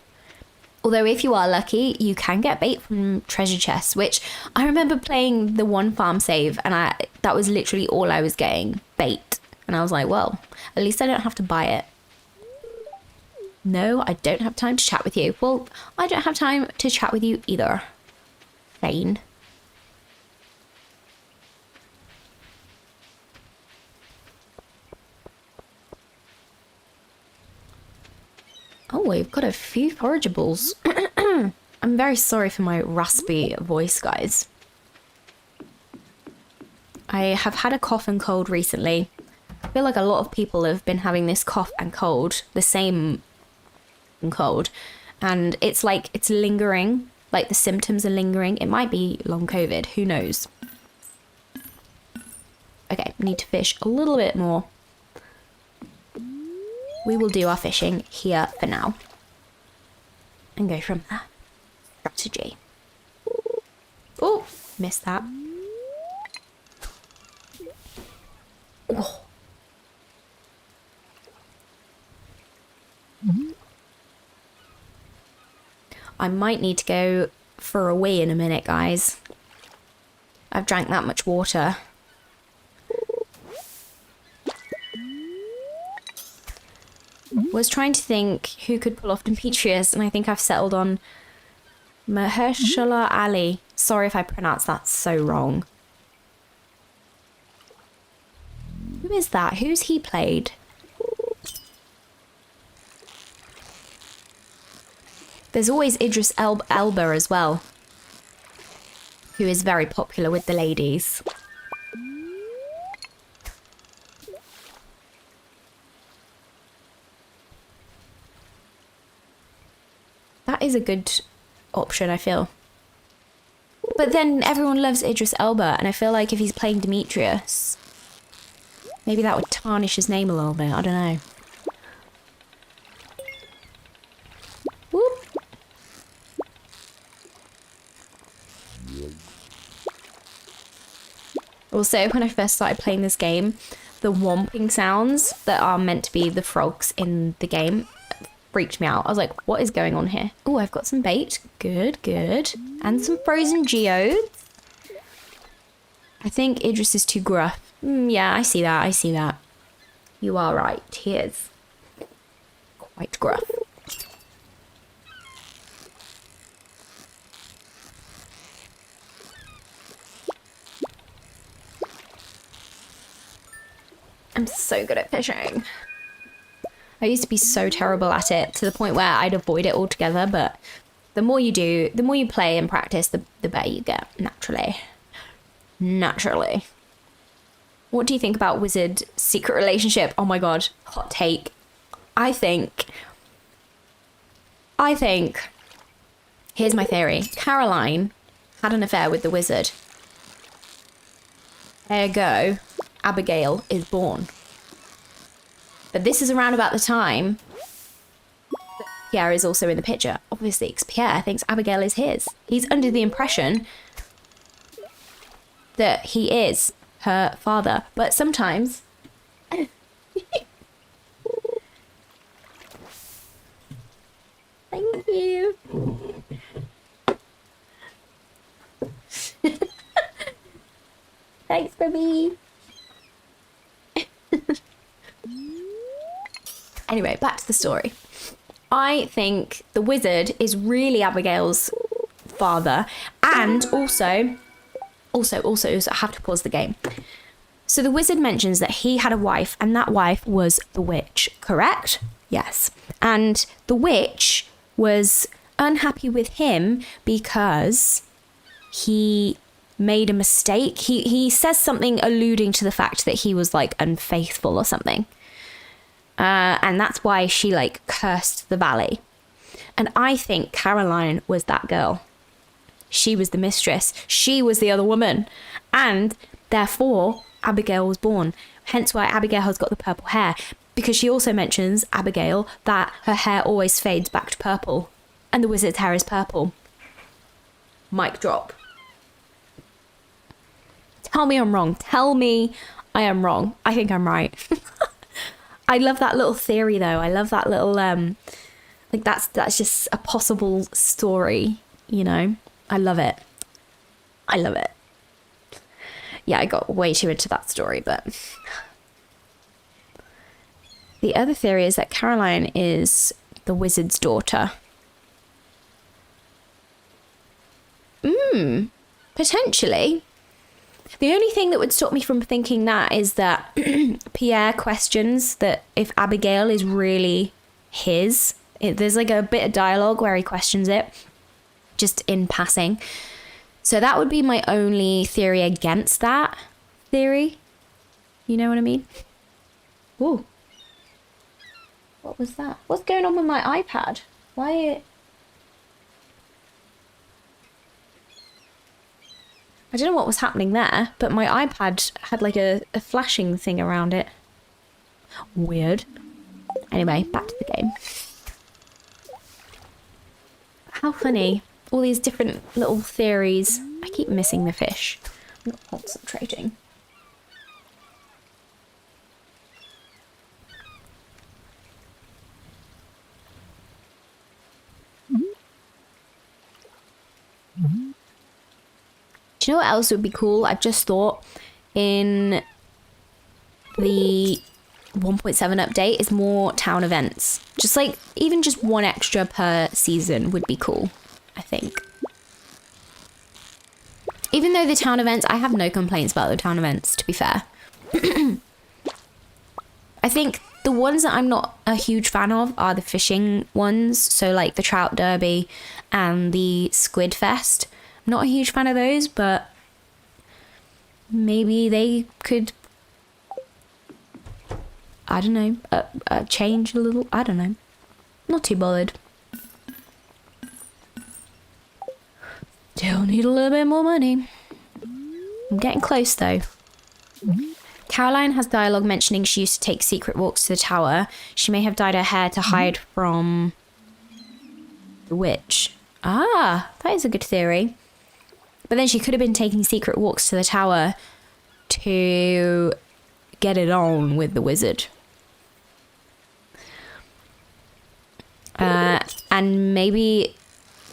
Although if you are lucky, you can get bait from treasure chests, which I remember playing the one farm save and that was literally all I was getting, bait. And I was like, well, at least I don't have to buy it. No, I don't have time to chat with you. Well, I don't have time to chat with you either. Fine. Oh, we've got a few forageables. I'm very sorry for my raspy voice, guys. I have had a cough and cold recently. I feel like a lot of people have been having this cough and cold, the same cold. And it's like, it's lingering, like the symptoms are lingering. It might be long COVID, who knows? Okay, need to fish a little bit more. We will do our fishing here for now. And go from there. Strategy. Oh, missed that. Oh. I might need to go for a wee in a minute, guys. I've drank that much water. Was trying to think who could pull off Demetrius, and I think I've settled on Mahershala Ali. Sorry if I pronounced that so wrong. Who is that? Who's he played? There's always Idris Elba as well, who is very popular with the ladies. That is a good option, I feel. But then everyone loves Idris Elba, and I feel like if he's playing Demetrius, maybe that would tarnish his name a little bit. I don't know. Whoop. Also, when I first started playing this game, the whomping sounds that are meant to be the frogs in the game freaked me out. I was like, what is going on here? Oh, I've got some bait. Good, good. And some frozen geodes. I think Idris is too gruff. Yeah, I see that. I see that. You are right. He is quite gruff. I'm so good at fishing. I used to be so terrible at it to the point where I'd avoid it altogether, but the more you do, the more you play and practice, the better you get, naturally. Naturally. What do you think about Wizard secret relationship? Oh my god, hot take. I think, here's my theory. Caroline had an affair with the Wizard. Ergo, Abigail is born. But this is around about the time that Pierre is also in the picture. Obviously, because Pierre thinks Abigail is his. He's under the impression that he is her father. But sometimes... Thank you. Thanks, baby. Anyway, back to the story. I think the Wizard is really Abigail's father, and also, I have to pause the game. So the Wizard mentions that he had a wife, and that wife was the witch, correct? Yes. And the witch was unhappy with him because he made a mistake. He says something alluding to the fact that he was like unfaithful or something. And that's why she like cursed the valley. And I think Caroline was that girl. She was the mistress. She was the other woman. And therefore, Abigail was born. Hence why Abigail has got the purple hair. Because she also mentions, Abigail, that her hair always fades back to purple. And the Wizard's hair is purple. Mic drop. Tell me I'm wrong. Tell me I am wrong. I think I'm right. I love that little theory, though. I love that little Like that's just a possible story, you know? I love it. I love it. Yeah, I got way too into that story, but the other theory is that Caroline is the wizard's daughter. Potentially. The only thing that would stop me from thinking that is that Pierre questions that if Abigail is really his. There's like a bit of dialogue where he questions it, just in passing. So that would be my only theory against that theory. You know what I mean? Ooh. What was that? What's going on with my iPad? Why? I don't know what was happening there, but my iPad had like a flashing thing around it. Weird. Anyway, back to the game. How funny. All these different little theories. I keep missing the fish. I'm not concentrating. Do you know what else would be cool? I've just thought in the 1.7 update is more town events. Just like, even just one extra per season would be cool, I think. Even though the town events, I have no complaints about the town events, to be fair. I think the ones that I'm not a huge fan of are the fishing ones. So like the Trout Derby and the Squid Fest. I'm not a huge fan of those, but maybe they could, I don't know, change a little. I don't know. Not too bothered. Still need a little bit more money. I'm getting close though. Caroline has dialogue mentioning she used to take secret walks to the tower. She may have dyed her hair to hide from the witch. Ah, that is a good theory. But then she could have been taking secret walks to the tower to get it on with the wizard. And maybe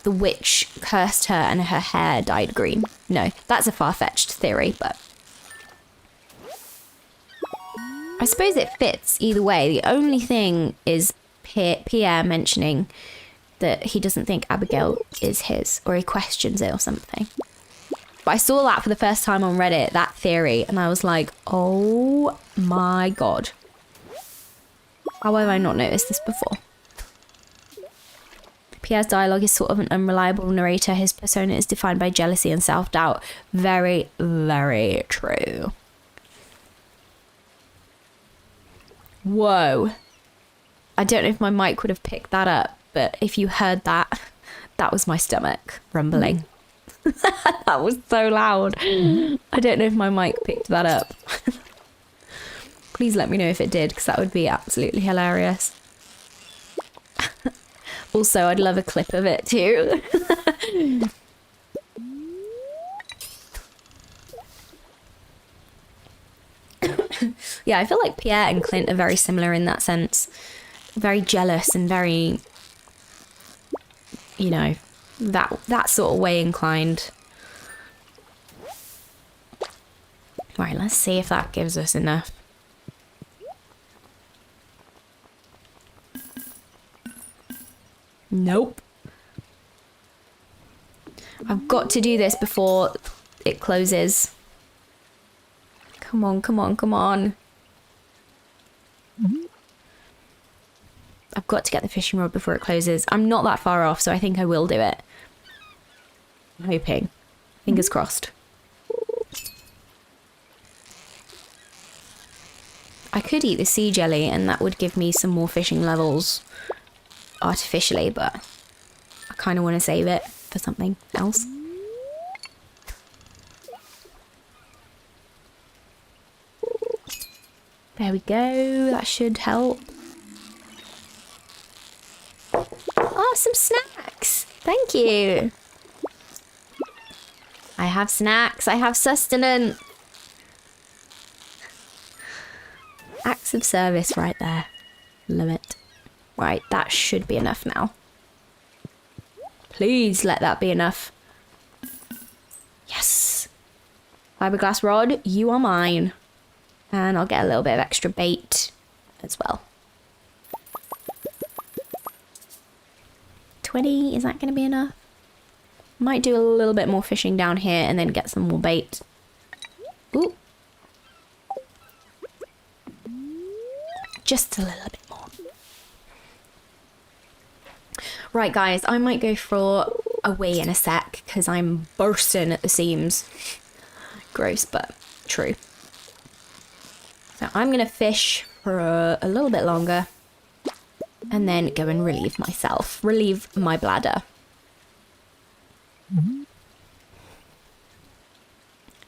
the witch cursed her and her hair dyed green. No, that's a far-fetched theory, but I suppose it fits either way. The only thing is Pierre mentioning that he doesn't think Abigail is his, or he questions it or something. But I saw that for the first time on Reddit, that theory, and I was like, oh my god. How have I not noticed this before? Pierre's dialogue is sort of an unreliable narrator. His persona is defined by jealousy and self-doubt. Very, very true. Whoa. I don't know if my mic would have picked that up, but if you heard that, that was my stomach rumbling. That was so loud. I don't know if my mic picked that up. Please let me know if it did, because that would be absolutely hilarious. Also, I'd love a clip of it too. Yeah, I feel like Pierre and Clint are very similar in that sense. Very jealous and very, you know, that sort of way inclined. Right, let's see if that gives us enough. Nope. I've got to do this before it closes. Come on, come on, come on. I've got to get the fishing rod before it closes. I'm not that far off, so I think I will do it. I'm hoping. Fingers crossed. I could eat the sea jelly and that would give me some more fishing levels artificially, but I kind of want to save it for something else. There we go. That should help. Oh, some snacks. Thank you. I have snacks. I have sustenance. Acts of service right there. Love it. Right, that should be enough now. Please let that be enough. Yes. Fiberglass rod, you are mine. And I'll get a little bit of extra bait as well. 20, is that going to be enough? Might do a little bit more fishing down here and then get some more bait. Ooh. Just a little bit more. Right, guys, I might go for a wee in a sec because I'm bursting at the seams. Gross, but true. So I'm going to fish for a little bit longer and then go and relieve myself. Relieve my bladder.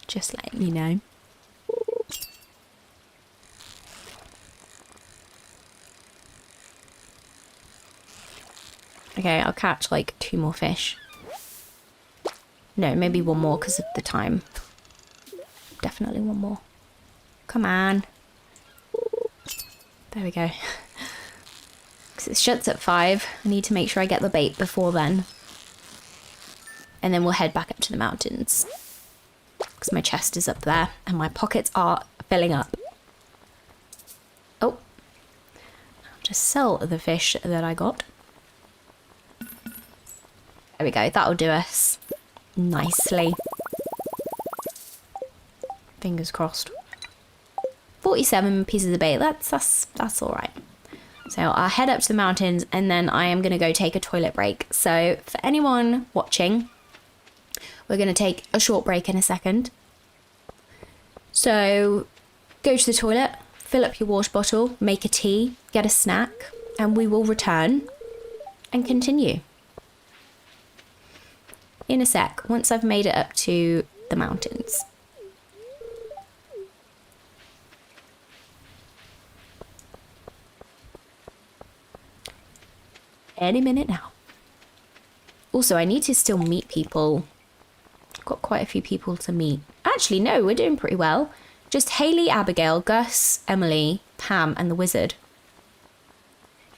Just letting you know. Okay, I'll catch like 2 more fish. No, maybe 1 more because of the time. Definitely 1 more. Come on. There we go. Because it shuts at 5. I need to make sure I get the bait before then. And then we'll head back up to the mountains. Because my chest is up there and my pockets are filling up. Oh. I'll just sell the fish that I got. There we go. That'll do us nicely. Fingers crossed. 47 pieces of bait. That's all right. So I'll head up to the mountains and then I am going to go take a toilet break. So for anyone watching, we're going to take a short break in a second. So go to the toilet, fill up your water bottle, make a tea, get a snack, and we will return and continue. In a sec, once I've made it up to the mountains. Any minute now. Also, I need to still meet people. I've got quite a few people to meet. Actually, no, we're doing pretty well. Just Hayley, Abigail, Gus, Emily, Pam, and the wizard.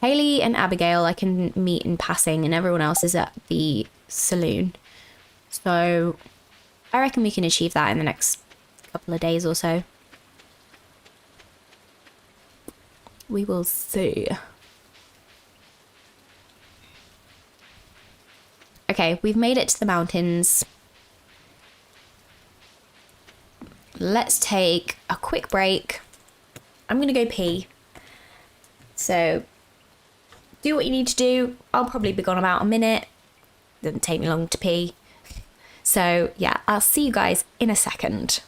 Hayley and Abigail I can meet in passing, and everyone else is at the saloon. So I reckon we can achieve that in the next couple of days or so. We will see. Okay, we've made it to the mountains. Let's take a quick break. I'm going to go pee. So do what you need to do. I'll probably be gone about a minute. Doesn't take me long to pee. So yeah, I'll see you guys in a second.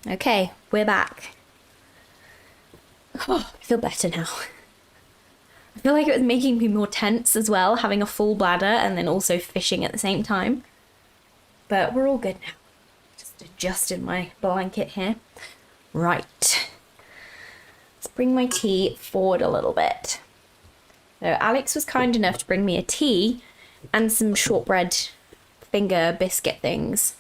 Okay, we're back. Oh, I feel better now. I feel like it was making me more tense as well, having a full bladder and then also fishing at the same time. But we're all good now. Just adjusted my blanket here. Right. Let's bring my tea forward a little bit. So Alex was kind enough to bring me a tea and some shortbread finger biscuit things,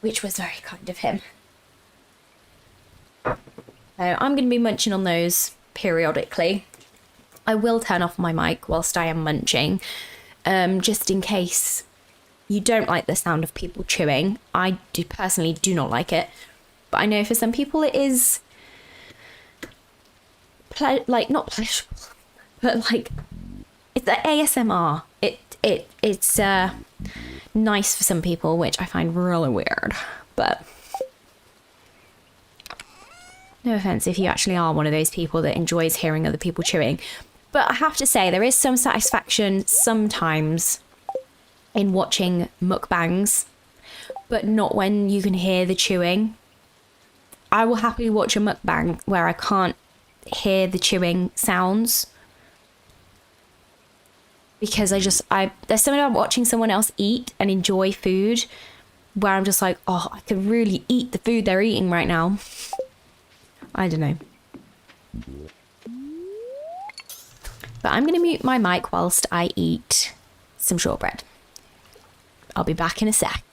which was very kind of him. So I'm going to be munching on those periodically. I will turn off my mic whilst I am munching, just in case you don't like the sound of people chewing. I personally do not like it, but I know for some people it is not pleasurable, but like it's the ASMR. It's nice for some people, which I find really weird. But no offense if you actually are one of those people that enjoys hearing other people chewing. But I have to say, there is some satisfaction sometimes in watching mukbangs, but not when you can hear the chewing. I will happily watch a mukbang where I can't hear the chewing sounds, because there's something about watching someone else eat and enjoy food where I'm just like, oh, I could really eat the food they're eating right now. I don't know. But I'm going to mute my mic whilst I eat some shortbread. I'll be back in a sec.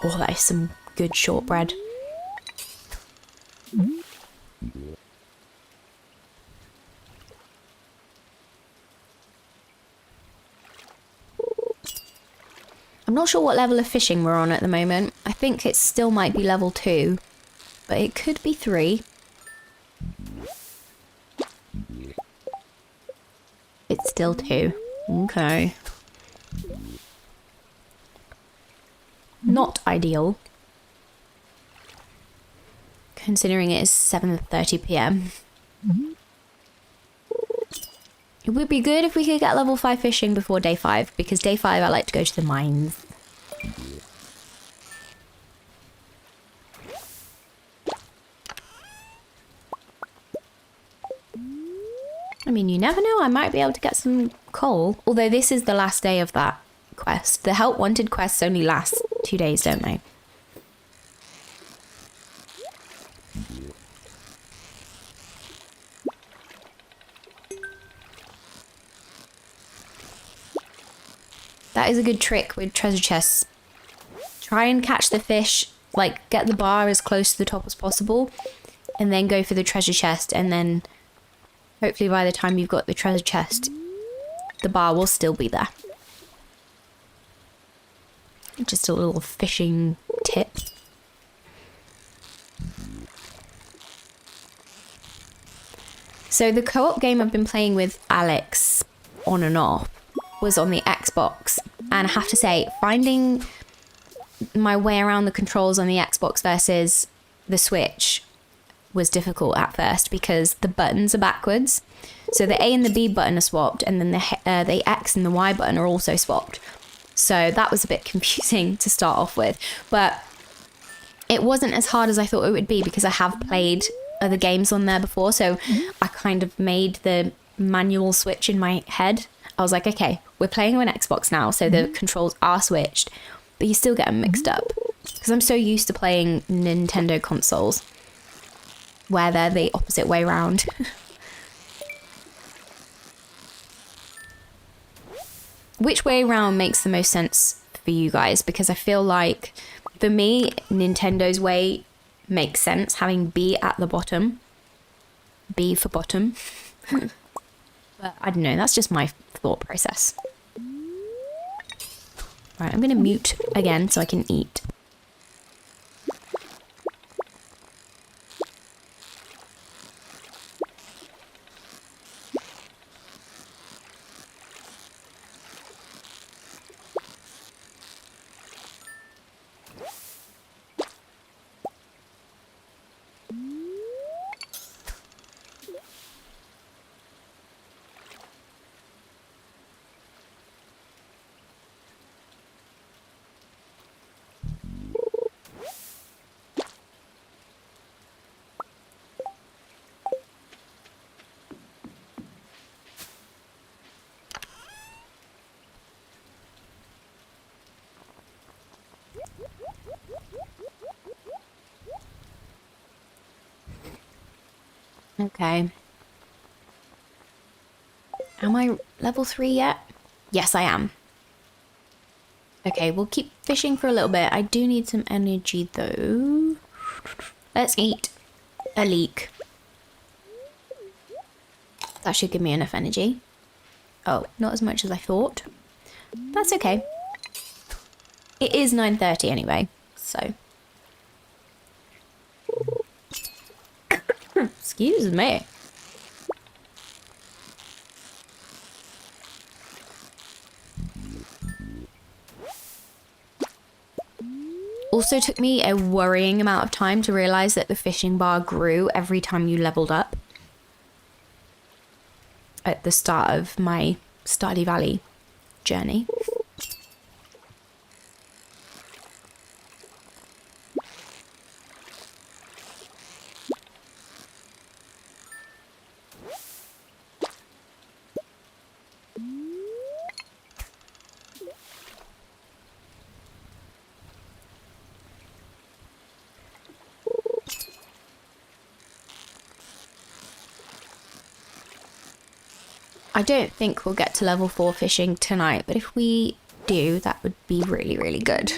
Oh, that is some good shortbread. I'm not sure what level of fishing we're on at the moment. I think it still might be level 2, but it could be 3. It's still 2. Okay. Not ideal, considering it is 7:30 p.m. It would be good if we could get level 5 fishing before day 5, because day 5 I like to go to the mines. I mean, you never know, I might be able to get some coal. Although this is the last day of that quest. The help wanted quests only last 2 days, don't they? That is a good trick with treasure chests. Try and catch the fish, like get the bar as close to the top as possible, and then go for the treasure chest, and then hopefully by the time you've got the treasure chest, the bar will still be there. Just a little fishing tip. So the co-op game I've been playing with Alex on and off was on the Xbox, and I have to say, finding my way around the controls on the Xbox versus the Switch was difficult at first, because the buttons are backwards. So the A and the B button are swapped, and then the X and the Y button are also swapped. So that was a bit confusing to start off with, but it wasn't as hard as I thought it would be, because I have played other games on there before. So I kind of made the manual switch in my head. I was like, okay, we're playing on Xbox now, so the controls are switched, but you still get them mixed up, because I'm so used to playing Nintendo consoles where they're the opposite way around. Which way around makes the most sense for you guys? Because I feel like, for me, Nintendo's way makes sense, having B at the bottom. B for bottom. But I don't know, that's just my thought process. Right, I'm going to mute again so I can eat. Okay. Am I level 3 yet? Yes, I am. Okay, we'll keep fishing for a little bit. I do need some energy, though. Let's eat a leek. That should give me enough energy. Oh, not as much as I thought. That's okay. It is 9:30 anyway, so... Excuse me. Also took me a worrying amount of time to realise that the fishing bar grew every time you leveled up. At the start of my Stardew Valley journey. I don't think we'll get to level 4 fishing tonight, but if we do, that would be really, really good.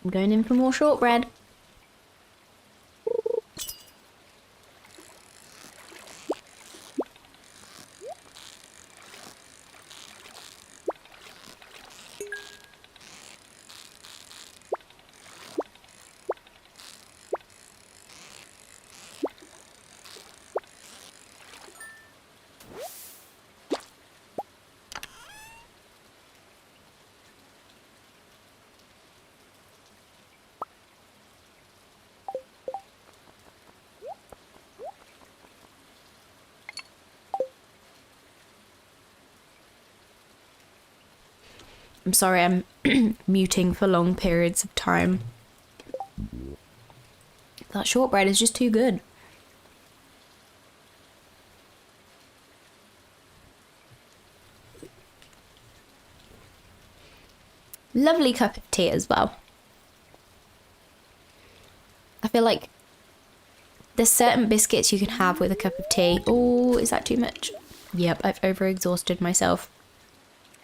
I'm going in for more shortbread. I'm sorry, I'm muting for long periods of time. That shortbread is just too good. Lovely cup of tea as well. I feel like there's certain biscuits you can have with a cup of tea. Oh, is that too much? Yep, I've overexhausted myself.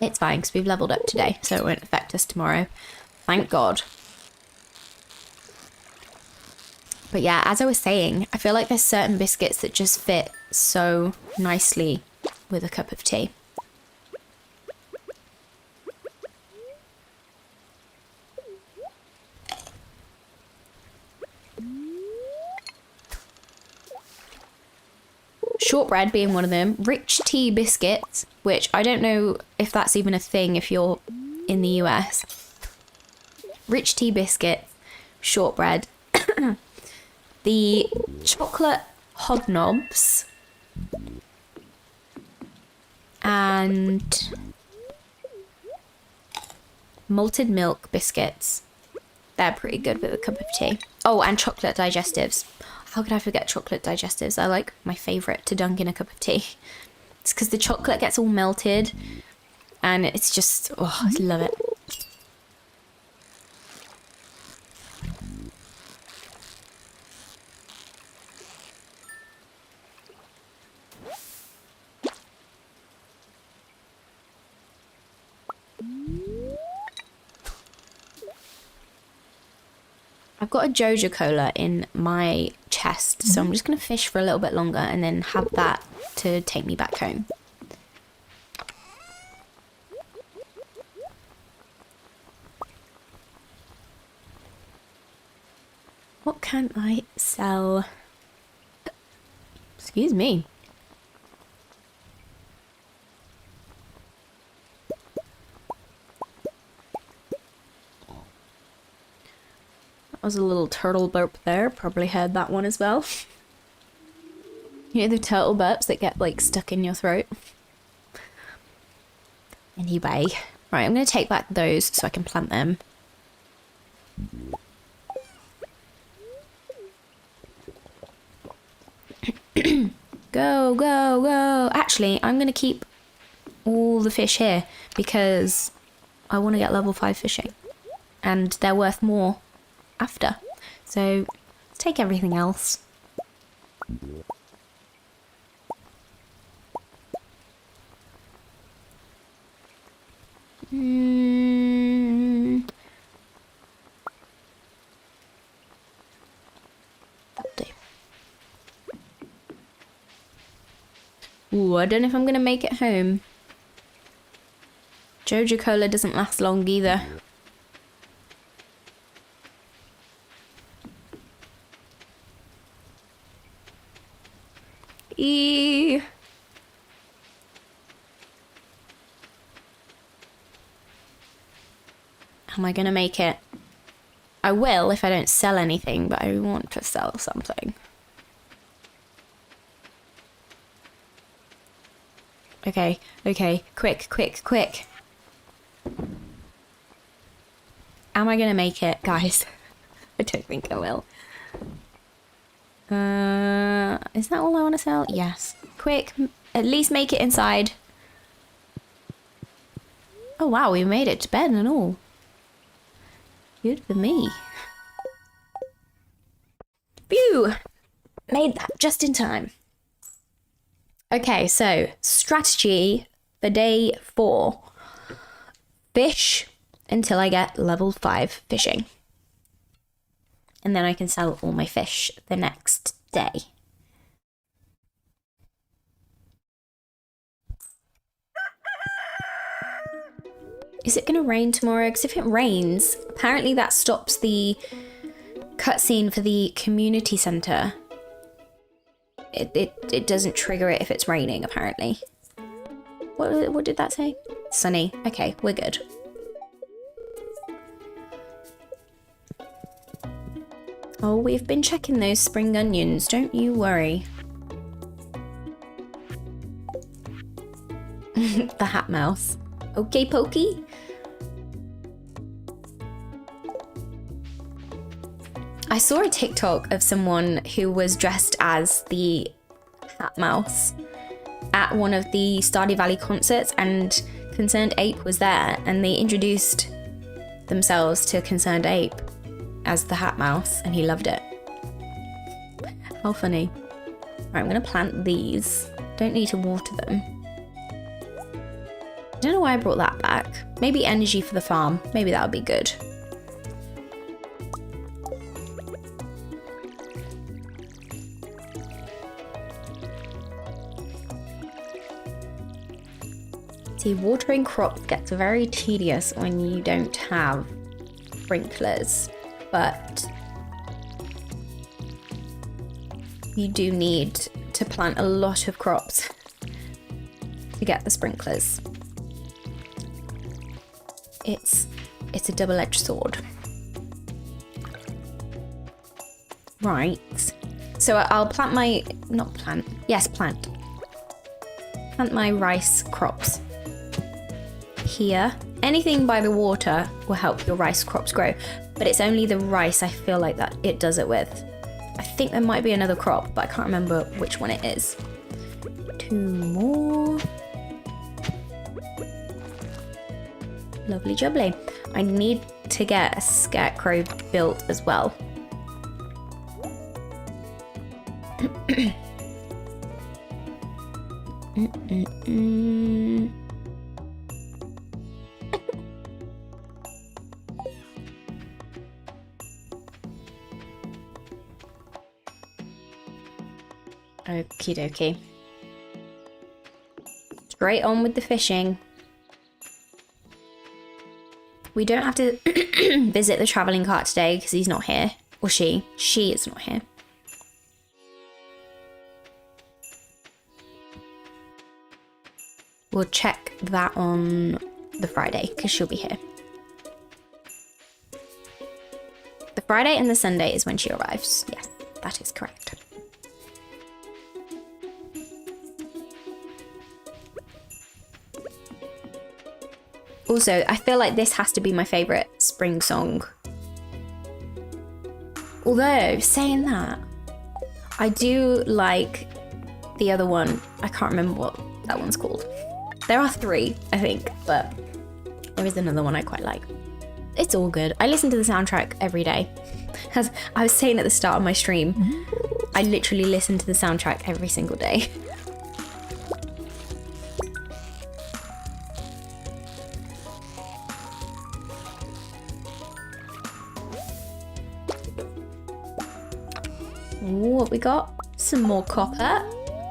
It's fine, because we've leveled up today, so it won't affect us tomorrow. Thank God. But yeah, as I was saying, I feel like there's certain biscuits that just fit so nicely with a cup of tea. Shortbread being one of them. Rich tea biscuits, which I don't know if that's even a thing if you're in the US. Rich tea biscuits, shortbread. The chocolate hobnobs. And malted milk biscuits. They're pretty good with a cup of tea. Oh, and chocolate digestives. How could I forget chocolate digestives? They're like my favourite to dunk in a cup of tea. It's because the chocolate gets all melted and it's just, oh, I love it. I've got a Joja Cola in my chest, so I'm just going to fish for a little bit longer and then have that to take me back home. What can I sell? Excuse me. That was a little turtle burp there. Probably heard that one as well. You know the turtle burps that get like stuck in your throat? Anyway. Right, I'm going to take back those so I can plant them. Go, go, go. Actually, I'm going to keep all the fish here because I want to get level 5 fishing. And they're worth more after. So, let's take everything else. Ooh, I don't know if I'm going to make it home. Joja Cola doesn't last long either. Eee. Am I going to make it? I will if I don't sell anything, but I want to sell something. Okay, okay, quick, quick, quick. Am I gonna make it, guys? I don't think I will. Is that all I want to sell? Yes. Quick, at least make it inside. Oh wow, we made it to bed and all. Good for me. Phew! Made that just in time. Okay, so strategy for day 4. Fish until I get level 5 fishing. And then I can sell all my fish the next day. Is it going to rain tomorrow? Because if it rains, apparently that stops the cutscene for the community centre. It doesn't trigger it if it's raining, apparently. What did that say? Sunny. Okay, we're good. Oh, we've been checking those spring onions, don't you worry. The hat mouse. Okay, Pokey. I saw a TikTok of someone who was dressed as the hat mouse at one of the Stardew Valley concerts, and Concerned Ape was there, and they introduced themselves to Concerned Ape as the hat mouse, and he loved it. How funny. Right, I'm gonna plant these. Don't need to water them. I don't know why I brought that back. Maybe energy for the farm. Maybe that would be good. See, watering crops gets very tedious when you don't have sprinklers, but you do need to plant a lot of crops to get the sprinklers. It's a double-edged sword. Right. So I'll plant my... Not plant. Yes, plant. Plant my rice crops here. Anything by the water will help your rice crops grow, but it's only the rice I feel like that it does it with. I think there might be another crop, but I can't remember which one it is. 2 more. Lovely jubbly. I need to get a scarecrow built as well. Okie dokie. Straight on with the fishing. We don't have to visit the travelling cart today because he's not here. Or she. She is not here. We'll check that on the Friday because she'll be here. The Friday and the Sunday is when she arrives. Yes, that is correct. Also, I feel like this has to be my favourite spring song. Although, saying that, I do like the other one. I can't remember what that one's called. There are 3, I think, but there is another one I quite like. It's all good. I listen to the soundtrack every day. As I was saying at the start of my stream, I literally listen to the soundtrack every single day. What we got? Some more copper.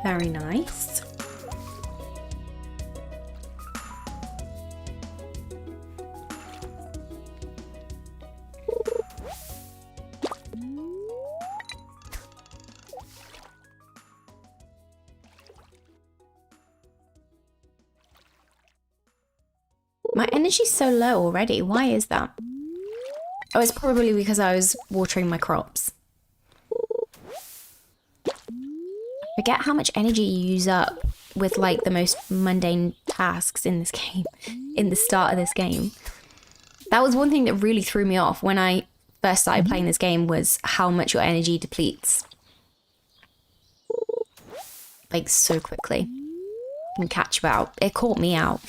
Very nice. My energy's so low already. Why is that? Oh, it's probably because I was watering my crops. I forget how much energy you use up with like the most mundane tasks in this game, in the start of this game. That was one thing that really threw me off when I first started playing this game, was how much your energy depletes. Like so quickly. And catch you out. It caught me out.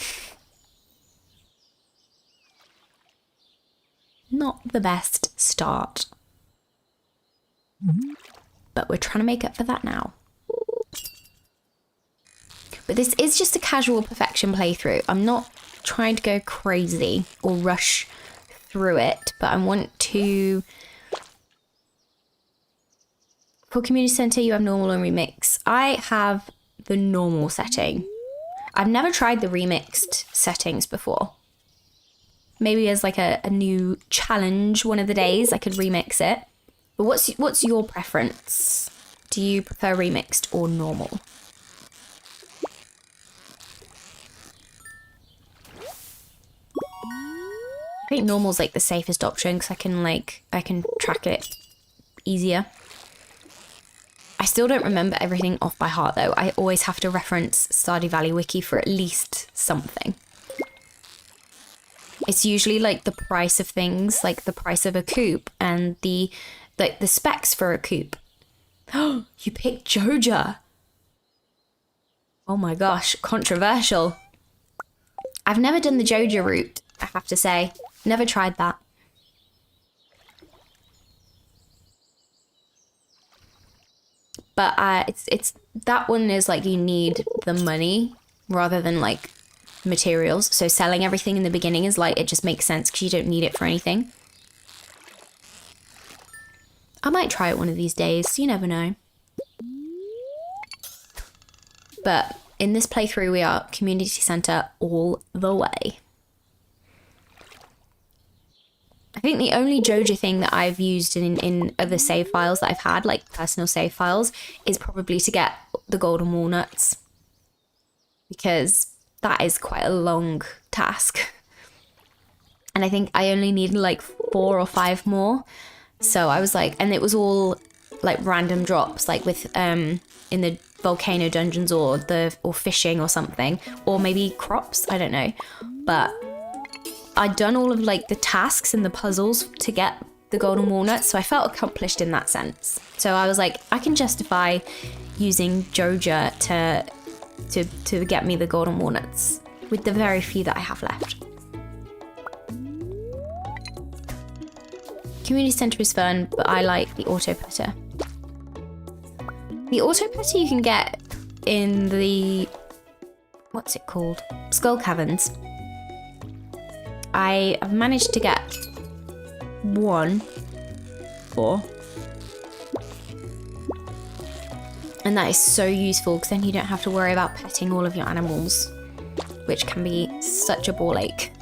Not the best start. But we're trying to make up for that now. But this is just a casual perfection playthrough. I'm not trying to go crazy or rush through it, but I want to... For Community Centre, you have normal and remix. I have the normal setting. I've never tried the remixed settings before. Maybe as like a new challenge one of the days I could remix it. But what's your preference? Do you prefer remixed or normal? I think normal's like the safest option because I can track it easier. I still don't remember everything off by heart though. I always have to reference Stardew Valley Wiki for at least something. It's usually like the price of things, like the price of a coop and the specs for a coop. Oh, you picked Joja. Oh my gosh, controversial. I've never done the Joja route, I have to say. Never tried that. But it's that one is like you need the money rather than like materials. So selling everything in the beginning is like, it just makes sense because you don't need it for anything. I might try it one of these days. You never know. But in this playthrough, we are community centre all the way. I think the only Joja thing that I've used in other save files that I've had, like personal save files, is probably to get the golden walnuts. Because that is quite a long task. And I think I only needed like 4 or 5 more. So I was like, and it was all like random drops, like with in the volcano dungeons or fishing or something, or maybe crops, I don't know. But I'd done all of like the tasks and the puzzles to get the golden walnuts, so I felt accomplished in that sense. So I was like, I can justify using Joja to get me the golden walnuts with the very few that I have left. Community centre is fun, but I like the auto putter. The auto putter you can get in the, what's it called? Skull Caverns. I have managed to get 1 for And that is so useful because then you don't have to worry about petting all of your animals, which can be such a ball ache.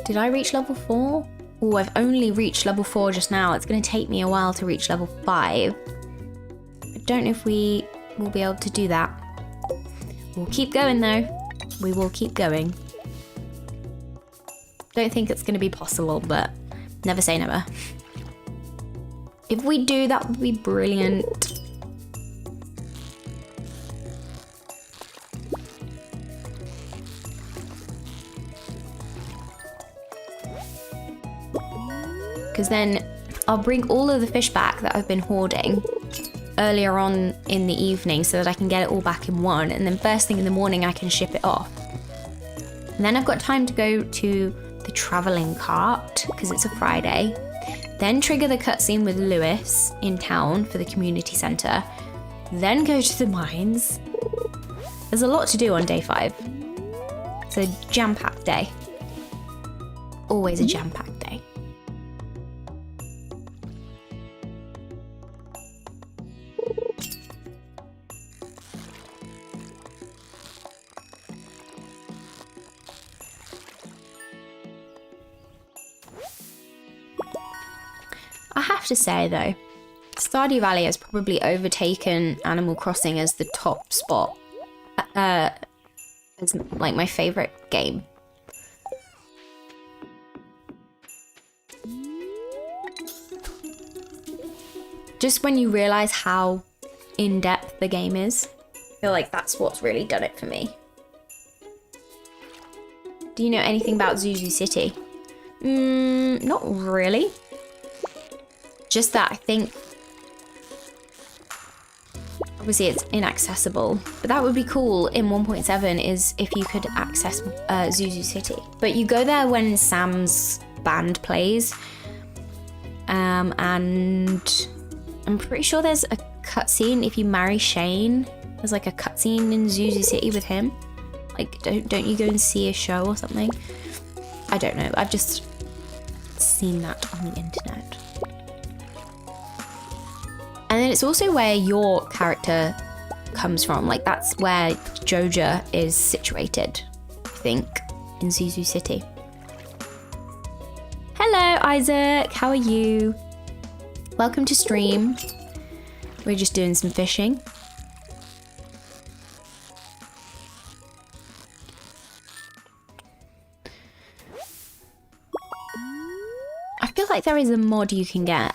Did I reach level 4? Oh, I've only reached level 4 just now. It's going to take me a while to reach level 5. I don't know if we will be able to do that. We'll keep going though. We will keep going. Don't think it's going to be possible, but never say never. If we do, that would be brilliant. Because then I'll bring all of the fish back that I've been hoarding earlier on in the evening so that I can get it all back in one, and then first thing in the morning I can ship it off. And then I've got time to go to the traveling cart because it's a Friday, then trigger the cutscene with Lewis in town for the community centre, then go to the mines. There's a lot to do on day 5. It's a jam-packed day. Always a jam-packed day. I have to say though, Stardew Valley has probably overtaken Animal Crossing as the top spot. It's like my favourite game. Just when you realise how in-depth the game is, I feel like that's what's really done it for me. Do you know anything about Zuzu City? Not really. Just that I think obviously it's inaccessible, but that would be cool in 1.7 is if you could access Zuzu City. But you go there when Sam's band plays, and I'm pretty sure there's a cutscene if you marry Shane. There's like a cutscene in Zuzu City with him. Like, don't you go and see a show or something? I don't know. I've just seen that on the internet. And then it's also where your character comes from. Like, that's where Joja is situated, I think, in Zuzu City. Hello, Isaac. How are you? Welcome to stream. We're just doing some fishing. I feel like there is a mod you can get.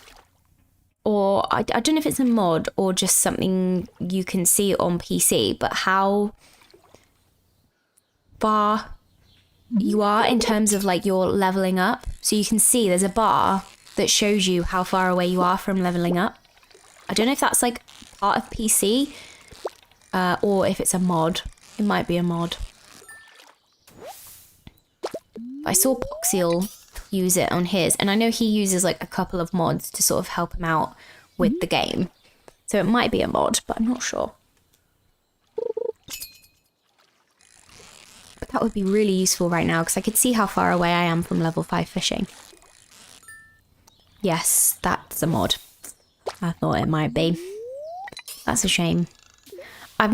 Or I don't know if it's a mod or just something you can see on PC, but how far you are in terms of like your leveling up. So you can see there's a bar that shows you how far away you are from leveling up. I don't know if that's like part of PC or if it's a mod. It might be a mod. I saw Poxiel use it on his, and I know he uses like a couple of mods to sort of help him out with the game, so it might be a mod, but I'm not sure. But that would be really useful right now because I could see how far away I am from level 5 fishing. Yes, that's a mod. I thought it might be. That's a shame. I've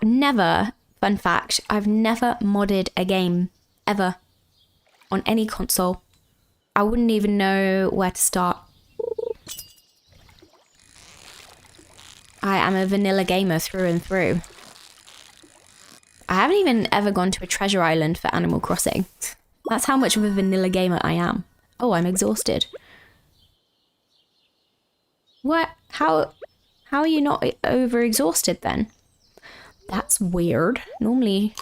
never, fun fact, I've never modded a game ever on any console. I wouldn't even know where to start. I am a vanilla gamer through and through. I haven't even ever gone to a treasure island for Animal Crossing. That's how much of a vanilla gamer I am. Oh, I'm exhausted. What? How are you not over-exhausted then? That's weird. Normally...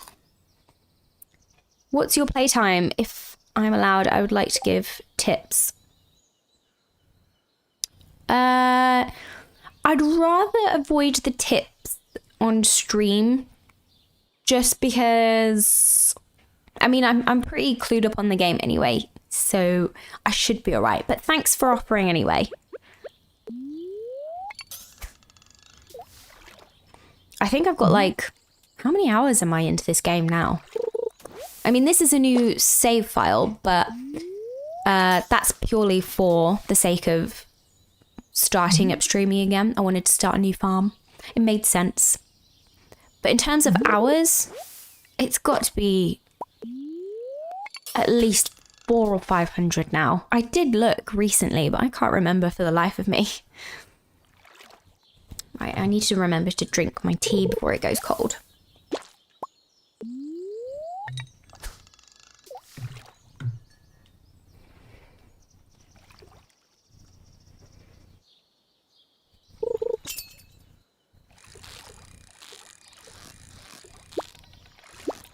What's your playtime? If I'm allowed, I would like to give tips. I'd rather avoid the tips on stream just because, I mean, I'm pretty clued up on the game anyway, so I should be alright. But thanks for offering anyway. I think I've got like, How many hours am I into this game now? I mean, this is a new save file, but that's purely for the sake of starting up streaming again. I wanted to start a new farm. It made sense. But in terms of hours, it's got to be at least 400 or 500 now. I did look recently, but I can't remember for the life of me. Right, I need to remember to drink my tea before it goes cold.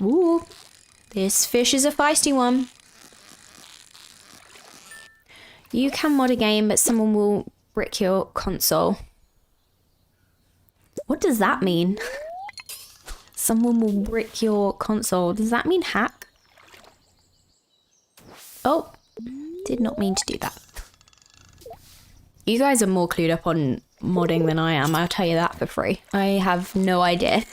Ooh, this fish is a feisty one. You can mod a game, but someone will brick your console. What does that mean? Someone will brick your console. Does that mean hack? Oh, did not mean to do that. You guys are more clued up on modding than I am, I'll tell you that for free. I have no idea.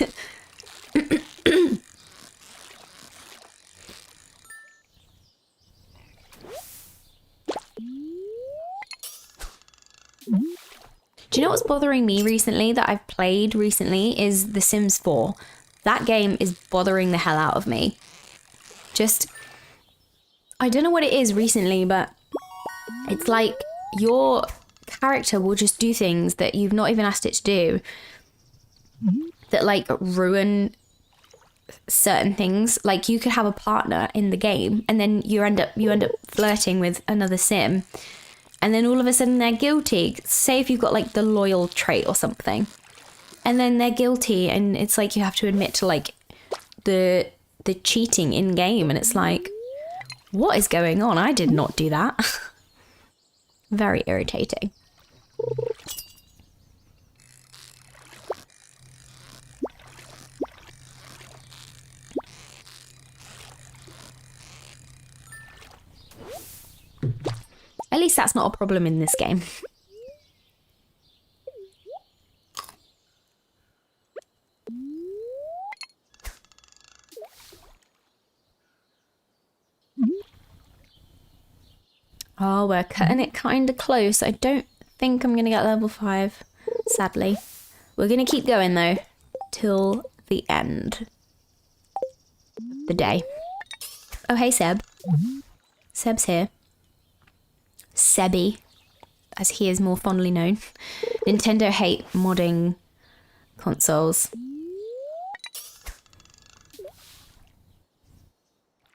Do you know what's bothering me recently that I've played recently is The Sims 4. That game is bothering the hell out of me. Just, I don't know what it is recently, but it's like your character will just do things that you've not even asked it to do that like ruin certain things. Like you could have a partner in the game and then you end up flirting with another sim. And then all of a sudden they're guilty. Say if you've got like the loyal trait or something. And then they're guilty and it's like you have to admit to like the cheating in game. And it's like, what is going on? I did not do that. Very irritating. At least that's not a problem in this game. Oh, we're cutting it kind of close. I don't think I'm going to get level 5, sadly. We're going to keep going, though, till the end of the day. Oh, hey, Seb. Seb's here. Sebby, as he is more fondly known. Nintendo hate modding consoles.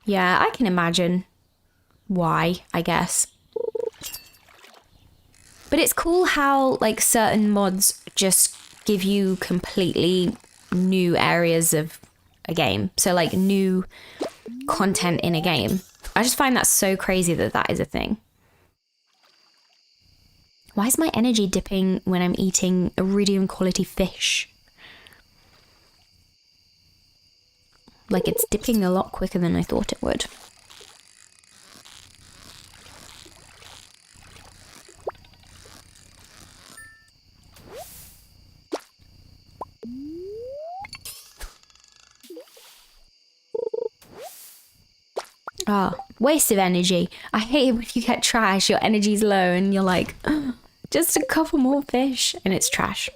Yeah, I can imagine why, I guess. But it's cool how, like, certain mods just give you completely new areas of a game. So, like, new content in a game. I just find that so crazy that that is a thing. Why is my energy dipping when I'm eating iridium quality fish? Like it's dipping a lot quicker than I thought it would. Ah, waste of energy. I hate it when you get trash, your energy's low and you're like, oh, just a couple more fish and it's trash.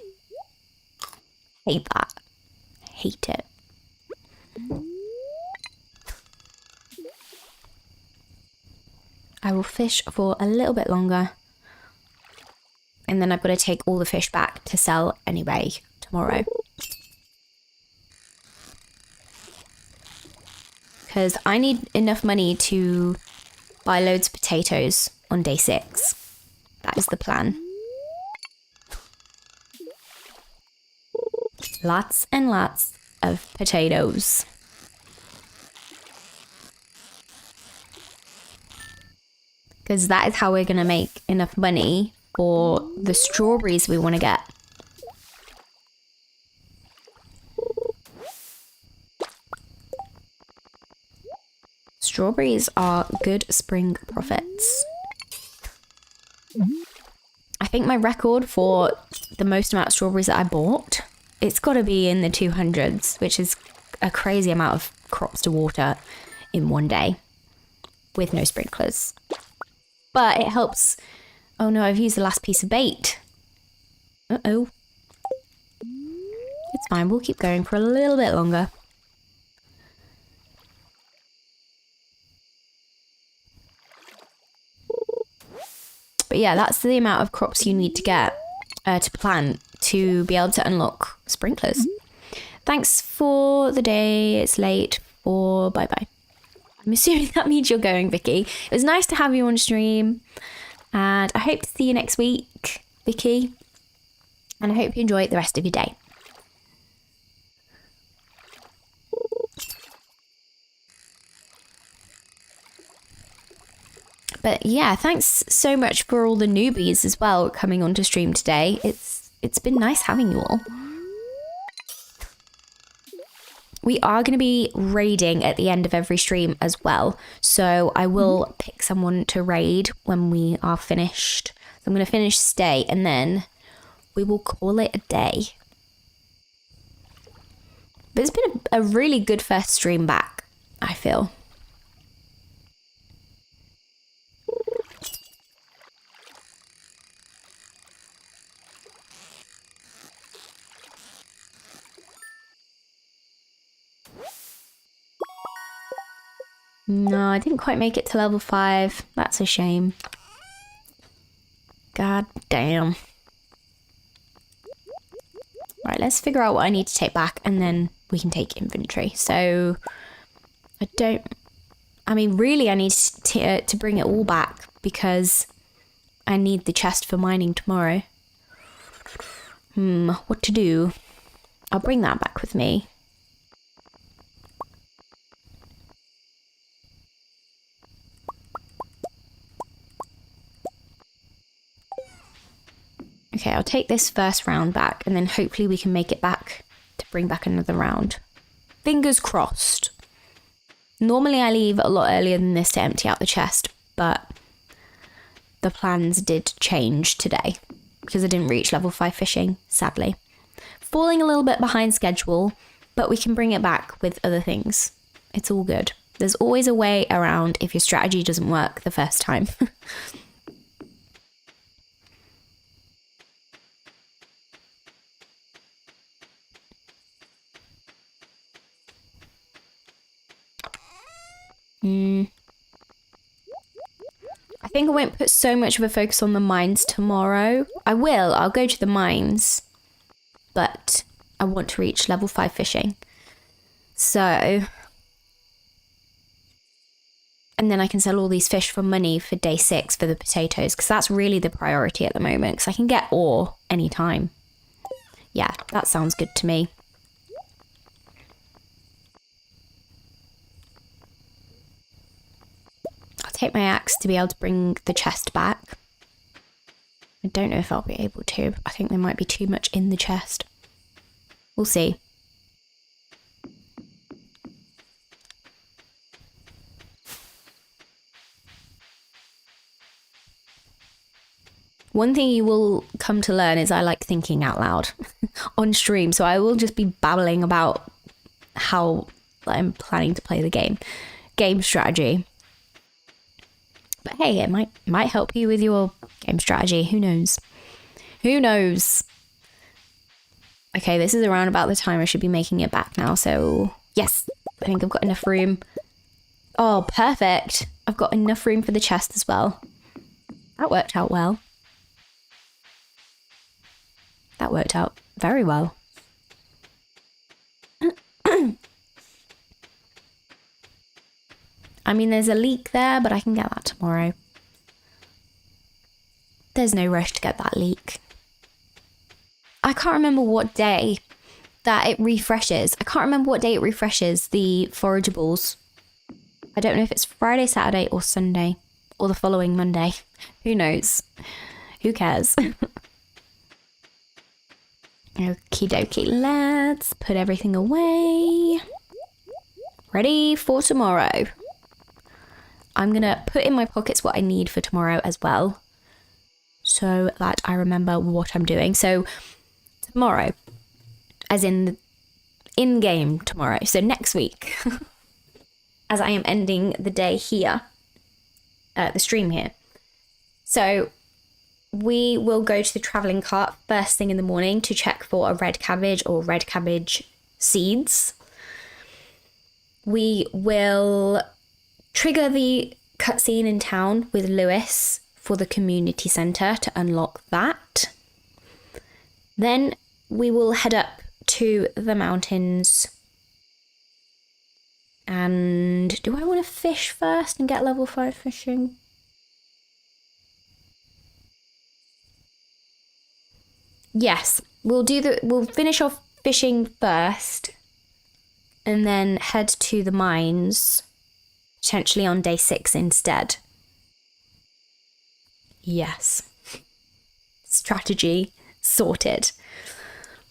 Hate that. Hate it. I will fish for a little bit longer. And then I've got to take all the fish back to sell anyway tomorrow. Because I need enough money to buy loads of potatoes on day 6. That is the plan. Lots and lots of potatoes. Because that is how we're going to make enough money for the strawberries we want to get. Strawberries are good spring profits. I think my record for the most amount of strawberries that I bought, it's got to be in the 200s, which is a crazy amount of crops to water in one day with no sprinklers. But it helps. Oh no, I've used the last piece of bait. Uh-oh. It's fine, we'll keep going for a little bit longer. But yeah, that's the amount of crops you need to get to plant to be able to unlock sprinklers. Thanks for the day. It's late for bye-bye. I'm assuming that means you're going, Vicky. It was nice to have you on stream. And I hope to see you next week, Vicky. And I hope you enjoy the rest of your day. But yeah, thanks so much for all the newbies as well coming onto stream today. It's been nice having you all. We are going to be raiding at the end of every stream as well. So I will pick someone to raid when we are finished. So I'm going to finish stay and then we will call it a day. But it's been a really good first stream back, I feel. No, I didn't quite make it to level 5. That's a shame. God damn. Right, let's figure out what I need to take back and then we can take inventory. So, I mean, really I need to bring it all back because I need the chest for mining tomorrow. What to do? I'll bring that back with me. Okay, I'll take this first round back and then hopefully we can make it back to bring back another round. Fingers crossed. Normally I leave a lot earlier than this to empty out the chest, but the plans did change today because I didn't reach level 5 fishing, sadly. Falling a little bit behind schedule, but we can bring it back with other things. It's all good. There's always a way around if your strategy doesn't work the first time. I think I won't put so much of a focus on the mines tomorrow. I'll go to the mines, but I want to reach level 5 fishing. So, and then I can sell all these fish for money for day 6 for the potatoes, because that's really the priority at the moment, because I can get ore anytime. Yeah, that sounds good to me. Take my axe to be able to bring the chest back. I don't know if I'll be able to. I think there might be too much in the chest. We'll see. One thing you will come to learn is I like thinking out loud on stream. So I will just be babbling about how I'm planning to play the game strategy. But hey, it might help you with your game strategy. Who knows? Who knows? Okay, this is around about the time I should be making it back now. So yes, I think I've got enough room. Oh, perfect. I've got enough room for the chest as well. That worked out well. That worked out very well. I mean, there's a leak there, but I can get that tomorrow. There's no rush to get that leak. I can't remember what day that it refreshes. I can't remember what day it refreshes the forageables. I don't know if it's Friday, Saturday, or Sunday, or the following Monday. Who knows? Who cares? Okie dokie, let's put everything away. Ready for tomorrow. I'm going to put in my pockets what I need for tomorrow as well, so that I remember what I'm doing. So tomorrow, as in in-game tomorrow, so next week, as I am ending the day here, the stream here. So we will go to the travelling cart first thing in the morning to check for a red cabbage or red cabbage seeds. We will trigger the cutscene in town with Lewis for the community centre to unlock that. Then we will head up to the mountains. And do I want to fish first and get level 5 fishing? Yes, we'll finish off fishing first and then head to the mines, potentially on day 6 instead. Yes. Strategy sorted.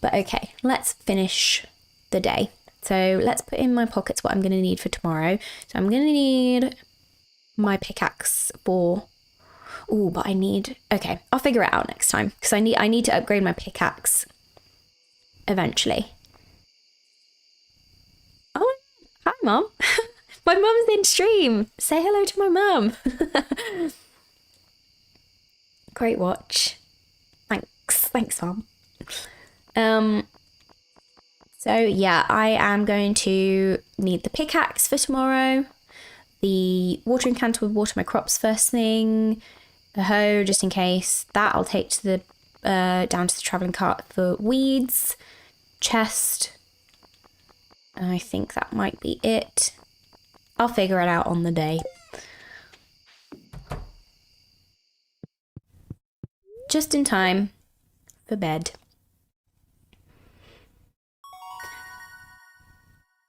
But okay, let's finish the day. So let's put in my pockets what I'm going to need for tomorrow. So I'm going to need my pickaxe for... Oh, but I need... Okay, I'll figure it out next time. Because I need to upgrade my pickaxe eventually. Oh, hi, Mum. My mum's in stream. Say hello to my mum. Great watch. Thanks, Mum. So yeah, I am going to need the pickaxe for tomorrow. The watering can to water my crops first thing. A hoe just in case. That I'll take to the down to the travelling cart for weeds. Chest. And I think that might be it. I'll figure it out on the day. Just in time for bed.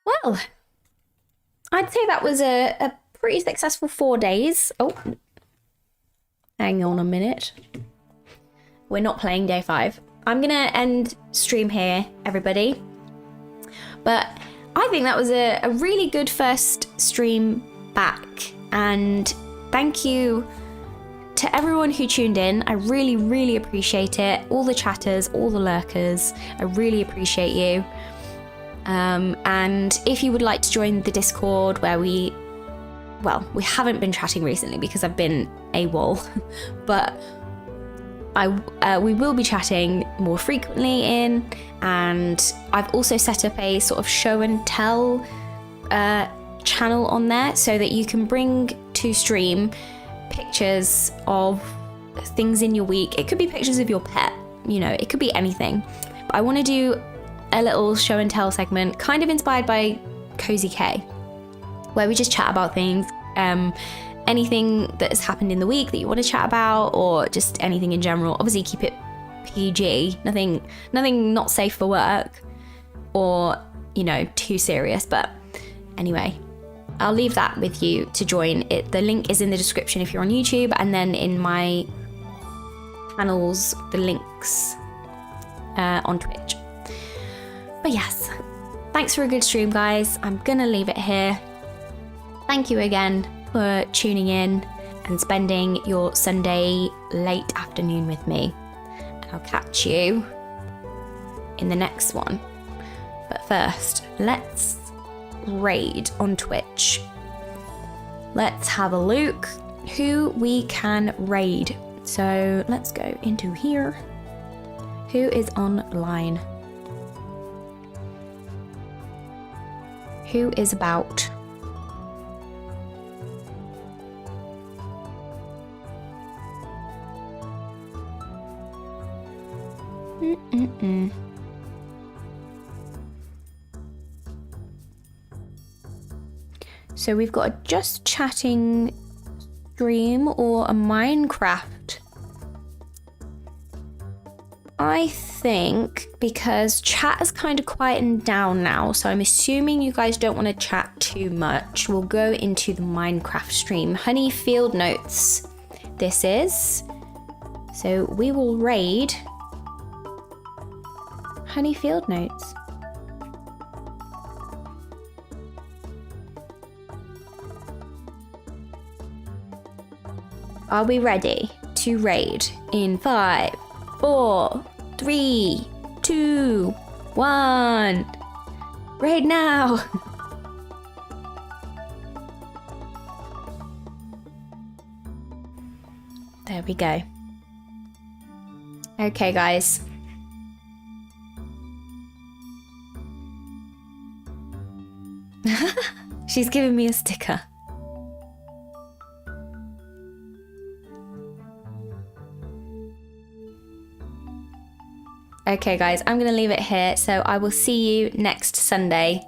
Well, I'd say that was a pretty successful 4 days. Oh, hang on a minute. We're not playing day 5. I'm going to end stream here, everybody. But I think that was a really good first stream back. And thank you to everyone who tuned in. I really, really appreciate it. All the chatters, all the lurkers. I really appreciate you. And if you would like to join the Discord where we haven't been chatting recently because I've been AWOL, but we will be chatting more frequently in, and I've also set up a sort of show and tell channel on there so that you can bring to stream pictures of things in your week. It could be pictures of your pet, it could be anything. But I want to do a little show and tell segment, kind of inspired by Cosy K, where we just chat about things, anything that has happened in the week that you want to chat about, or just anything in general. Obviously keep it PG, nothing not safe for work or, too serious. But anyway, I'll leave that with you to join it. The link is in the description if you're on YouTube, and then in my channels, the links on Twitch. But yes, thanks for a good stream, guys. I'm gonna leave it here. Thank you again for tuning in and spending your Sunday late afternoon with me. And I'll catch you in the next one. But first, let's raid on Twitch. Let's have a look who we can raid. So let's go into here. Who is online? Who is about? So we've got a just chatting stream or a Minecraft. I think because chat has kind of quietened down now, so I'm assuming you guys don't want to chat too much. We'll go into the Minecraft stream. Honey Field Notes this is. So we will raid Honey Field Notes. Are we ready to raid in 5, 4, 3, 2, 1? Right now! There we go. Okay, guys. She's giving me a sticker. Okay, guys, I'm going to leave it here. So I will see you next Sunday